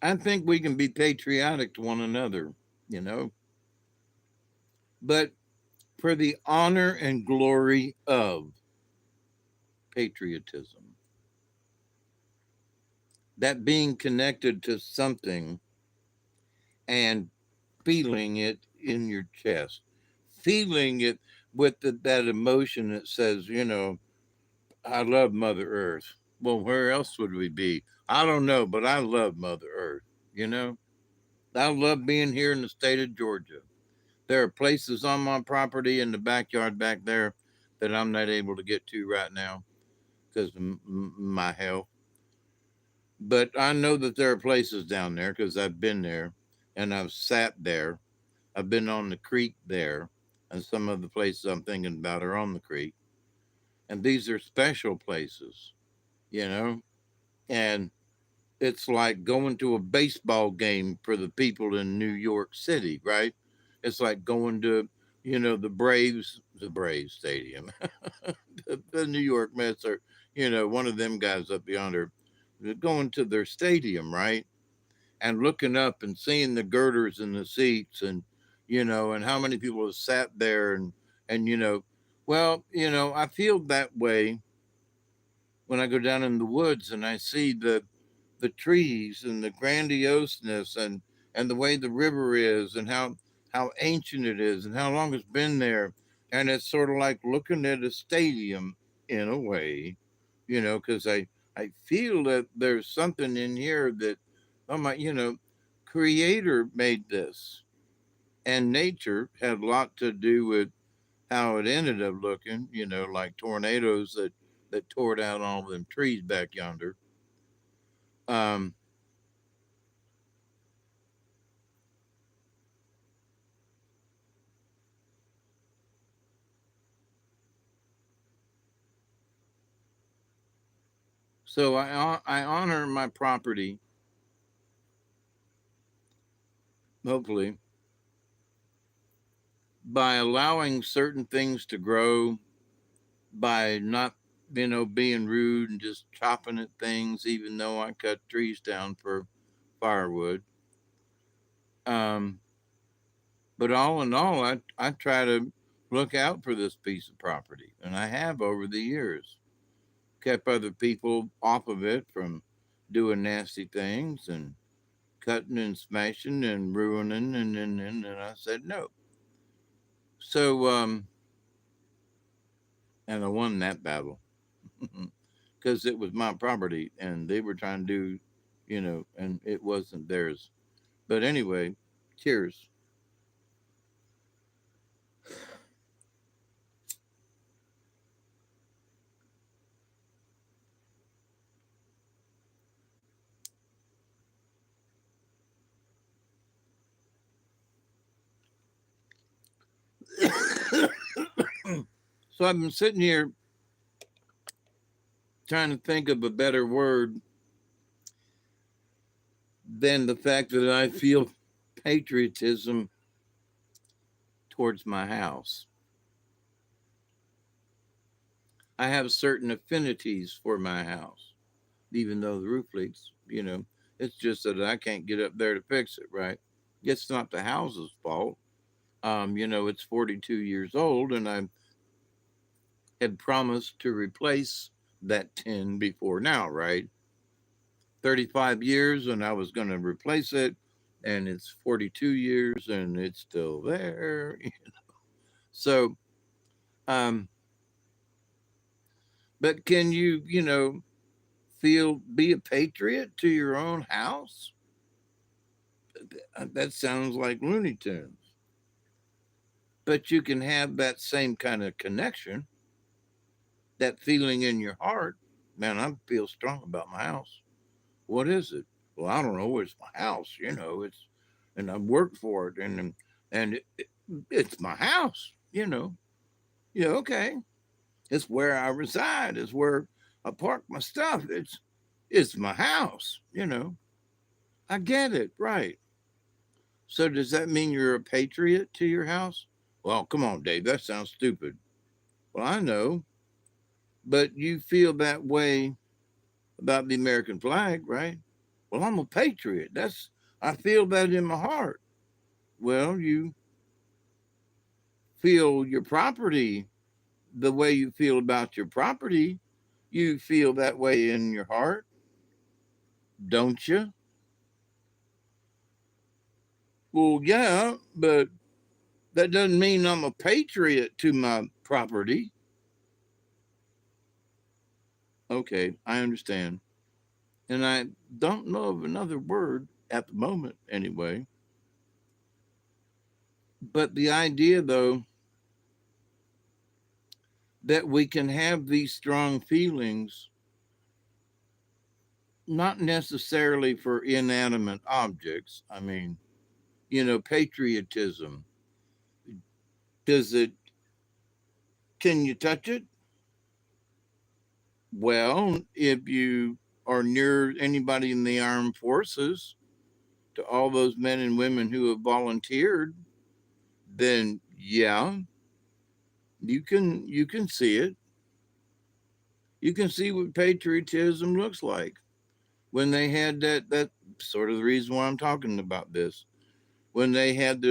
I think we can be patriotic to one another, you know, but for the honor and glory of patriotism, that being connected to something and feeling it in your chest, feeling it with that emotion that says, I love Mother Earth. Well, where else would we be? I don't know, but I love Mother Earth, you know? I love being here in the state of Georgia. There are places on my property in the backyard back there that I'm not able to get to right now because of my health. But I know that there are places down there because I've been there and I've sat there. I've been on the creek there, and some of the places I'm thinking about are on the creek. And these are special places, you know? And it's like going to a baseball game for the people in New York City, right? It's like going to, the Braves Stadium, the New York Mets are, one of them guys up yonder, going to their stadium, right? And looking up and seeing the girders in the seats and, and how many people have sat there and, well, I feel that way when I go down in the woods and I see the trees and the grandioseness and the way the river is and how ancient it is and how long it's been there And it's sort of like looking at a stadium in a way, because I feel that there's something in here that, oh my, Creator made this, and nature had a lot to do with how it ended up looking, like tornadoes that tore down all them trees back yonder. Um, so I honor my property, hopefully, by allowing certain things to grow, by not being rude and just chopping at things, even though I cut trees down for firewood. Um, but all in all, I try to look out for this piece of property, and I have over the years kept other people off of it from doing nasty things and cutting and smashing and ruining, and I said no. So and I won that battle because it was my property and they were trying to do, and it wasn't theirs. But anyway, cheers. So I've been sitting here trying to think of a better word than the fact that I feel patriotism towards my house. I have certain affinities for my house, even though the roof leaks, It's just that I can't get up there to fix it, right? It's not the house's fault. It's 42 years old, and I had promised to replace that tin before now, right? 35 years, and I was going to replace it, and it's 42 years, and it's still there. So, um, but can you, be a patriot to your own house? That sounds like Looney Tunes. But you can have that same kind of connection, that feeling in your heart. Man, I feel strong about my house. What is it? Well, I don't know. It's my house. And I've worked for it, and it's my house. Yeah, okay. It's where I reside. It's where I park my stuff. It's my house. I get it, right? So does that mean you're a patriot to your house? Well, come on, Dave. That sounds stupid. Well, I know, but you feel that way about the American flag, right? Well, I'm a patriot. I feel that in my heart. Well, you feel your property the way you feel about your property. You feel that way in your heart, don't you? Well, yeah, but that doesn't mean I'm a patriot to my property. Okay, I understand. And I don't know of another word at the moment, anyway. But the idea, though, that we can have these strong feelings, not necessarily for inanimate objects. I mean, patriotism. Does it, can you touch it? Well, if you are near anybody in the armed forces, to all those men and women who have volunteered, then yeah, you can see it. You can see what patriotism looks like when they had that sort of the reason why I'm talking about this. When they had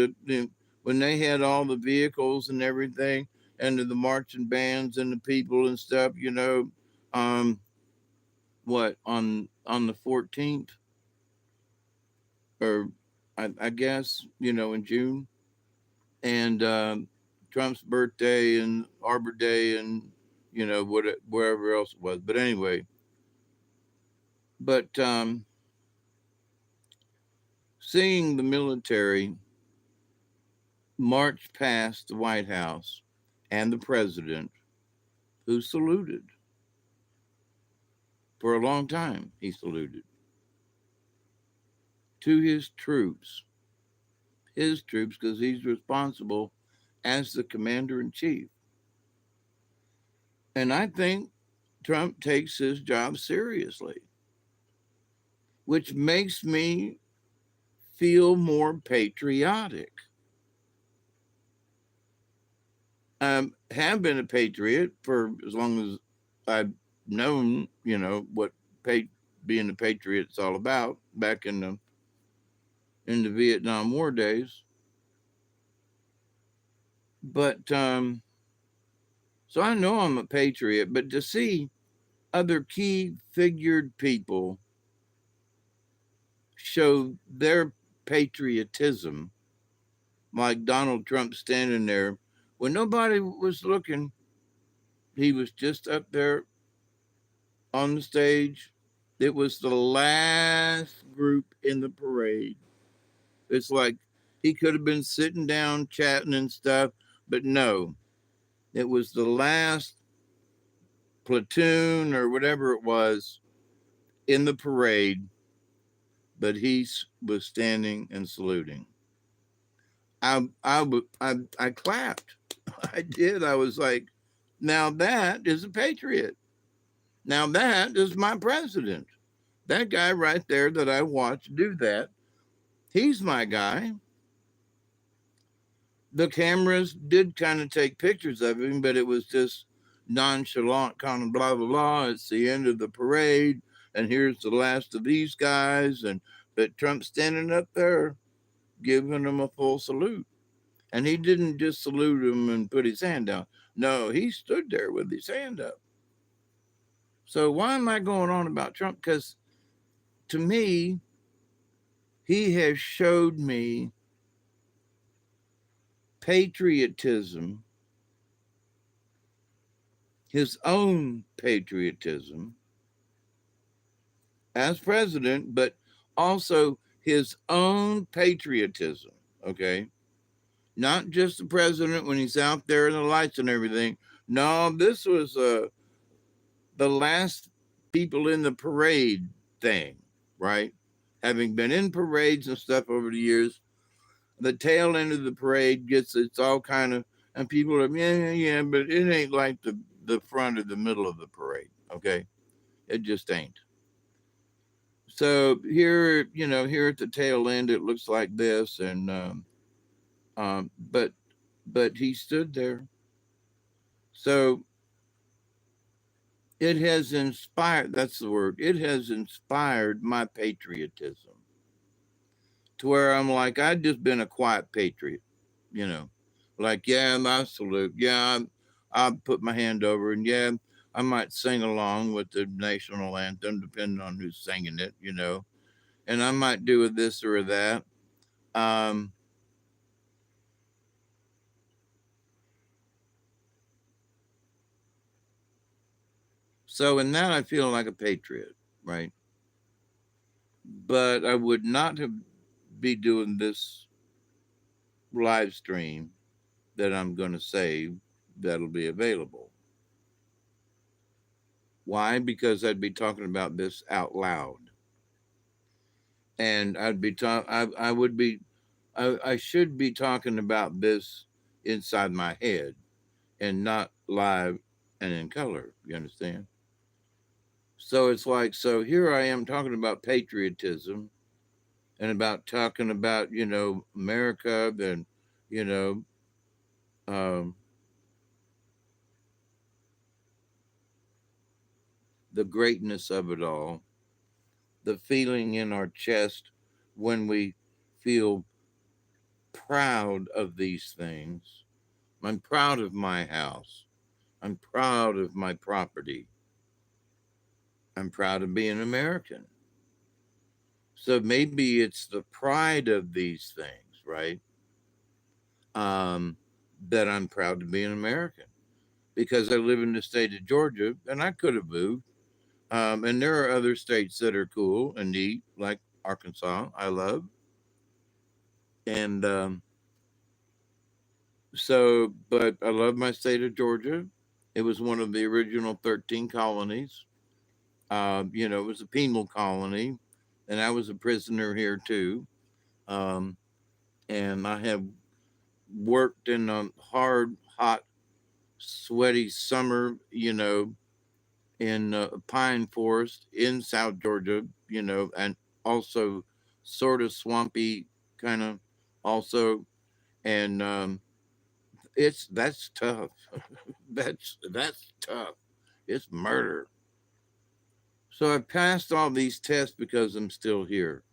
when they had all the vehicles and everything, and the marching bands and the people and stuff, um, what on the 14th, or I guess in June, and Trump's birthday and Arbor Day and wherever else it was. But anyway, but seeing the military march past the White House and the president, who saluted for a long time, he saluted to his troops, because he's responsible as the commander in chief. And I think Trump takes his job seriously, which makes me feel more patriotic. I have been a patriot for as long as I've known, what being a patriot's all about back in the Vietnam War days. But so I know I'm a patriot, but to see other key figured people show their patriotism, like Donald Trump standing there when nobody was looking, he was just up there on the stage. It was the last group in the parade. It's like he could have been sitting down chatting and stuff, but no, it was the last platoon or whatever it was in the parade, but he was standing and saluting. I clapped. I did. I was like, now that is a patriot. Now that is my president. That guy right there that I watched do that, he's my guy. The cameras did kind of take pictures of him, but it was just nonchalant, kind of blah, blah, blah. It's the end of the parade, and here's the last of these guys. But Trump's standing up there giving them a full salute. And he didn't just salute him and put his hand down. No, he stood there with his hand up. So why am I going on about Trump? Because to me, he has showed me patriotism, his own patriotism as president, but also his own patriotism. Okay. Not just the president when he's out there in the lights and everything. No, this was the last people in the parade thing, right? Having been in parades and stuff over the years, the tail end of the parade it's all kind of, and people are, yeah, but it ain't like the front or the middle of the parade, okay? It just ain't. So here at the tail end, it looks like this, and um, but but he stood there. So it has inspired. That's the word. It has inspired my patriotism to where I'm like, I've just been a quiet patriot, you know, like, yeah, I salute. Yeah, I put my hand over, and yeah, I might sing along with the national anthem, depending on who's singing it, and I might do a this or a that. Um, so in that, I feel like a patriot, right? But I would not have be doing this live stream that I'm going to save that'll be available. Why? Because I'd be talking about this out loud, and I'd be I would be. I should be talking about this inside my head and not live and in color. You understand? So it's like, so here I am talking about patriotism and about talking about, America and, you know, um, the greatness of it all, the feeling in our chest when we feel proud of these things. I'm proud of my house. I'm proud of my property. I'm proud of being American. So maybe it's the pride of these things, right? Um, that I'm proud to be an American because I live in the state of Georgia and I could have moved. And there are other states that are cool and neat, like Arkansas, I love. And but I love my state of Georgia. It was one of the original 13 colonies. It was a penal colony, and I was a prisoner here too. Um, and I have worked in a hard, hot, sweaty summer, in pine forest in South Georgia, and also sort of swampy kind of also. And that's tough. That's tough. It's murder. So I passed all these tests because I'm still here.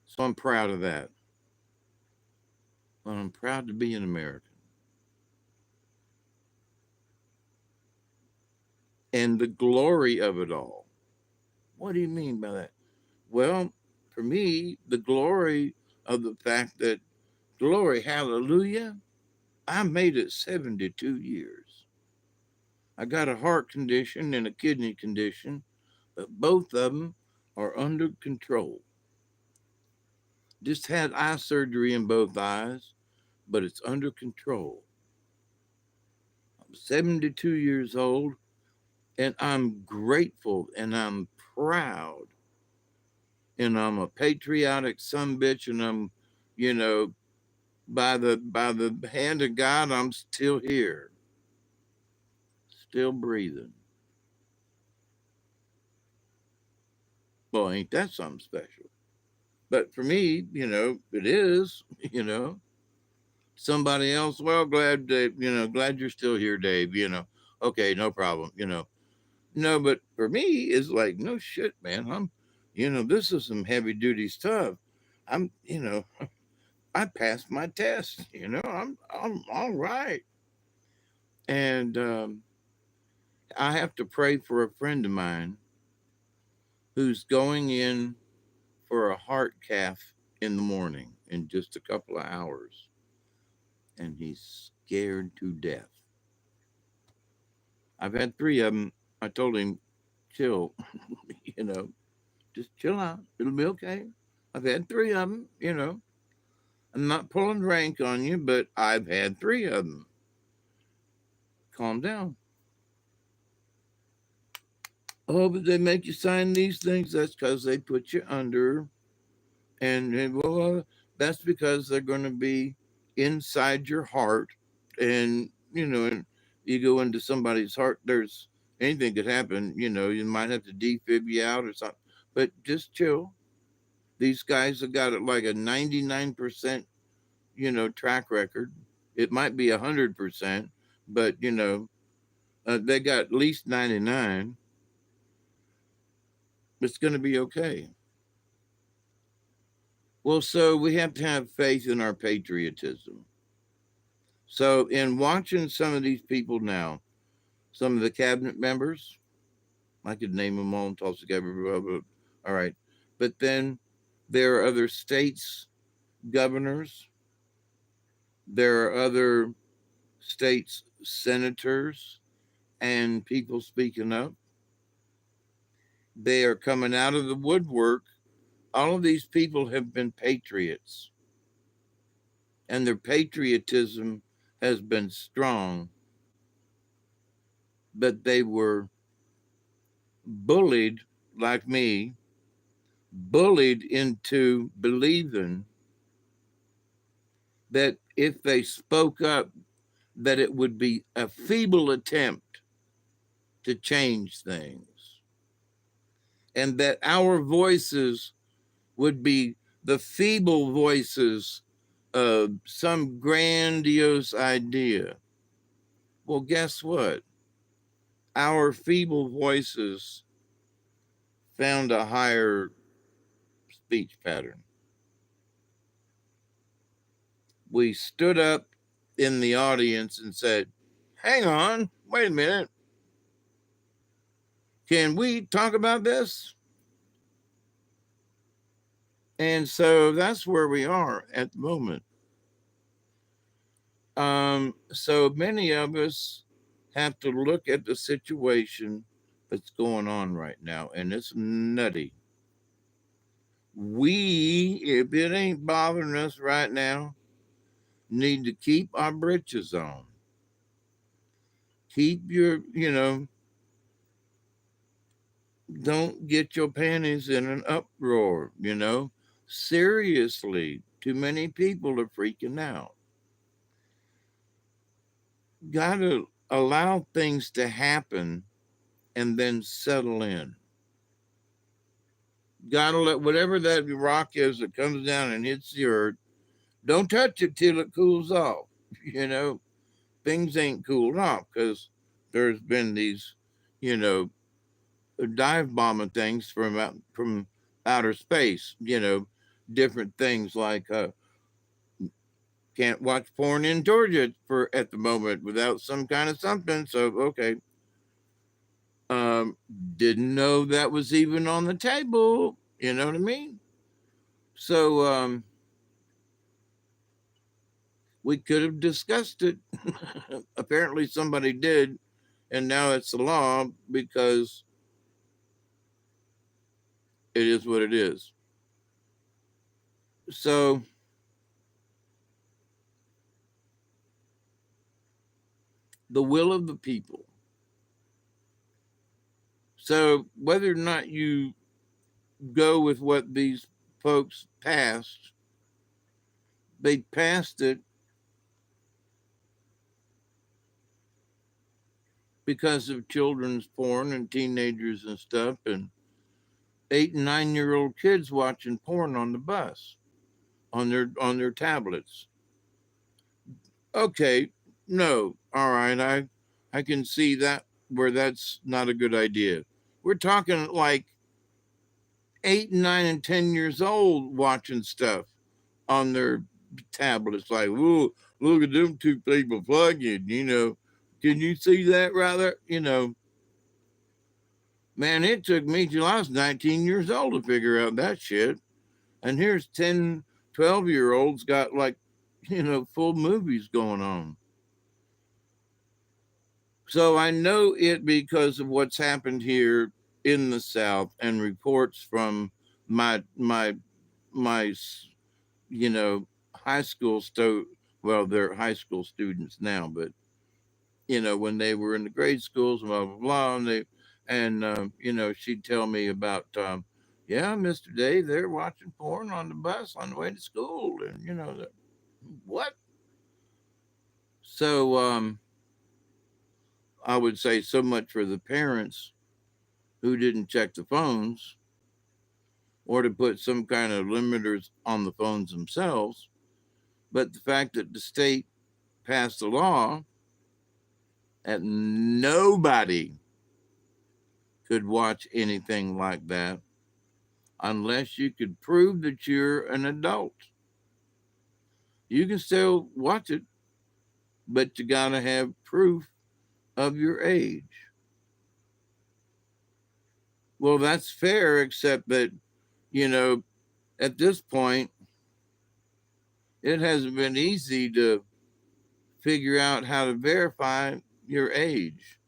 So I'm proud of that. And I'm proud to be an American. And the glory of it all. What do you mean by that? Well, for me, the glory of the fact that, glory, hallelujah, I made it 72 years. I got a heart condition and a kidney condition, but both of them are under control. Just had eye surgery in both eyes, but it's under control. I'm 72 years old and I'm grateful and I'm proud and I'm a patriotic son bitch and I'm, you know, by the hand of God, I'm still here, still breathing. Well, ain't that something special? But for me, it is, you know. Somebody else, well, glad that, glad you're still here, Dave, Okay, no problem, No, but for me, it's like, no shit, man. This is some heavy duty stuff. I'm, I passed my test, I'm all right. And I have to pray for a friend of mine who's going in for a heart cath in the morning in just a couple of hours. And he's scared to death. I've had three of them. I told him, chill, you know, just chill out. It'll be okay. I've had three of them. I'm not pulling rank on you, but I've had three of them. Calm down. Oh, but they make you sign these things. That's because they put you under. And that's because they're going to be inside your heart. And you go into somebody's heart, there's anything could happen. You might have to defib you out or something, but just chill. These guys have got it like a 99%, track record. It might be 100%, but, they got at least 99. It's going to be okay. Well, so we have to have faith in our patriotism. So, in watching some of these people now, some of the cabinet members, I could name them all and toss together. Blah, blah, blah. All right. But then there are other states, governors, there are other states, senators, and people speaking up. They are coming out of the woodwork. All of these people have been patriots, and their patriotism has been strong, but they were bullied, like me, bullied into believing that if they spoke up, that it would be a feeble attempt to change things, and that our voices would be the feeble voices of some grandiose idea. Well, guess what? Our feeble voices found a higher speech pattern. We stood up in the audience and said, hang on, wait a minute. Can we talk about this? And so that's where we are at the moment. So many of us have to look at the situation that's going on right now, and it's nutty. We, if it ain't bothering us right now, need to keep our britches on. Keep your, don't get your panties in an uproar. Seriously, too many people are freaking out. Gotta allow things to happen and then settle in. Gotta let whatever that rock is that comes down and hits the earth, don't touch it till it cools off. You know, things ain't cooled off because there's been these, you know, dive bombing things from outer space. Different things like can't watch porn in Georgia for at the moment without some kind of something. So okay, um, didn't know that was even on the table. You know what I mean? So we could have discussed it. Apparently, somebody did, and now it's the law because it is what it is. So the will of the people. So whether or not you go with what these folks passed, they passed it because of children's porn and teenagers and stuff, and 8 and 9-year-old kids watching porn on the bus on their tablets. Okay, no, all right, I can see that where that's not a good idea. We're talking like 8 and 9 and 10 years old watching stuff on their tablets. Like, whoa, look at them two people plugging. Can you see that rather? Man, it took me till I was 19 years old to figure out that shit. And here's 10, 12-year olds got like, full movies going on. So I know it because of what's happened here in the South and reports from my high school well, they're high school students now, but when they were in the grade schools, blah blah blah, and she'd tell me about yeah, Mr. Dave, they're watching porn on the bus on the way to school, and what? So I would say so much for the parents who didn't check the phones or to put some kind of limiters on the phones themselves. But the fact that the state passed a law that nobody could watch anything like that unless you could prove that you're an adult. You can still watch it, but you got to have proof of your age. Well, that's fair, except that, you know, at this point, it hasn't been easy to figure out how to verify your age.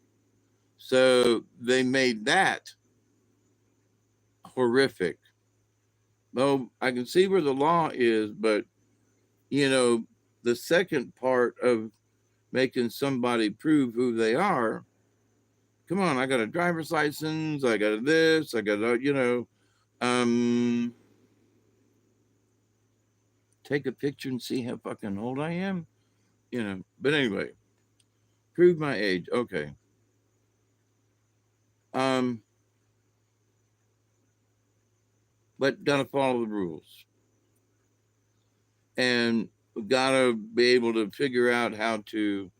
So they made that horrific. Though I can see where the law is, but you know, the second part of making somebody prove who they are, come on, I got a driver's license, I got this, I got um take a picture and see how fucking old I am. But anyway, prove my age. Okay. Um, but gotta follow the rules. And gotta be able to figure out how to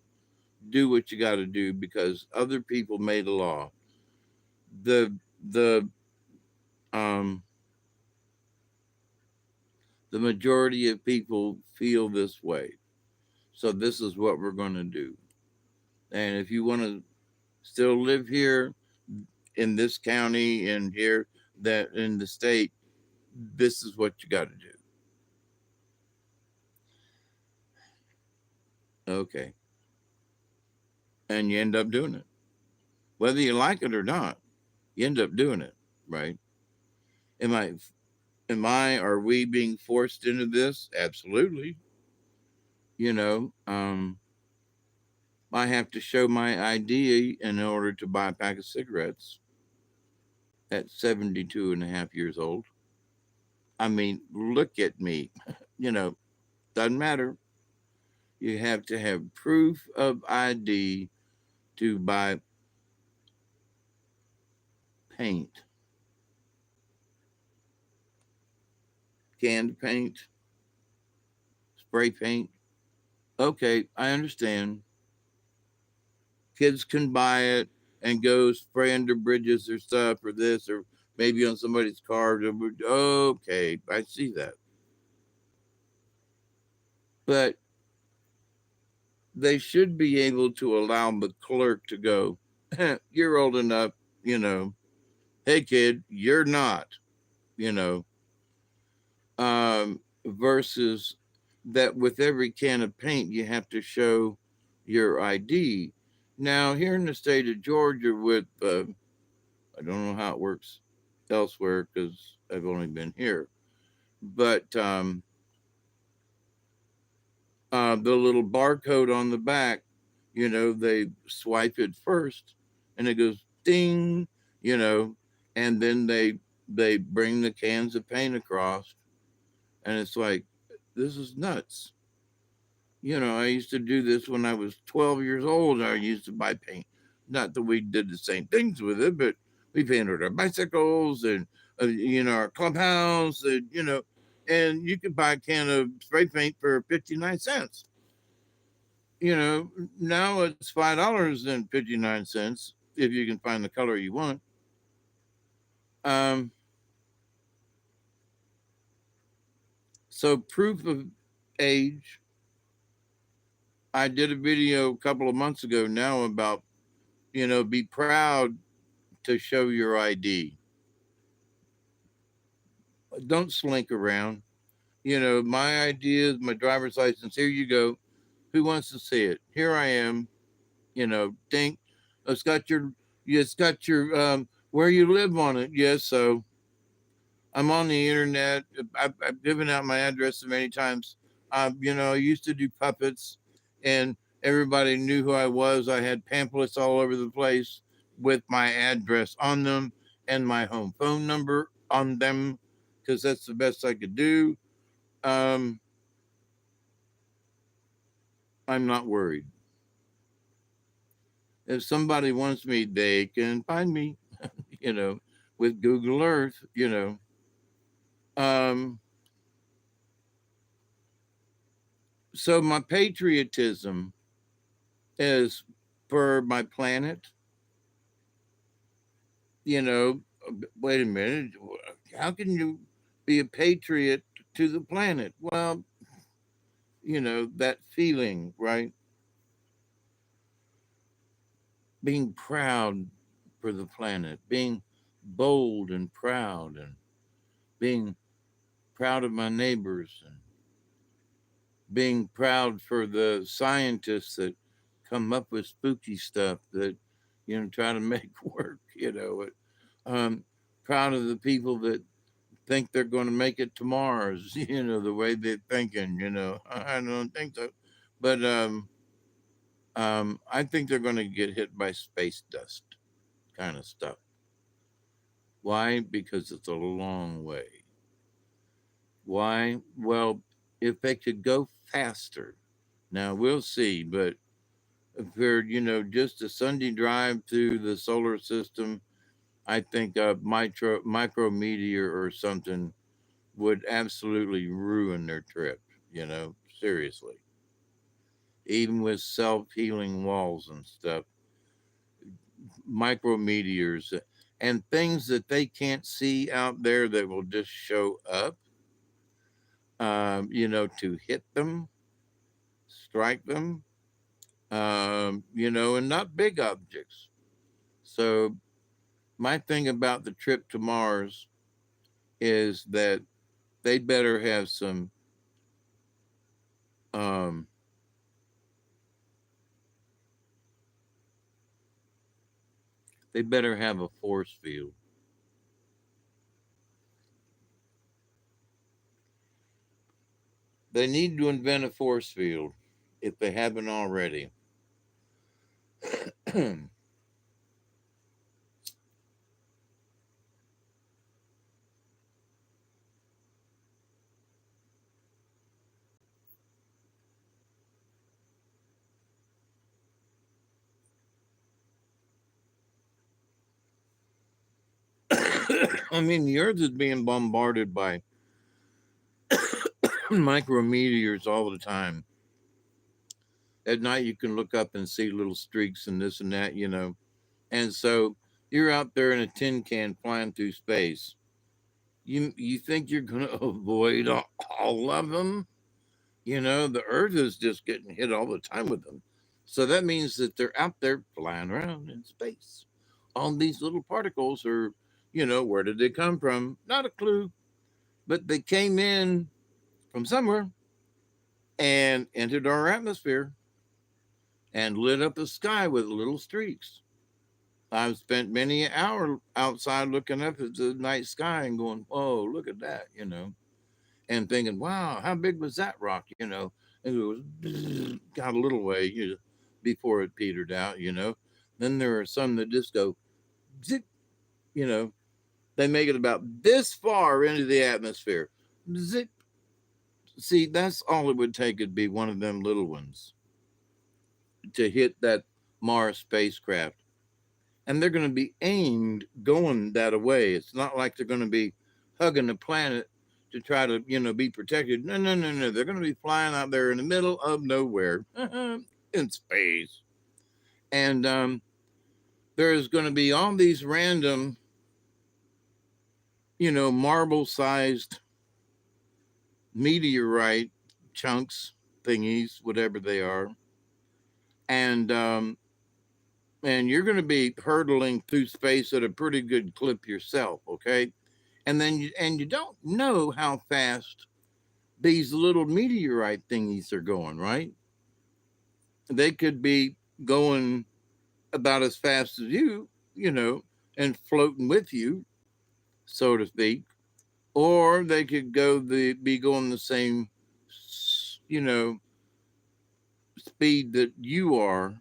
do what you gotta do because other people made a law. The um the majority of people feel this way. So this is what we're gonna do. And if you want to still live here in this county and here that in the state, this is what you got to do. Okay. And you end up doing it. Whether you like it or not, you end up doing it, right? Am I are we being forced into this? Absolutely. You know, I have to show my ID in order to buy a pack of cigarettes at 72 and a half years old. I mean, look at me. You know, doesn't matter. You have to have proof of ID to buy paint, canned paint, spray paint. Okay, I understand. Kids can buy it and go spray under bridges or stuff or this or maybe on somebody's car. Okay, I see that. But they should be able to allow the clerk to go, you're old enough, you know, hey kid, you're not, you know, versus that with every can of paint, you have to show your ID. Now, here in the state of Georgia, with I don't know how it works elsewhere because I've only been here, but the little barcode on the back, you know, they swipe it first, and it goes ding, you know, and then they bring the cans of paint across, and it's like, this is nuts. You know, I used to do this when I was 12 years old. I used to buy paint. Not that we did the same things with it, but we painted our bicycles and, you know, our clubhouse, and, you know, and you could buy a can of spray paint for 59 cents. You know, now it's $5 and 59 cents if you can find the color you want. Um, so, proof of age. I did a video a couple of months ago now about, you know, be proud to show your ID. Don't slink around. You know, my ID is my driver's license. Here you go. Who wants to see it? Here I am. You know, ding. It's got your, it's got your, where you live on it. Yes. So I'm on the internet. I've given out my address so many times. You know, I used to do puppets and everybody knew who I was. I had pamphlets all over the place with my address on them and my home phone number on them because that's the best I could do. Um, I'm not worried. If somebody wants me, they can find me, you know, with Google Earth, you know. Um, so my patriotism is for my planet, you know. Wait a minute, how can you be a patriot to the planet? Well, you know, that feeling, right? Being proud for the planet, being bold and proud, and being proud of my neighbors, and being proud for the scientists that come up with spooky stuff that, you know, try to make work, you know. Um, Proud of the people that think they're going to make it to Mars, you know, the way they're thinking, you know. I don't think so. But I think they're going to get hit by space dust kind of stuff. Why? Because it's a long way. Why? Well, if they could go faster, now we'll see, but for, you know, just a Sunday drive through the solar system, I think a micrometeor or something would absolutely ruin their trip, you know, seriously. Even with self healing walls and stuff, micrometeors and things that they can't see out there that will just show up, you know, to hit them, strike them, you know, and not big objects. So, my thing about the trip to Mars is that they'd better have some um, They better have a force field. They need to invent a force field if they haven't already. I mean, the Earth is being bombarded by micrometeors all the time. At night, you can look up and see little streaks and this and that, you know. And so you're out there in a tin can flying through space. You think you're going to avoid all of them? You know, the Earth is just getting hit all the time with them. So that means that they're out there flying around in space. All these little particles are, you know, where did they come from? Not a clue, but they came in from somewhere and entered our atmosphere and lit up the sky with little streaks. I've spent many an hour outside looking up at the night sky and going, "Oh, look at that," you know, and thinking, "Wow, how big was that rock?" You know, and it was got a little way before it petered out. You know, then there are some that just go zip. You know, they make it about this far into the atmosphere. Zip. See, that's all it would take. Would be one of them little ones to hit that Mars spacecraft, and they're going to be aimed going that way. It's not like they're going to be hugging the planet to try to, you know, be protected. No, no, no, no. They're going to be flying out there in the middle of nowhere in space. And there's going to be all these random, you know, marble sized meteorite chunks, thingies, whatever they are. And, and you're going to be hurtling through space at a pretty good clip yourself, okay? And then you don't know how fast these little meteorite thingies are going, right? They could be going about as fast as you know, and floating with you, so to speak, or they could be going the same, you know, speed that you are,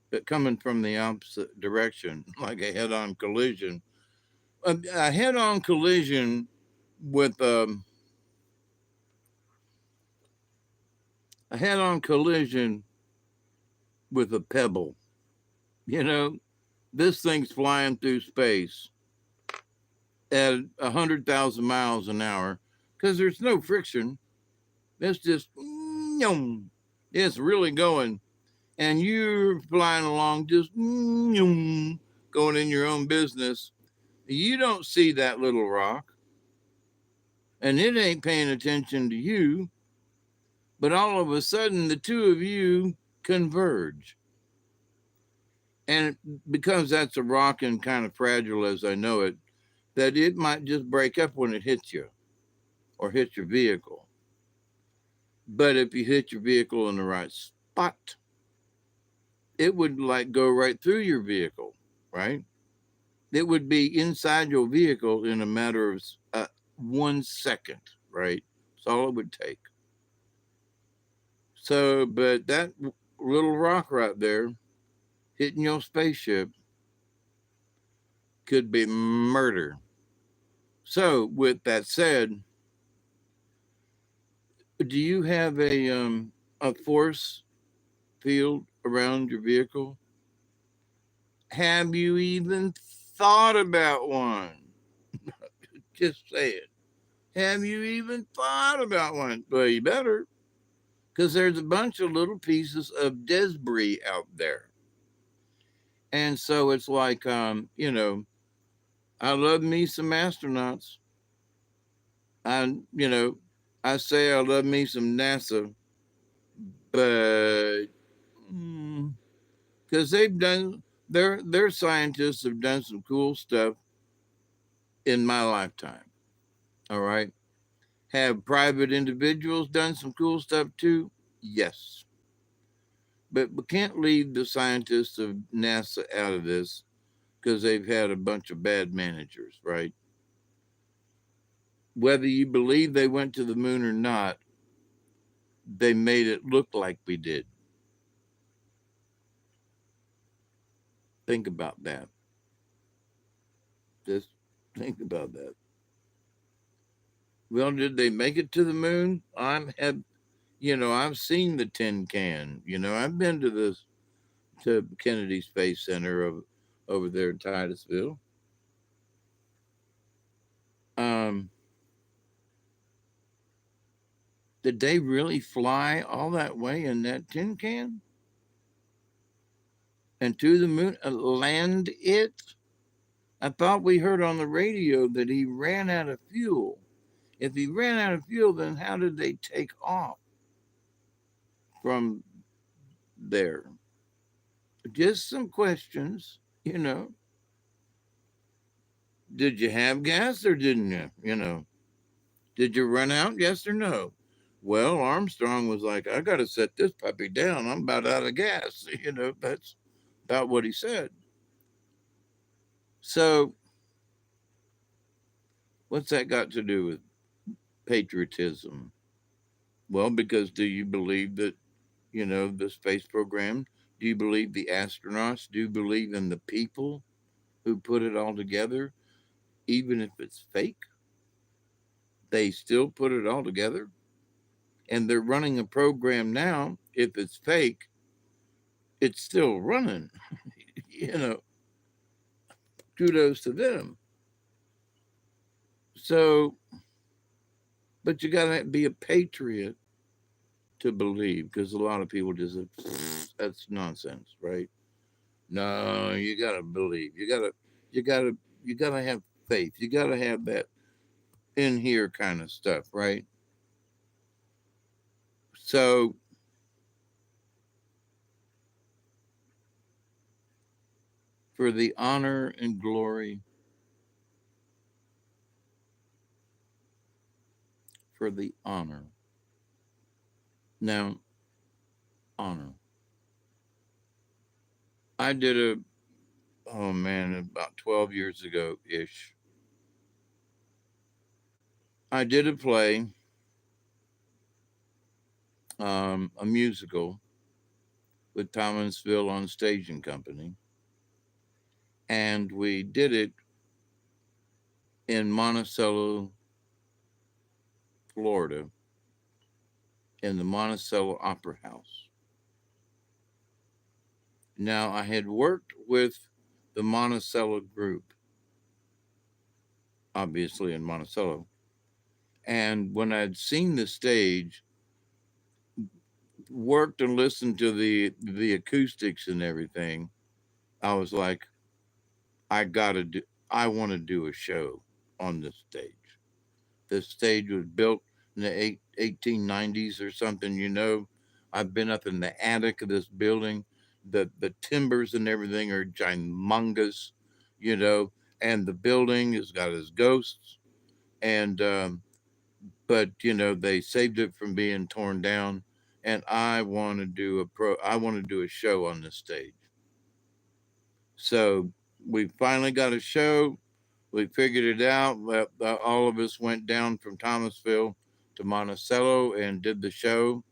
but coming from the opposite direction, like a head-on collision. A head-on collision with a head-on collision with a pebble. You know, this thing's flying through space at 100,000 miles an hour because there's no friction. It's just, it's really going. And you're flying along just going in your own business. You don't see that little rock and it ain't paying attention to you. But all of a sudden, the two of you converge. And because that's a rock and kind of fragile as I know it, that it might just break up when it hits you or hits your vehicle. But if you hit your vehicle in the right spot, it would like go right through your vehicle, right? It would be inside your vehicle in a matter of 1 second, right? That's all it would take. So, but that little rock right there hitting your spaceship could be murder. So, with that said, do you have a force field around your vehicle? Have you even thought about one? Just say it. Have you even thought about one? Well, you better, because there's a bunch of little pieces of debris out there. And so it's like, you know, I love me some astronauts. You know, I say I love me some NASA, but because they've done their scientists have done some cool stuff in my lifetime. All right. Have private individuals done some cool stuff too? Yes. But we can't leave the scientists of NASA out of this because they've had a bunch of bad managers, right? Whether you believe they went to the moon or not, they made it look like we did. Think about that. Just think about that. Well, did they make it to the moon? I've seen the tin can. I've been to Kennedy Space Center over there in Titusville. Um, did they really fly all that way in that tin can and to the moon, land it? I thought we heard on the radio that he ran out of fuel. If he ran out of fuel, then how did they take off from there? Just some questions, Did you have gas or didn't you? Did you run out? Yes or no? Well, Armstrong was like, I got to set this puppy down. I'm about out of gas. That's about what he said. So, what's that got to do with patriotism? Well, because do you believe that, the space program? Do you believe the astronauts? Do you believe in the people who put it all together? Even if it's fake, they still put it all together. And they're running a program now. If it's fake, it's still running. you know, Kudos to them. So, but you got to be a patriot to believe because a lot of people just say, that's nonsense, right? No, you got to believe. You got to, you got to have faith. You got to have that in here kind of stuff, right? So, for the honor and glory, for the honor. Now, honor. I did oh man, about 12 years ago ish. I did a play, a musical with Thomasville on Staging Company, and we did it in Monticello, Florida, in the Monticello Opera House. Now, I had worked with the Monticello group, obviously in Monticello, and when I'd seen the stage, worked and listened to the acoustics and everything, I was like, I want to do a show on this stage. This stage was built in the 1890s or something, I've been up in the attic of this building. The timbers and everything are gimongous, you know, and the building has got its ghosts. And but they saved it from being torn down. And I want to do a show on this stage. So we finally got a show. We figured it out. All of us went down from Thomasville to Monticello and did the show.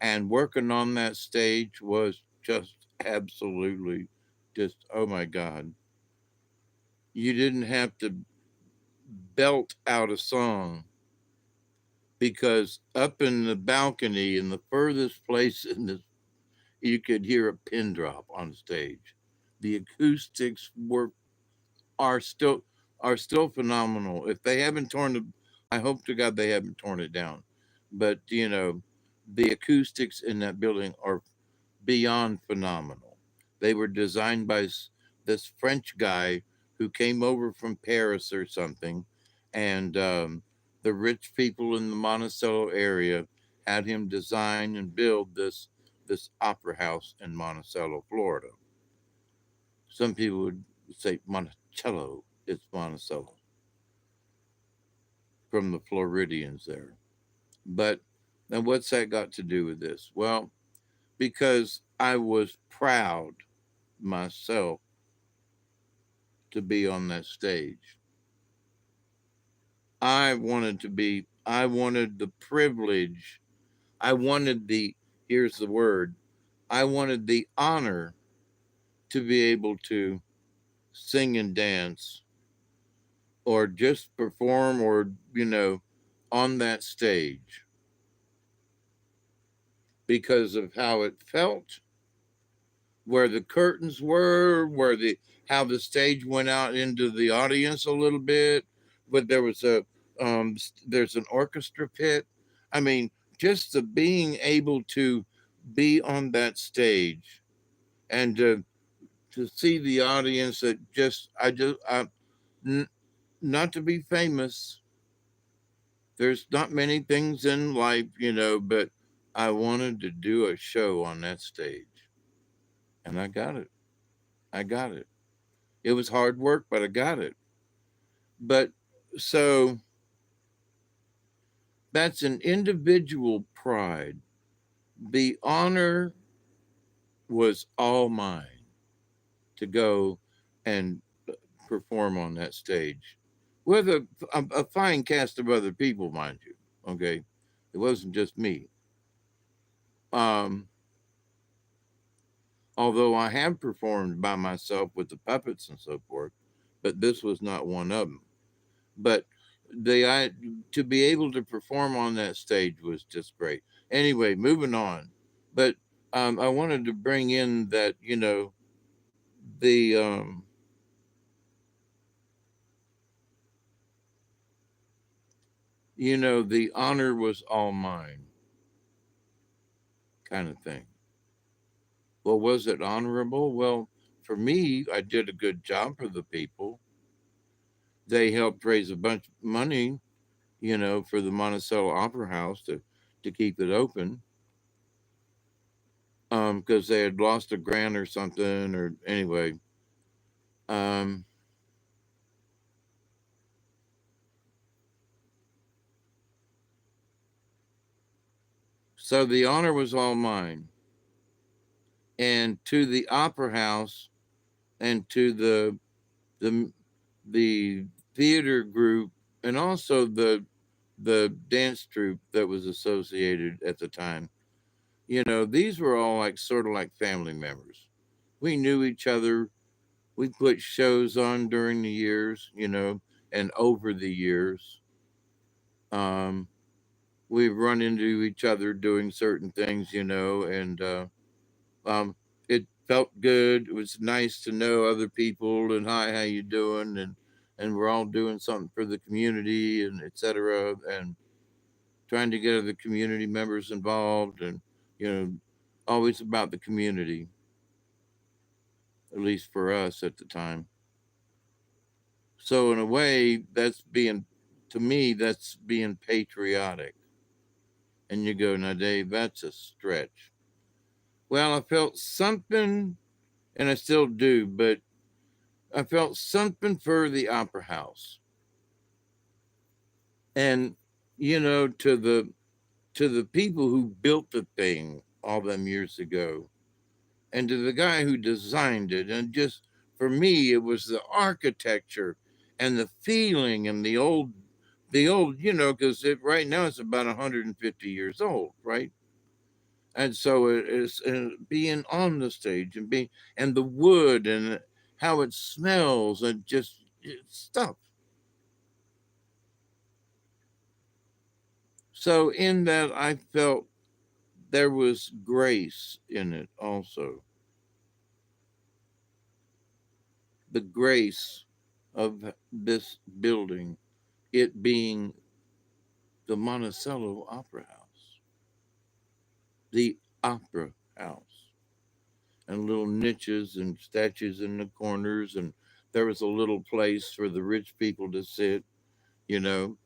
And working on that stage was just absolutely just, oh my God. You didn't have to belt out a song because up in the balcony in the furthest place in this, you could hear a pin drop on stage. The acoustics are still are still phenomenal. If they haven't I hope to God they haven't torn it down. But the acoustics in that building are beyond phenomenal. They were designed by this French guy who came over from Paris or something, and the rich people in the Monticello area had him design and build this opera house in Monticello, Florida. Some people would say Monticello. It's Monticello from the Floridians there. But now what's that got to do with this? Well, because I was proud myself to be on that stage. I wanted the privilege. I wanted the, here's the word, I wanted the honor to be able to sing and dance or just perform or, on that stage because of how it felt, where the curtains were, how the stage went out into the audience a little bit, but there's an orchestra pit. I mean, just the being able to be on that stage and to see the audience that n- not to be famous. There's not many things in life, but I wanted to do a show on that stage, and I got it. I got it. It was hard work, but I got it. But so that's an individual pride. The honor was all mine to go and perform on that stage with a fine cast of other people, mind you. Okay. It wasn't just me. Um, Although I have performed by myself with the puppets and so forth, but this was not one of them. But I to be able to perform on that stage was just great. Anyway, moving on. But I wanted to bring in that the the honor was all mine kind of thing. Well, was it honorable? Well, for me, I did a good job for the people. They helped raise a bunch of money, for the Monticello Opera House to keep it open. Because they had lost a grant or something, or anyway. Um, so the honor was all mine, and to the Opera House, and to the the theater group, and also the dance troupe that was associated at the time. These were all like sort of like family members. We knew each other. We put shows on during the years, and over the years. Um, we've run into each other doing certain things, and um, it felt good. It was nice to know other people and hi, how you doing, and we're all doing something for the community and etc. And trying to get other community members involved, and you know, always about the community, at least for us at the time. So in a way, to me, that's being patriotic. And you go, now, Dave, that's a stretch. Well, I felt something, and I still do, but I felt something for the opera house. And, to the people who built the thing all them years ago, and to the guy who designed it, and just for me, it was the architecture and the feeling and the old, because right now it's about 150 years old, right? And so it is being on the stage and being and the wood and how it smells and just stuff. So in that, I felt there was grace in it also, the grace of this building, it being the Monticello Opera House, the Opera House, and little niches and statues in the corners, and there was a little place for the rich people to sit, you know,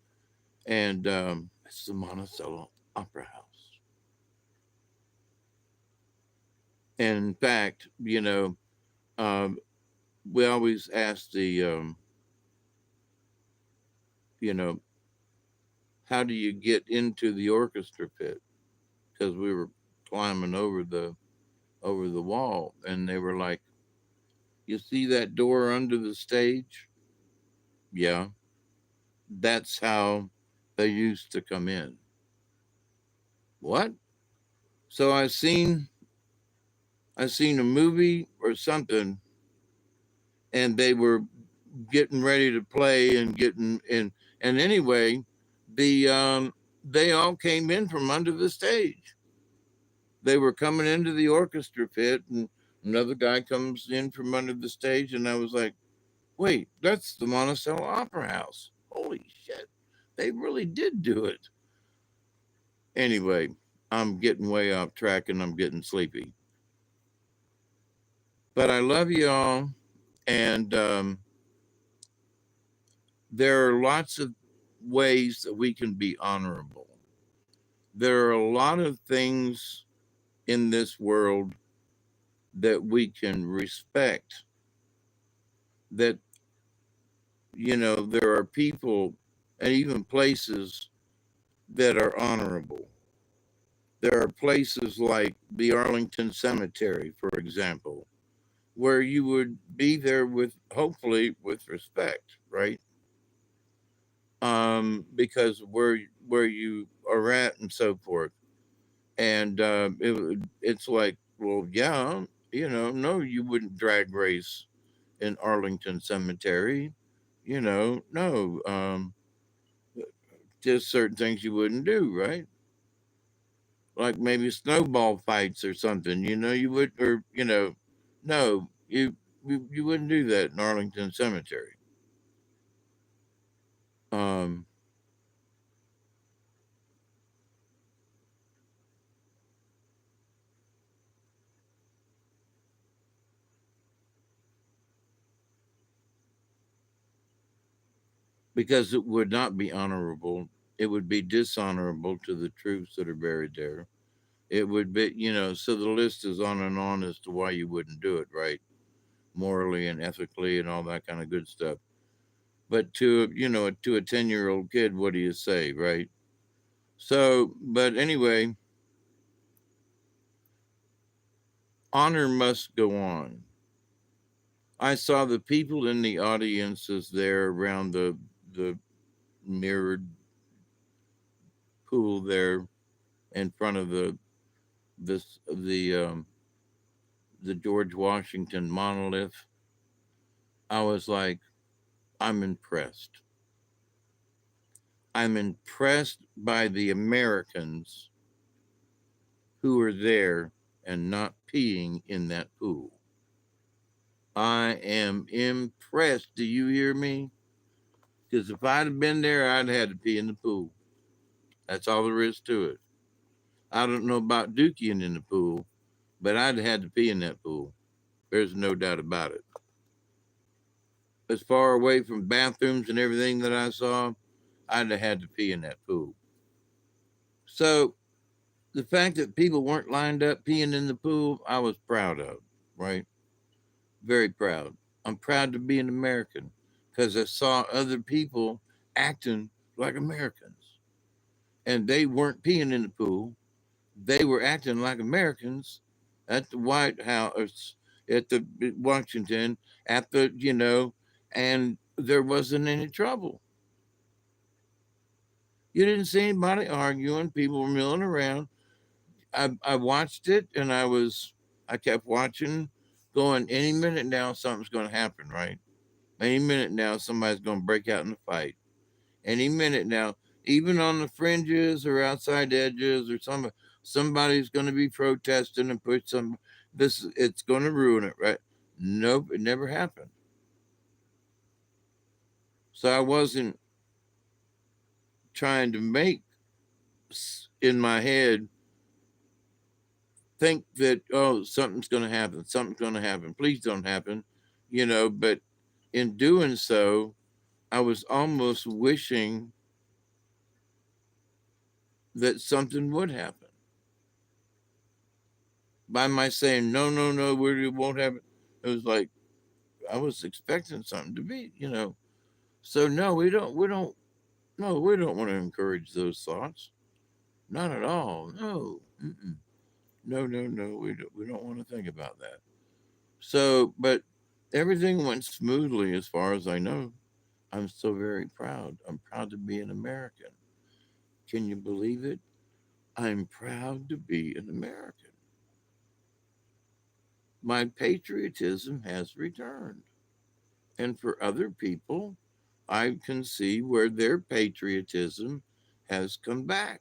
and it's the Monticello Opera House. And in fact, um, we always ask you know, how do you get into the orchestra pit? Because we were climbing over the wall, and they were like, You see that door under the stage? Yeah, that's how they used to come in. What? So I seen a movie or something, and they were getting ready to play and getting in. And anyway, they all came in from under the stage. They were coming into the orchestra pit, and another guy comes in from under the stage, and I was like, wait, that's the Monticello Opera House. Holy shit. They really did do it. Anyway, I'm getting way off track and I'm getting sleepy. But I love you all. And there are lots of ways that we can be honorable. There are a lot of things in this world that we can respect, that, there are people and even places that are honorable. There are places like the Arlington Cemetery, for example, where you would be there with, hopefully, with respect, right? Because where you are at and so forth. And it's like, well, yeah, no, you wouldn't drag race in Arlington Cemetery. No, just certain things you wouldn't do, right? Like maybe snowball fights or something. You would, or no, you wouldn't do that in Arlington Cemetery. Um, because it would not be honorable. It would be dishonorable to the troops that are buried there. It would be, so the list is on as to why you wouldn't do it, right? Morally and ethically and all that kind of good stuff. But to a 10-year-old kid, what do you say, right? So, but anyway, honor must go on. I saw the people in the audiences there around the mirrored pool there in front of this the George Washington monolith. I was like, I'm impressed. I'm impressed by the Americans who are there and not peeing in that pool. I am impressed. Do you hear me? Because if I'd have been there, I'd have had to pee in the pool. That's all there is to it. I don't know about Dookie in the pool, but I'd have had to pee in that pool. There's no doubt about it. As far away from bathrooms and everything that I saw, I'd have had to pee in that pool. So the fact that people weren't lined up peeing in the pool, I was proud of, right? Very proud. I'm proud to be an American because I saw other people acting like Americans, and they weren't peeing in the pool. They were acting like Americans at the White House, at the Washington, at the, and there wasn't any trouble. You didn't see anybody arguing. People were milling around. I watched it, and I kept watching, going, any minute now something's going to happen, right? Any minute now somebody's going to break out in a fight. Any minute now, even on the fringes or outside edges, or somebody's going to be protesting and push some. This it's going to ruin it, right? Nope, it never happened. So I wasn't trying to make in my head think that, oh, something's going to happen, something's going to happen. Please don't happen, But in doing so, I was almost wishing that something would happen by my saying no, no, no, it won't happen. It was like I was expecting something to be. So no, we don't, no, we don't want to encourage those thoughts. Not at all. No, no, no, no. We don't want to think about that. So, but Everything went smoothly as far as I know. I'm so very proud. I'm proud to be an American. Can you believe it? I'm proud to be an American. My patriotism has returned. And for other people, I can see where their patriotism has come back,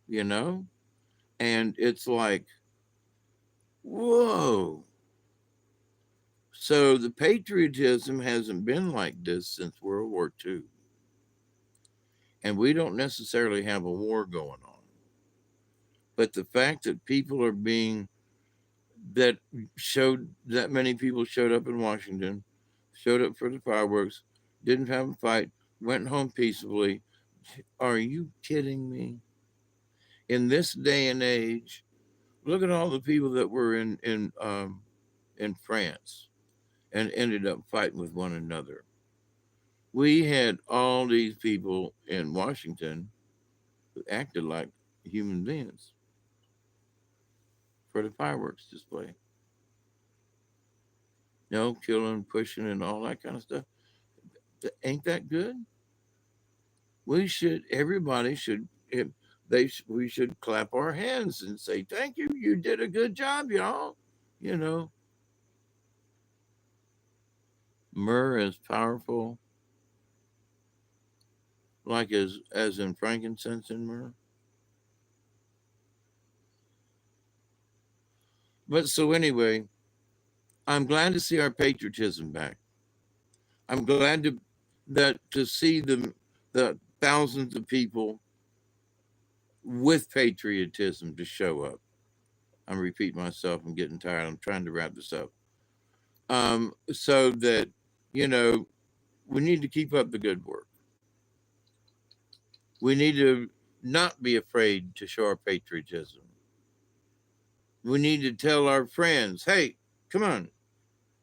you know? And it's like, whoa. So the patriotism hasn't been like this since World War II. And we don't necessarily have a war going on. But the fact that people are being, that showed, that many people showed up in Washington, showed up for the fireworks, didn't have a fight, went home peaceably. Are you kidding me? In this day and age, look at all the people that were in France and ended up fighting with one another. We had all these people in Washington who acted like human beings for the fireworks display. No killing, pushing, and all that kind of stuff. Ain't that good? We should. Everybody should. If we should clap our hands and say, "Thank you. You did a good job, y'all." You know, myrrh is powerful, like as in frankincense and myrrh. But so anyway, I'm glad to see our patriotism back. I'm glad to see the thousands of people with patriotism to show up. I'm repeating myself. I'm getting tired. I'm trying to wrap this up. So that you know, we need to keep up the good work. We need to not be afraid to show our patriotism. We need to tell our friends, "Hey, come on,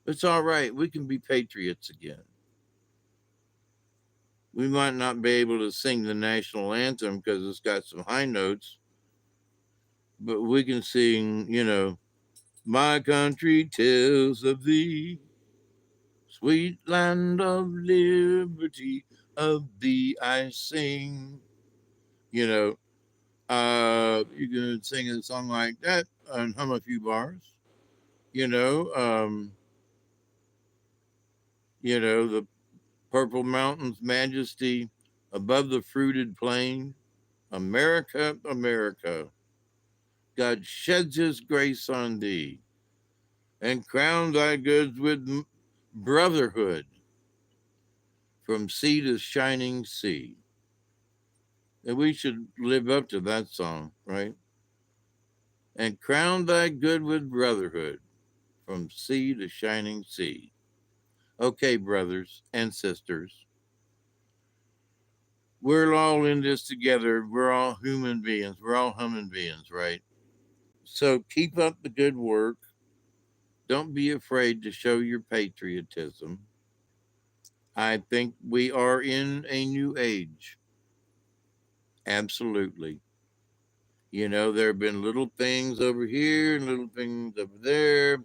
it's all right. We can be patriots again." We might not be able to sing the national anthem because it's got some high notes, but we can sing, my country tells of thee, sweet land of liberty, of thee I sing. You know, you can sing a song like that and hum a few bars. You know, um, the purple mountains majesty above the fruited plain. America, America, God sheds his grace on thee and crown thy goods with brotherhood from sea to shining sea. And we should live up to that song, right? And crown thy good with brotherhood from sea to shining sea. Okay, brothers and sisters, we're all in this together. We're all human beings. We're all human beings, right? So keep up the good work. Don't be afraid to show your patriotism. I think we are in a new age. Absolutely. There have been little things over here and little things over there,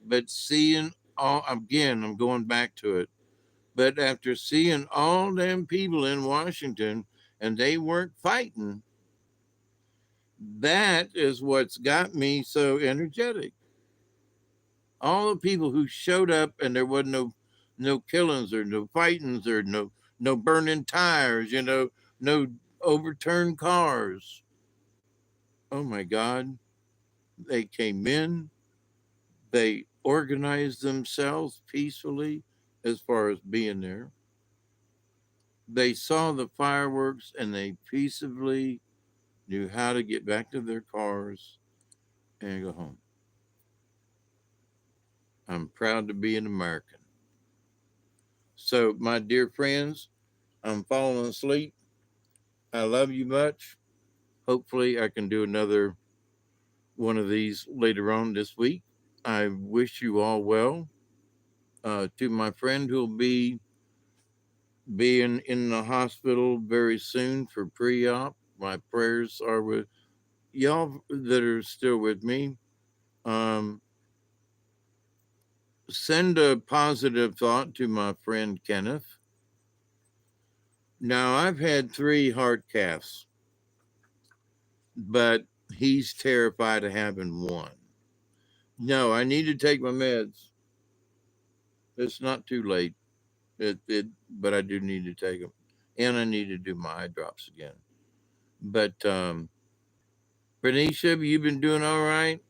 but seeing all, again, I'm going back to it. But after seeing all them people in Washington and they weren't fighting, that is what's got me so energetic. All the people who showed up and there wasn't no killings or no fightings or no burning tires, no overturned cars. Oh my God. They came in, they organized themselves peacefully as far as being there. They saw the fireworks and they peaceably knew how to get back to their cars and go home. I'm proud to be an American. So, my dear friends, I'm falling asleep. I love you much. Hopefully, I can do another one of these later on this week. I wish you all well. To my friend who'll be being in the hospital very soon for pre-op, my prayers are with y'all that are still with me. Um, send a positive thought to my friend Kenneth. Now, I've had 3 heart caths, but he's terrified of having one. No, I need to take my meds. It's not too late. But I do need to take them, and I need to do my eye drops again. But Bernicia, you been doing all right?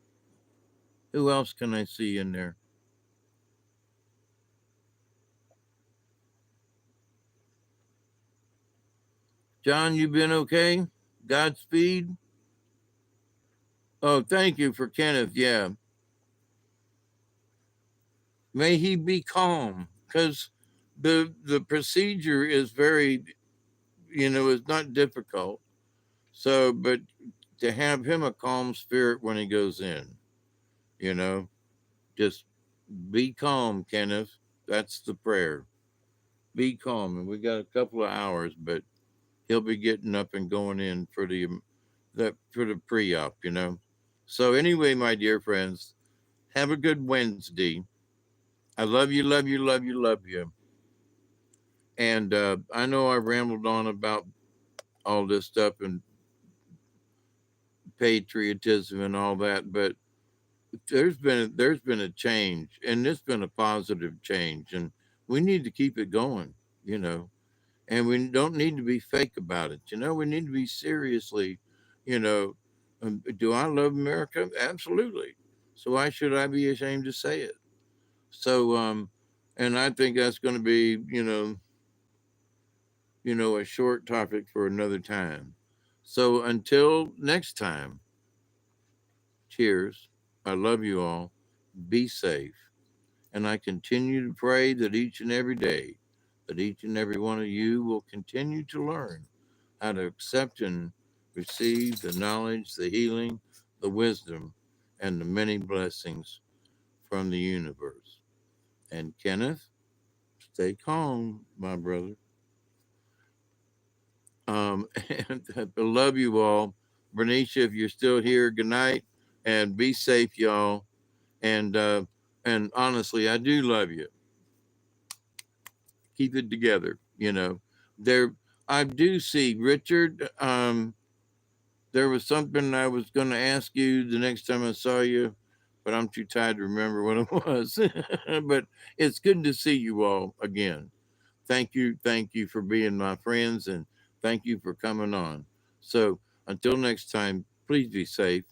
Who else can I see in there? John, you been okay? Godspeed. Oh, thank you for Kenneth. Yeah, may he be calm, because the procedure is very, it's not difficult. So, but to have him a calm spirit when he goes in, you know, just be calm, Kenneth. That's the prayer. Be calm. And we got a couple of hours, but he'll be getting up and going in for the pre-op. So anyway, my dear friends, have a good Wednesday. I love you, love you, love you, love you. And I know I rambled on about all this stuff and patriotism and all that, but there's been a change, and it's been a positive change, and we need to keep it going. You know, and we don't need to be fake about it. We need to be seriously, you know, do I love America? Absolutely. So why should I be ashamed to say it? So, and I think that's going to be, a short topic for another time. So until next time, cheers. I love you all. Be safe. And I continue to pray that each and every day, that each and every one of you will continue to learn how to accept and receive the knowledge, the healing, the wisdom, and the many blessings from the universe. And Kenneth, stay calm, my brother. And I love you all. Bernicia, if you're still here, good night and be safe, y'all. And honestly, I do love you. Keep it together. There, I do see Richard. There was something I was going to ask you the next time I saw you, but I'm too tired to remember what it was. But it's good to see you all again. Thank you for being my friends, and thank you for coming on. So until next time, please be safe.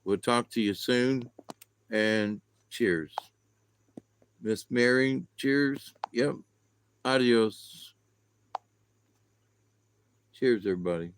We'll talk to you soon, and cheers. Miss Mary, cheers. Yep. Adios. Cheers, everybody.